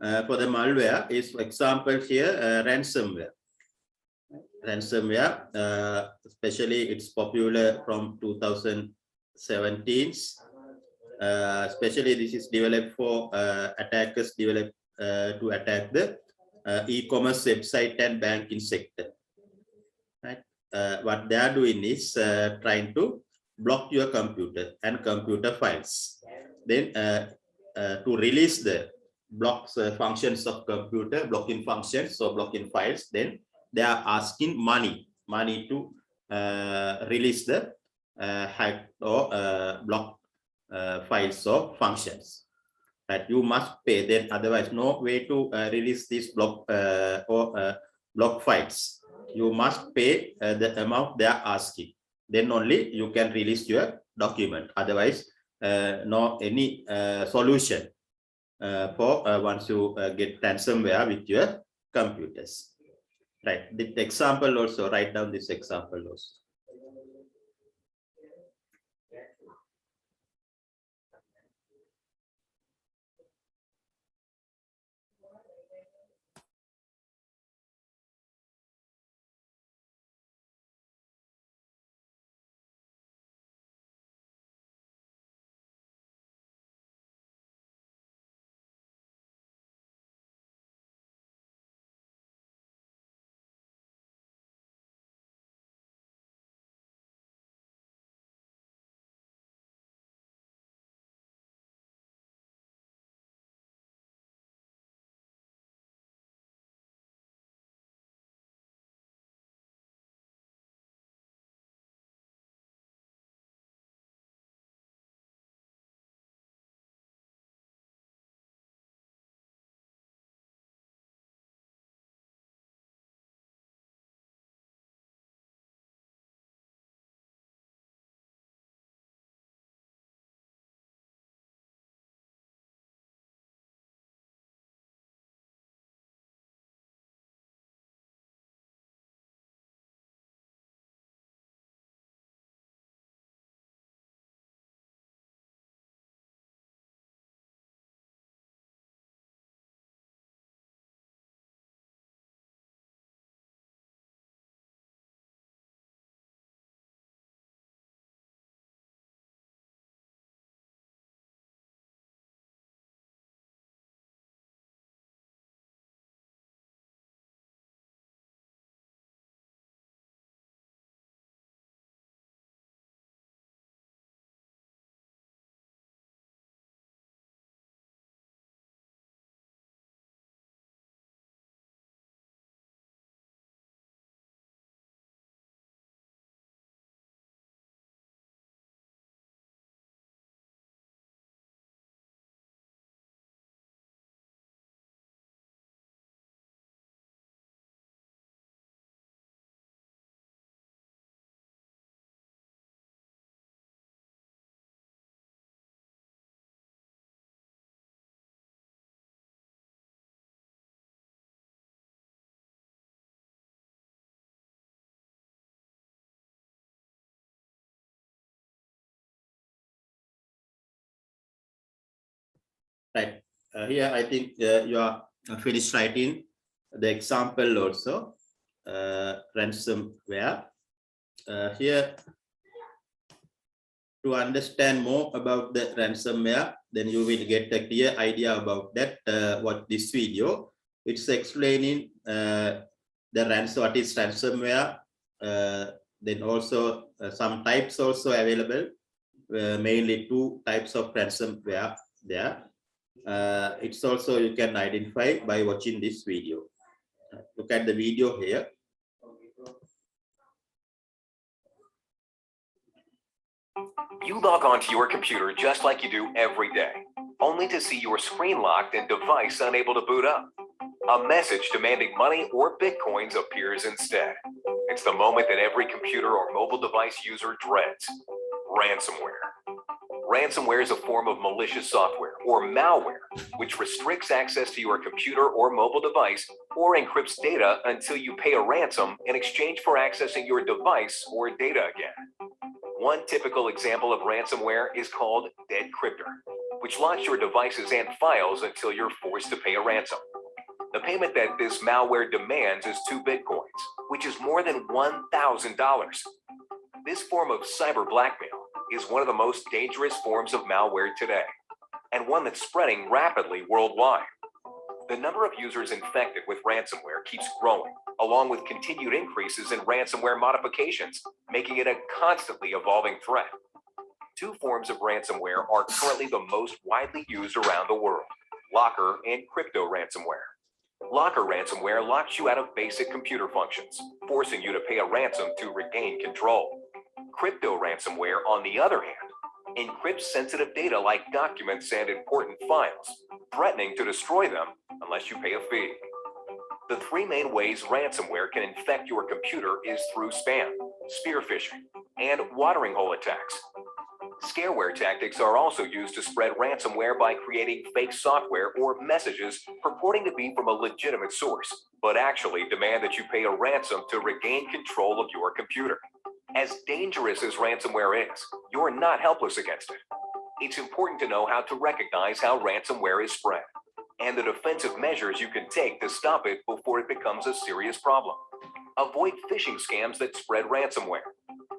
for the malware is, for example, here ransomware. Ransomware, especially it's popular from 2017. Especially this is developed for attackers developed to attack the e-commerce website and banking sector. Right? What they are doing is trying to block your computer and computer files. Then to release the blocks functions of computer, blocking functions or blocking files, then they are asking money to release the hacked or block files or functions. That you must pay, then otherwise no way to release this block or block files. You must pay the amount they are asking. Then only you can release your document. Otherwise, no any solution for once you get ransomware with your computers. Right. The example also, write down this example also. Right. Here, I think you are finished writing the example also, ransomware. Here, to understand more about the ransomware, then you will get a clear idea about that. What this video, it's explaining what is ransomware. Then also some types also available. Mainly 2 types of ransomware there. It's also you can identify by watching this video. Look at the video here. You log onto your computer just like you do every day, only to see your screen locked and device unable to boot up. A message demanding money or bitcoins appears instead. It's the moment that every computer or mobile device user dreads: ransomware. Ransomware is a form of malicious software or malware, which restricts access to your computer or mobile device or encrypts data until you pay a ransom in exchange for accessing your device or data again. One typical example of ransomware is called Dead Cryptor, which locks your devices and files until you're forced to pay a ransom. The payment that this malware demands is 2 bitcoins, which is more than $1,000. This form of cyber blackmail is one of the most dangerous forms of malware today, and one that's spreading rapidly worldwide. The number of users infected with ransomware keeps growing, along with continued increases in ransomware modifications, making it a constantly evolving threat. 2 forms of ransomware are currently the most widely used around the world: locker and crypto ransomware. Locker ransomware locks you out of basic computer functions, forcing you to pay a ransom to regain control. Crypto ransomware, on the other hand, encrypts sensitive data like documents and important files, threatening to destroy them unless you pay a fee. The three main ways ransomware can infect your computer is through spam, spear phishing, and watering hole attacks. Scareware tactics are also used to spread ransomware by creating fake software or messages purporting to be from a legitimate source, but actually demand that you pay a ransom to regain control of your computer. As dangerous as ransomware is, you're not helpless against it. It's important to know how to recognize how ransomware is spread and the defensive measures you can take to stop it before it becomes a serious problem. Avoid phishing scams that spread ransomware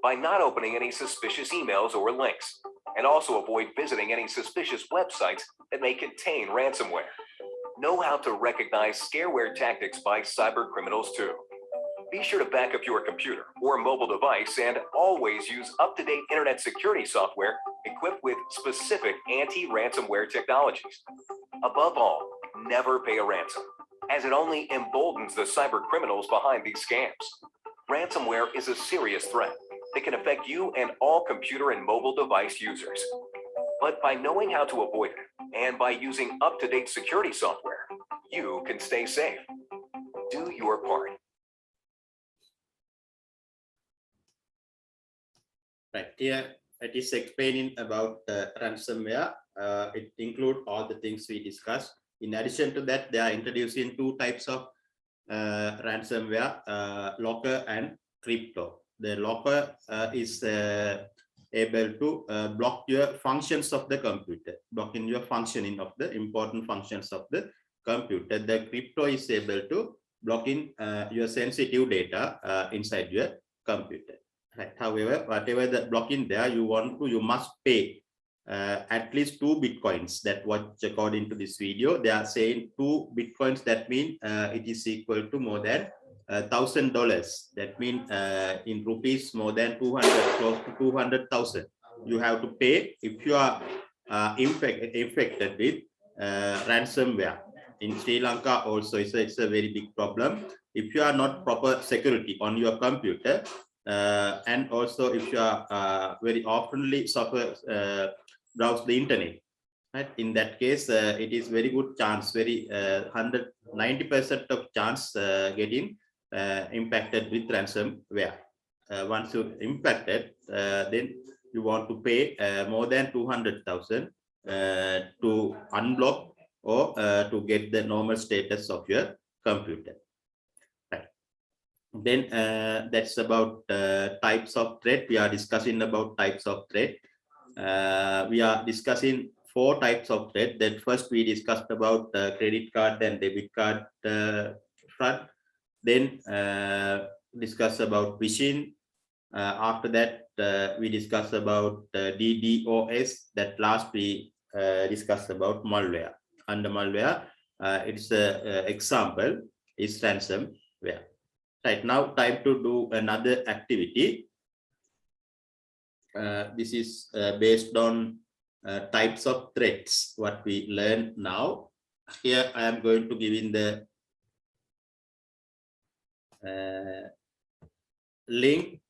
by not opening any suspicious emails or links, and also avoid visiting any suspicious websites that may contain ransomware. Know how to recognize scareware tactics by cyber criminals too. Be sure to back up your computer or mobile device and always use up-to-date internet security software equipped with specific anti-ransomware technologies. Above all, never pay a ransom, as it only emboldens the cyber criminals behind these scams. Ransomware is a serious threat that can affect you and all computer and mobile device users. But by knowing how to avoid it and by using up-to-date security software, you can stay safe. Do your part. Right here, it is explaining about ransomware. It includes all the things we discussed. In addition to that, they are introducing two types of ransomware, locker and crypto. The locker is able to block your functions of the computer, blocking your functioning of the important functions of the computer. The crypto is able to block in your sensitive data inside your computer. Right. However, whatever the blocking there, you must pay at least 2 bitcoins. That what according to this video, they are saying 2 bitcoins. That means it is equal to more than $1,000. That means in rupees more than 200, close to 200,000. You have to pay if you are infected with ransomware. In Sri Lanka also, it's a very big problem. If you are not proper security on your computer, and also if you are very oftenly browse the internet, right? In that case, it is very good chance, very 90% of chance getting impacted with ransomware. Once you impacted, then you want to pay more than 200,000 to unblock or to get the normal status of your computer. Then that's about types of threat. We are discussing about types of threat. We are discussing 4 types of threat. Then first we discussed about credit card and debit card fraud. Then discuss about phishing. After that we discuss about DDoS. That last we discussed about malware. Under malware, it's a example is ransomware. Right, now time to do another activity. This is based on types of threats, what we learned now. Here I am going to give in the link.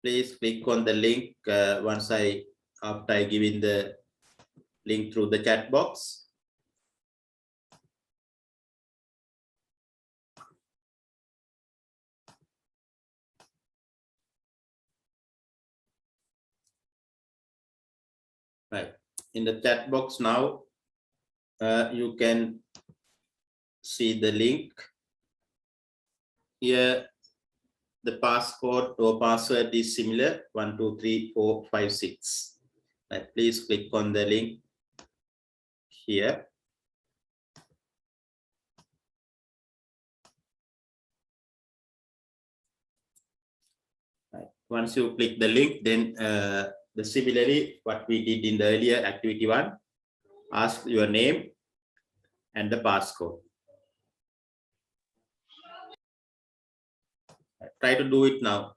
Please click on the link after I give in the link through the chat box. Right, in the chat box now, you can see the link. Here, the passcode or password is similar, 1 2 3 4 5 6. Right, please click on the link here. Right. Once you click the link, then similarly what we did in the earlier activity 1, ask your name and the passcode. Try to do it now.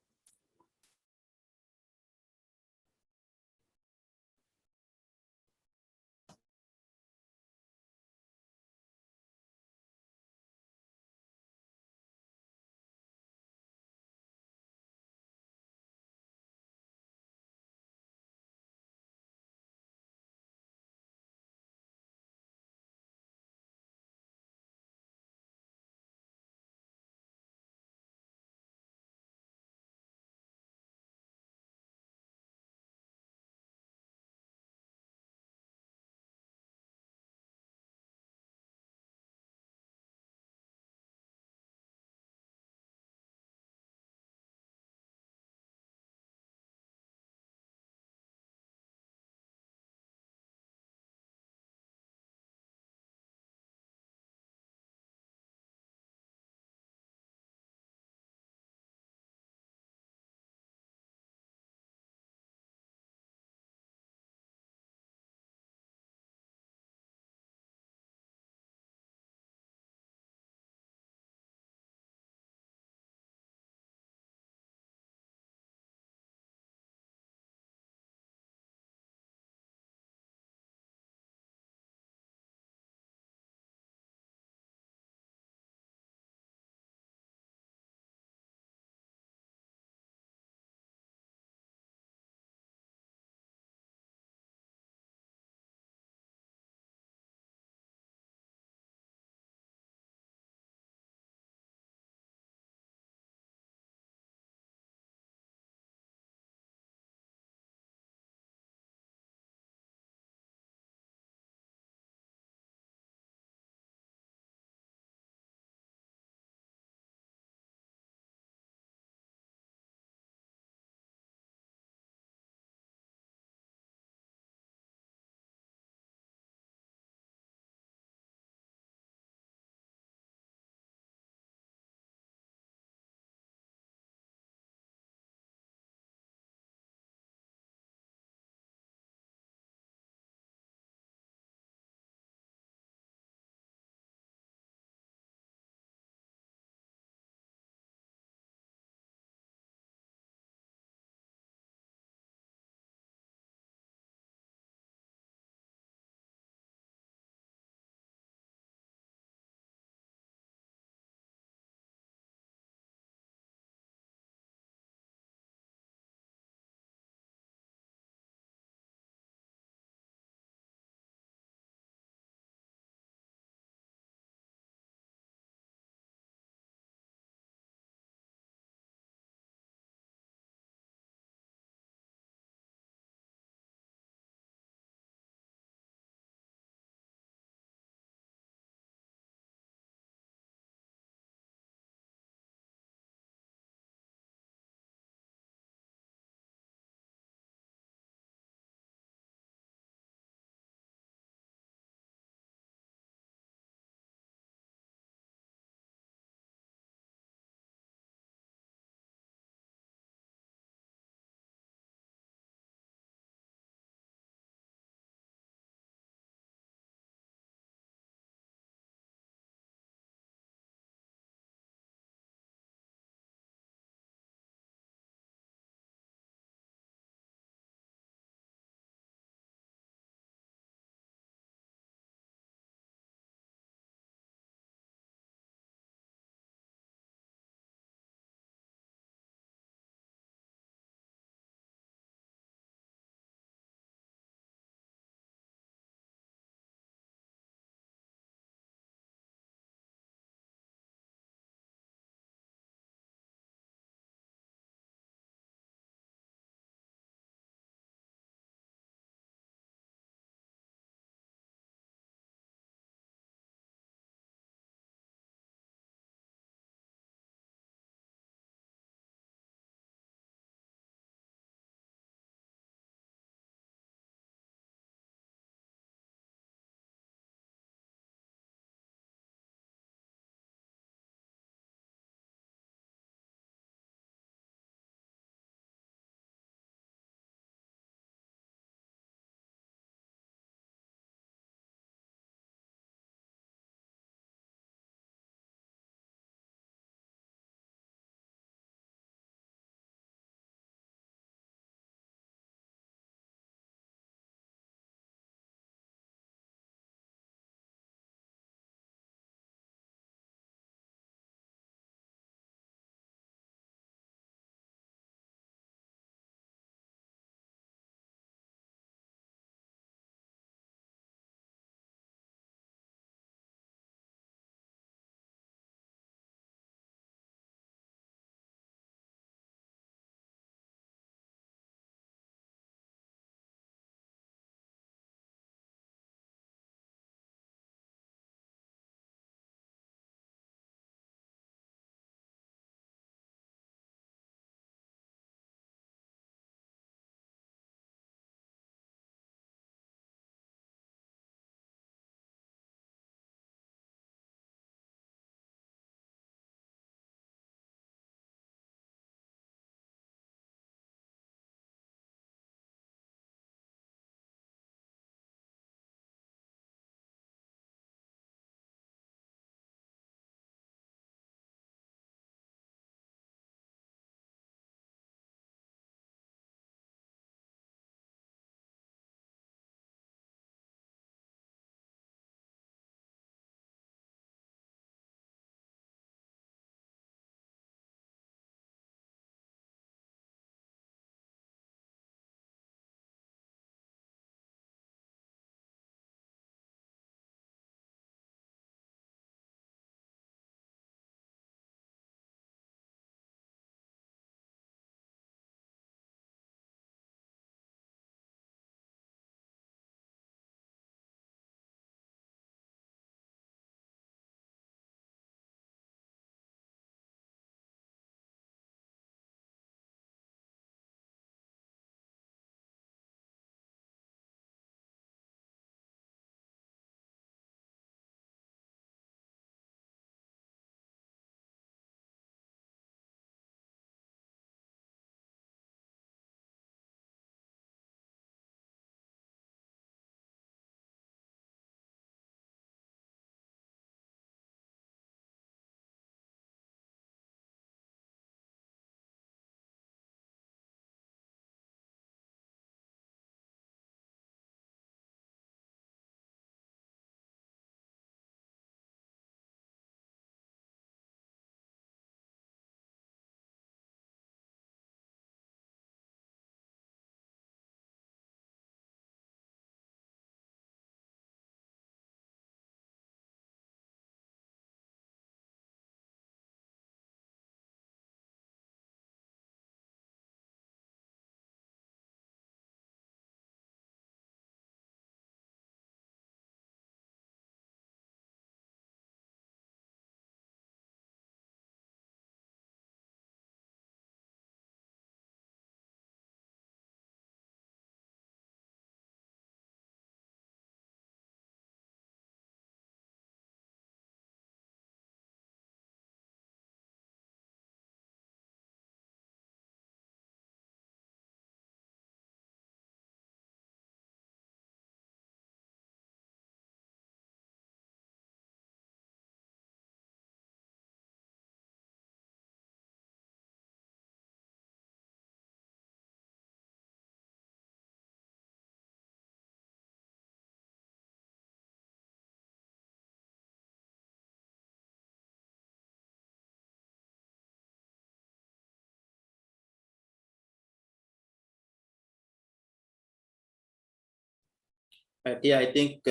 But yeah, I think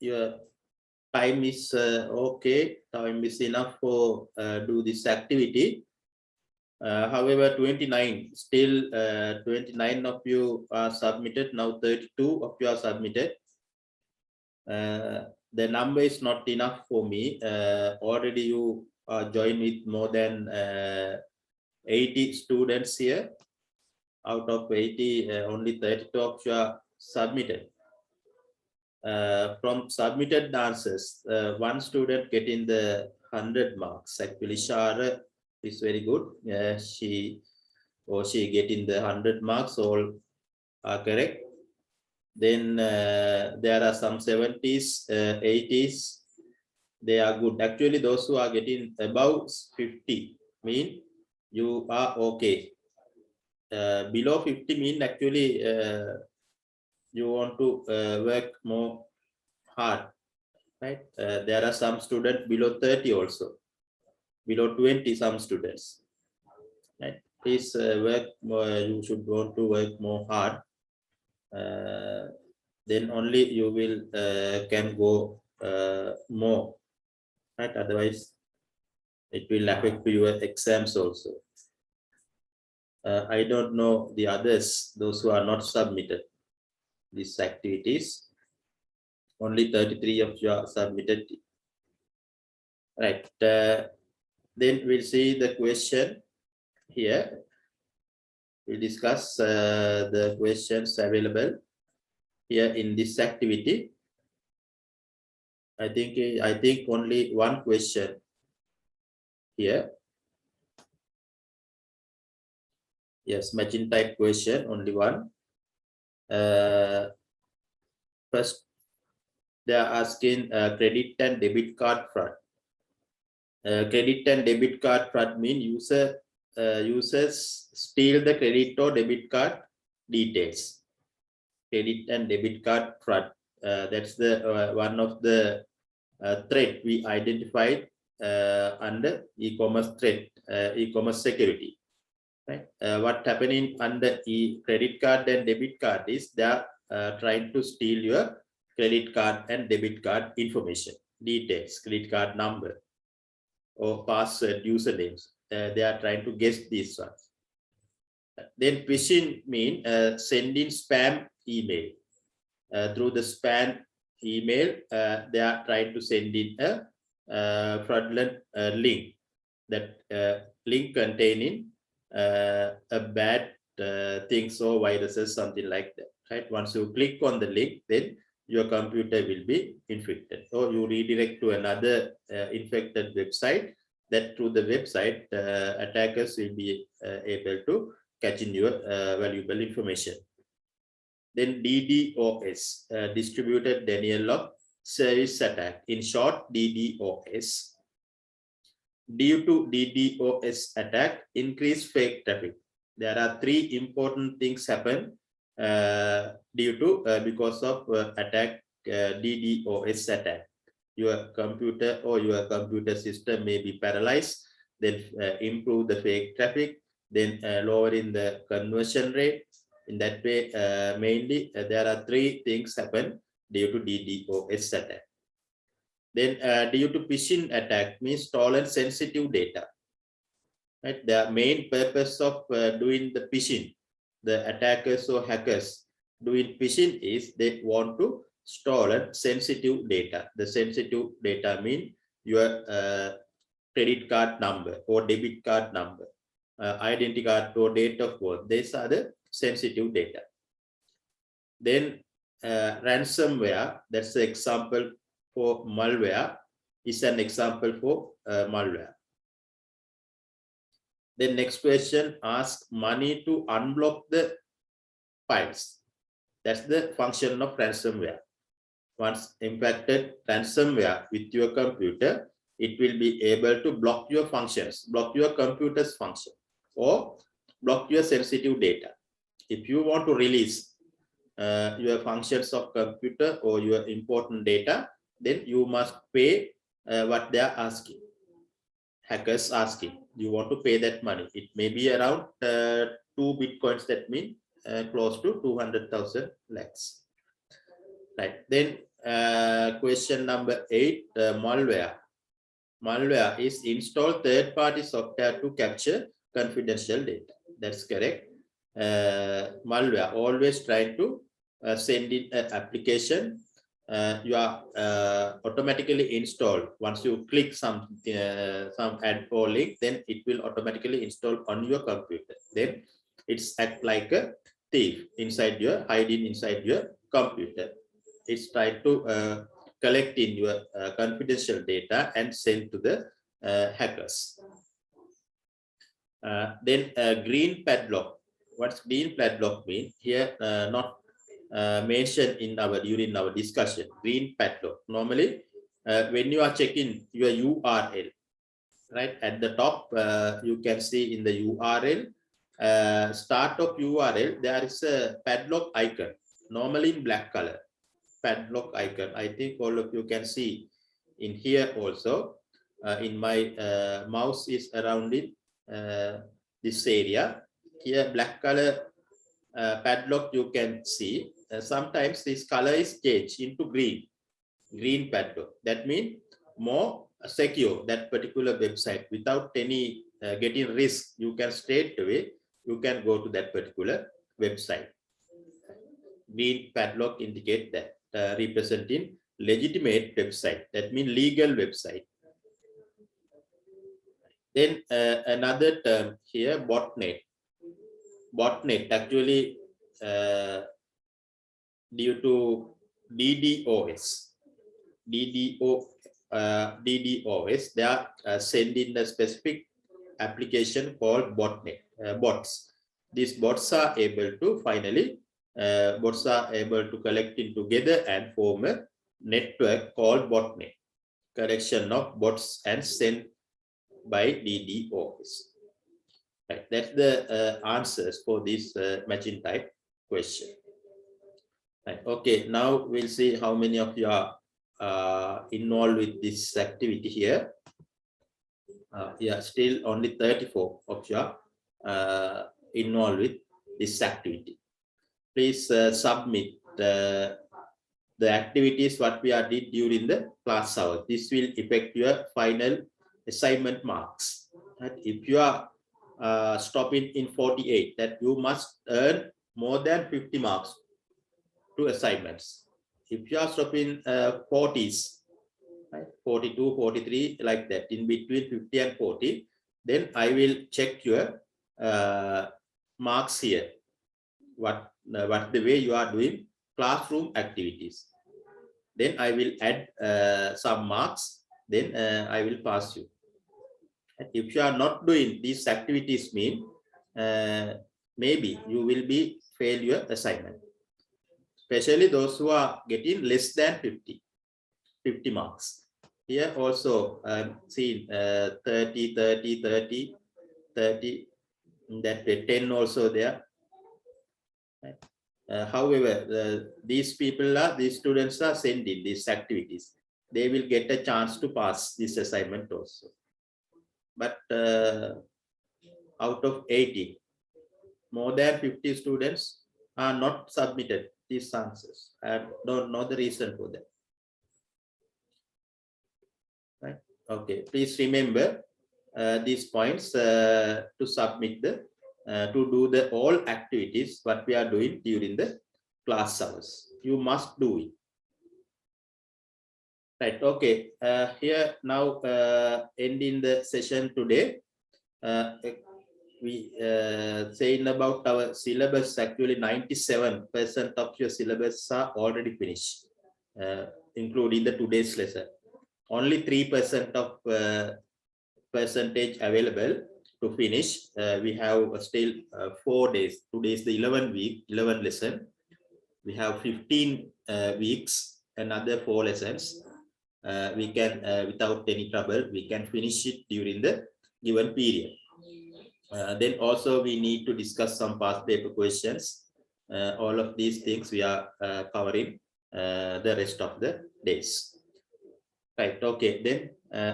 your time is okay. Time is enough for do this activity. However, 29 still 29 of you are submitted. Now 32 of you are submitted. The number is not enough for me. Already you are joined with more than 80 students here. Out of 80, only 32 of you are submitted. From submitted answers, one student getting the 100 marks. Actually, Shara is very good. She getting the 100 marks. All are correct. Then there are some 70s, 80s. They are good. Actually, those who are getting above 50 mean you are okay. Below 50 mean actually you want to work more hard, right? There are some students below 30 also, below 20 some students, right? Please work more, you should want to work more hard. Then only you will can go more, right? Otherwise it will affect your exams also. I don't know the others, those who are not submitted these activities. Only 33 of you are submitted, right? Then we'll see the question here. We'll discuss the questions available here in this activity. I think only one question here. Yes, matching type question, only one. First, they are asking credit and debit card fraud. Credit and debit card fraud mean users steal the credit or debit card details. Credit and debit card fraud. That's the one of the threat we identified under e-commerce threat, e-commerce security. Right? What happening under credit card and debit card is they are trying to steal your credit card and debit card information, details, credit card number, or password, usernames. They are trying to guess these ones. Then phishing mean sending spam email. Through the spam email, they are trying to send in a fraudulent link. That link containing a bad things or viruses, something like that. Right? Once you click on the link, then your computer will be infected, or you redirect to another infected website. That through the website, attackers will be able to catch in your valuable information. Then DDoS, distributed denial of service attack. In short, DDoS. Due to DDoS attack, increased fake traffic. There are three important things happen because of attack, DDoS attack. Your computer or your computer system may be paralyzed, then improve the fake traffic, then lowering the conversion rate. In that way, mainly there are three things happen due to DDoS attack. Then due to phishing attack means stolen sensitive data. Right? The main purpose of doing the phishing, the attackers or hackers doing phishing is they want to stolen sensitive data. The sensitive data mean your credit card number or debit card number, identity card or date of birth. These are the sensitive data. Then ransomware, that's the example for malware, is an example for malware. Then next question, ask money to unblock the files. That's the function of ransomware. Once infected ransomware with your computer, it will be able to block your functions, block your computer's function, or block your sensitive data. If you want to release your functions of computer or your important data, then you must pay what they are asking. Hackers asking, you want to pay that money. It may be around 2 bitcoins, that means close to 200,000 lakhs. Right. Then question number 8, malware. Malware is install third-party software to capture confidential data. That's correct. Malware always trying to send in an application. You are automatically installed. Once you click some add or link, then it will automatically install on your computer. Then it's act like a thief hiding inside your computer. It's trying to collect in your confidential data and send to the hackers. Then green padlock. What's green padlock mean? Here not mentioned in during our discussion. Green padlock. Normally, when you are checking your URL, right at the top, you can see in the URL, start of URL, there is a padlock icon, normally in black color. Padlock icon. I think all of you can see in here also. In my mouse is around it, this area. Here, black color padlock you can see. Sometimes this color is changed into green padlock. That means more secure that particular website without any getting risk. You can straight away, you can go to that particular website. Green padlock indicate that representing legitimate website. That means legal website. Then another term here, botnet. Botnet actually due to DDoS. DDoS, they are sending a specific application called botnet, bots. These bots are able to finally, bots are able to collect in together and form a network called botnet. Collection of bots and sent by DDoS. Right, that's the answers for this matching type question. Right. Okay, now we'll see how many of you are involved with this activity here. Yeah, still only 34 of you are involved with this activity. Please submit the activities what we are did during the class hour. This will affect your final assignment marks. Right? If you are stopping in 48, that you must earn more than 50 marks to assignments. If you are stopping 40s, right, 42, 43, like that, in between 50 and 40, then I will check your marks here. What the way you are doing classroom activities. Then I will add some marks. Then I will pass you. If you are not doing these activities, mean maybe you will be fail your assignment. Especially those who are getting less than 50 marks. Here also I'm seeing 30, 30, 30, 30, that way 10 also there. However, these students are sending these activities. They will get a chance to pass this assignment also. But out of 80, more than 50 students are not submitted these answers. I don't know the reason for that. Right? Okay, please remember these points to submit the to do the all activities what we are doing during the class hours. You must do it. Right, okay. Here now ending the session today. We saying about our syllabus, actually 97% of your syllabus are already finished, including the today's lesson. Only 3% of percentage available to finish. We have still 4 days. Today is the 11 lesson. We have 15 weeks, another 4 lessons. We can, without any trouble, we can finish it during the given period. Then also we need to discuss some past paper questions. All of these things we are covering the rest of the days. Right, okay, then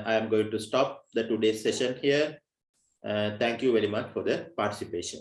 I am going to stop the today's session here. Thank you very much for the participation.